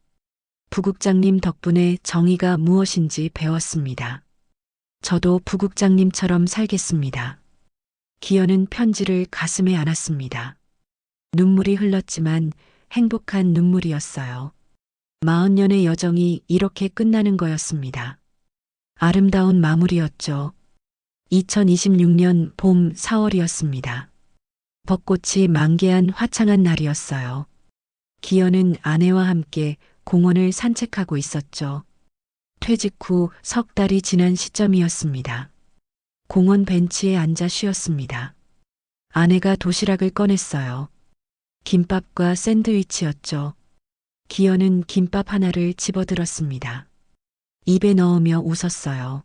부국장님 덕분에 정의가 무엇인지 배웠습니다. 저도 부국장님처럼 살겠습니다. 기현은 편지를 가슴에 안았습니다. 눈물이 흘렀지만 행복한 눈물이었어요. 40년의 여정이 이렇게 끝나는 거였습니다. 아름다운 마무리였죠. 2026년 봄 4월이었습니다. 벚꽃이 만개한 화창한 날이었어요. 기현은 아내와 함께 공원을 산책하고 있었죠. 퇴직 후 석 달이 지난 시점이었습니다. 공원 벤치에 앉아 쉬었습니다. 아내가 도시락을 꺼냈어요. 김밥과 샌드위치였죠. 기현은 김밥 하나를 집어들었습니다. 입에 넣으며 웃었어요.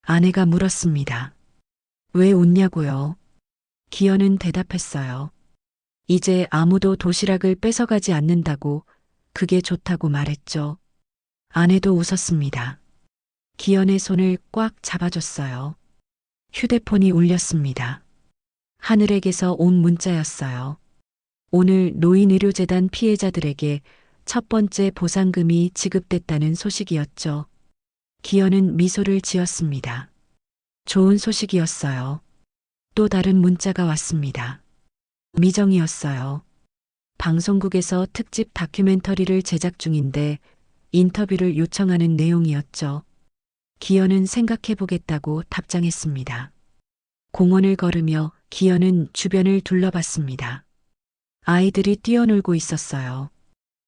아내가 물었습니다. 왜 웃냐고요? 기현은 대답했어요. 이제 아무도 도시락을 뺏어가지 않는다고, 그게 좋다고 말했죠. 아내도 웃었습니다. 기현의 손을 꽉 잡아줬어요. 휴대폰이 울렸습니다. 하늘에게서 온 문자였어요. 오늘 노인의료재단 피해자들에게 첫 번째 보상금이 지급됐다는 소식이었죠. 기현은 미소를 지었습니다. 좋은 소식이었어요. 또 다른 문자가 왔습니다. 미정이었어요. 방송국에서 특집 다큐멘터리를 제작 중인데 인터뷰를 요청하는 내용이었죠. 기현은 생각해보겠다고 답장했습니다. 공원을 걸으며 기현은 주변을 둘러봤습니다. 아이들이 뛰어놀고 있었어요.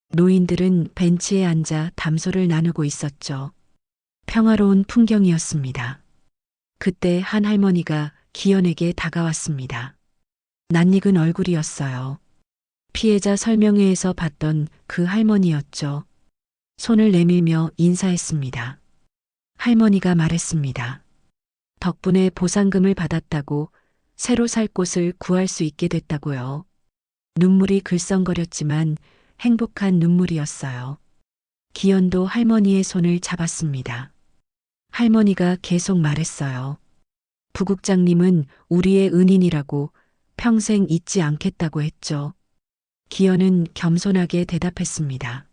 노인들은 벤치에 앉아 담소를 나누고 있었죠. 평화로운 풍경이었습니다. 그때 한 할머니가 기현에게 다가왔습니다. 낯익은 얼굴이었어요. 피해자 설명회에서 봤던 그 할머니였죠. 손을 내밀며 인사했습니다. 할머니가 말했습니다. 덕분에 보상금을 받았다고, 새로 살 곳을 구할 수 있게 됐다고요. 눈물이 글썽거렸지만 행복한 눈물이었어요. 기현도 할머니의 손을 잡았습니다. 할머니가 계속 말했어요. 부국장님은 우리의 은인이라고, 평생 잊지 않겠다고 했죠. 기현은 겸손하게 대답했습니다.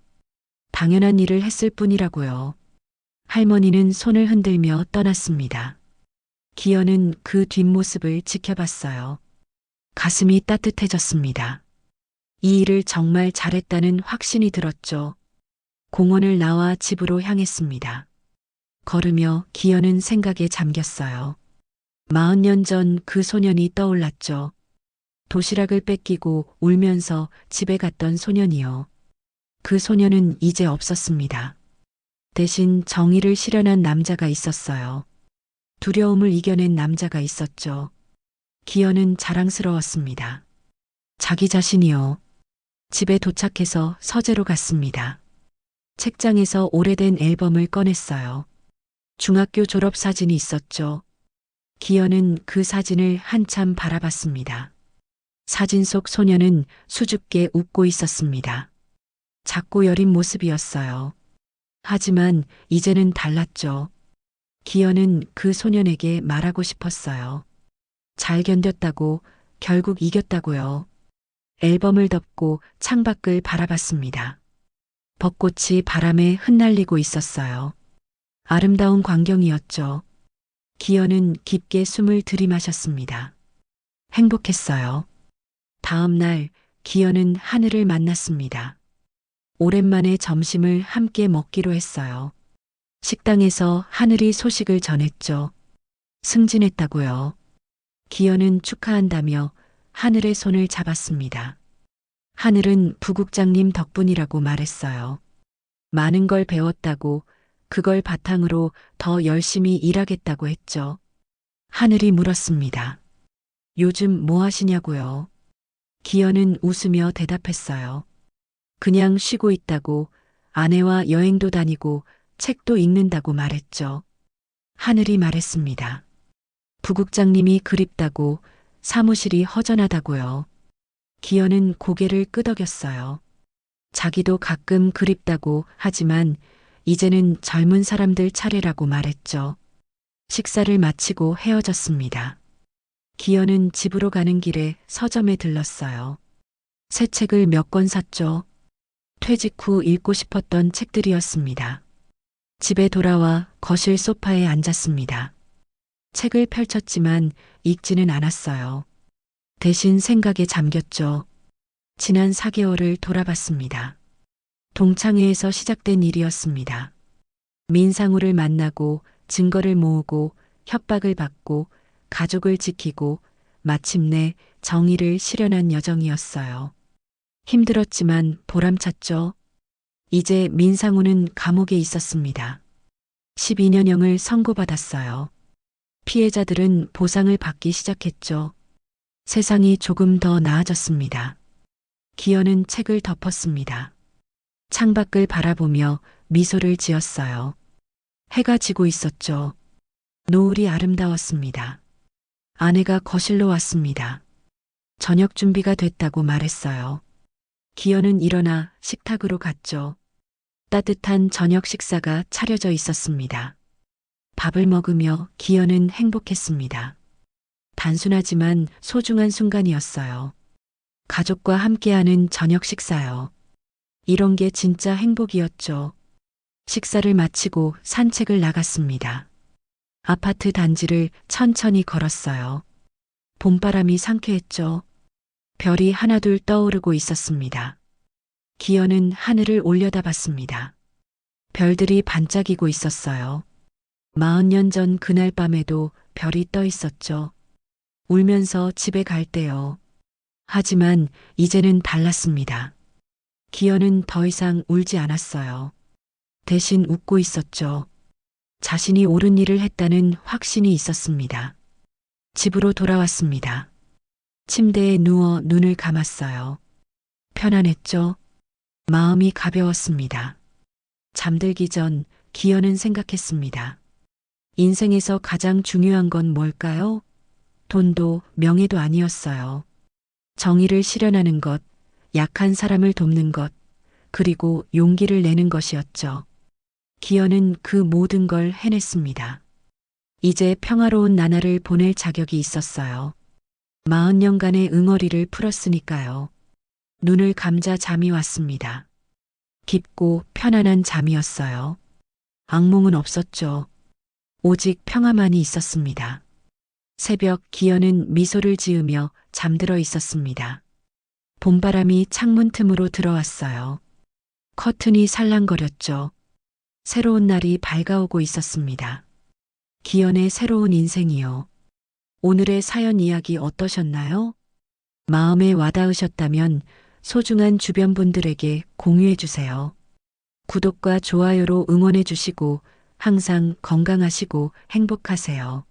당연한 일을 했을 뿐이라고요. 할머니는 손을 흔들며 떠났습니다. 기현은 그 뒷모습을 지켜봤어요. 가슴이 따뜻해졌습니다. 이 일을 정말 잘했다는 확신이 들었죠. 공원을 나와 집으로 향했습니다. 걸으며 기현은 생각에 잠겼어요. 40년 전 그 소년이 떠올랐죠. 도시락을 뺏기고 울면서 집에 갔던 소년이요. 그 소년은 이제 없었습니다. 대신 정의를 실현한 남자가 있었어요. 두려움을 이겨낸 남자가 있었죠. 기현은 자랑스러웠습니다. 자기 자신이요. 집에 도착해서 서재로 갔습니다. 책장에서 오래된 앨범을 꺼냈어요. 중학교 졸업 사진이 있었죠. 기현은 그 사진을 한참 바라봤습니다. 사진 속 소녀는 수줍게 웃고 있었습니다. 작고 여린 모습이었어요. 하지만 이제는 달랐죠. 기현은 그 소년에게 말하고 싶었어요. 잘 견뎠다고, 결국 이겼다고요. 앨범을 덮고 창밖을 바라봤습니다. 벚꽃이 바람에 흩날리고 있었어요. 아름다운 광경이었죠. 기현은 깊게 숨을 들이마셨습니다. 행복했어요. 다음 날 기현은 하늘을 만났습니다. 오랜만에 점심을 함께 먹기로 했어요. 식당에서 하늘이 소식을 전했죠. 승진했다고요. 기현은 축하한다며 하늘의 손을 잡았습니다. 하늘은 부국장님 덕분이라고 말했어요. 많은 걸 배웠다고, 그걸 바탕으로 더 열심히 일하겠다고 했죠. 하늘이 물었습니다. 요즘 뭐 하시냐고요? 기현은 웃으며 대답했어요. 그냥 쉬고 있다고, 아내와 여행도 다니고 책도 읽는다고 말했죠. 하늘이 말했습니다. 부국장님이 그립다고, 사무실이 허전하다고요. 기현은 고개를 끄덕였어요. 자기도 가끔 그립다고 하지만 이제는 젊은 사람들 차례라고 말했죠. 식사를 마치고 헤어졌습니다. 기현은 집으로 가는 길에 서점에 들렀어요. 새 책을 몇 권 샀죠. 퇴직 후 읽고 싶었던 책들이었습니다. 집에 돌아와 거실 소파에 앉았습니다. 책을 펼쳤지만 읽지는 않았어요. 대신 생각에 잠겼죠. 지난 4개월을 돌아봤습니다. 동창회에서 시작된 일이었습니다. 민상우를 만나고 증거를 모으고 협박을 받고 가족을 지키고 마침내 정의를 실현한 여정이었어요. 힘들었지만 보람찼죠. 이제 민상우는 감옥에 있었습니다. 12년형을 선고받았어요. 피해자들은 보상을 받기 시작했죠. 세상이 조금 더 나아졌습니다. 기현은 책을 덮었습니다. 창밖을 바라보며 미소를 지었어요. 해가 지고 있었죠. 노을이 아름다웠습니다. 아내가 거실로 왔습니다. 저녁 준비가 됐다고 말했어요. 기현은 일어나 식탁으로 갔죠. 따뜻한 저녁 식사가 차려져 있었습니다. 밥을 먹으며 기현은 행복했습니다. 단순하지만 소중한 순간이었어요. 가족과 함께하는 저녁 식사요. 이런 게 진짜 행복이었죠. 식사를 마치고 산책을 나갔습니다. 아파트 단지를 천천히 걸었어요. 봄바람이 상쾌했죠. 별이 하나둘 떠오르고 있었습니다. 기현은 하늘을 올려다봤습니다. 별들이 반짝이고 있었어요. 40년 전 그날 밤에도 별이 떠 있었죠. 울면서 집에 갈 때요. 하지만 이제는 달랐습니다. 기현은 더 이상 울지 않았어요. 대신 웃고 있었죠. 자신이 옳은 일을 했다는 확신이 있었습니다. 집으로 돌아왔습니다. 침대에 누워 눈을 감았어요. 편안했죠? 마음이 가벼웠습니다. 잠들기 전 기현은 생각했습니다. 인생에서 가장 중요한 건 뭘까요? 돈도 명예도 아니었어요. 정의를 실현하는 것, 약한 사람을 돕는 것, 그리고 용기를 내는 것이었죠. 기현은 그 모든 걸 해냈습니다. 이제 평화로운 나날을 보낼 자격이 있었어요. 40년간의 응어리를 풀었으니까요. 눈을 감자 잠이 왔습니다. 깊고 편안한 잠이었어요. 악몽은 없었죠. 오직 평화만이 있었습니다. 새벽 기현은 미소를 지으며 잠들어 있었습니다. 봄바람이 창문 틈으로 들어왔어요. 커튼이 살랑거렸죠. 새로운 날이 밝아오고 있었습니다. 기현의 새로운 인생이요. 오늘의 사연 이야기 어떠셨나요? 마음에 와닿으셨다면 소중한 주변 분들에게 공유해 주세요. 구독과 좋아요로 응원해 주시고 항상 건강하시고 행복하세요.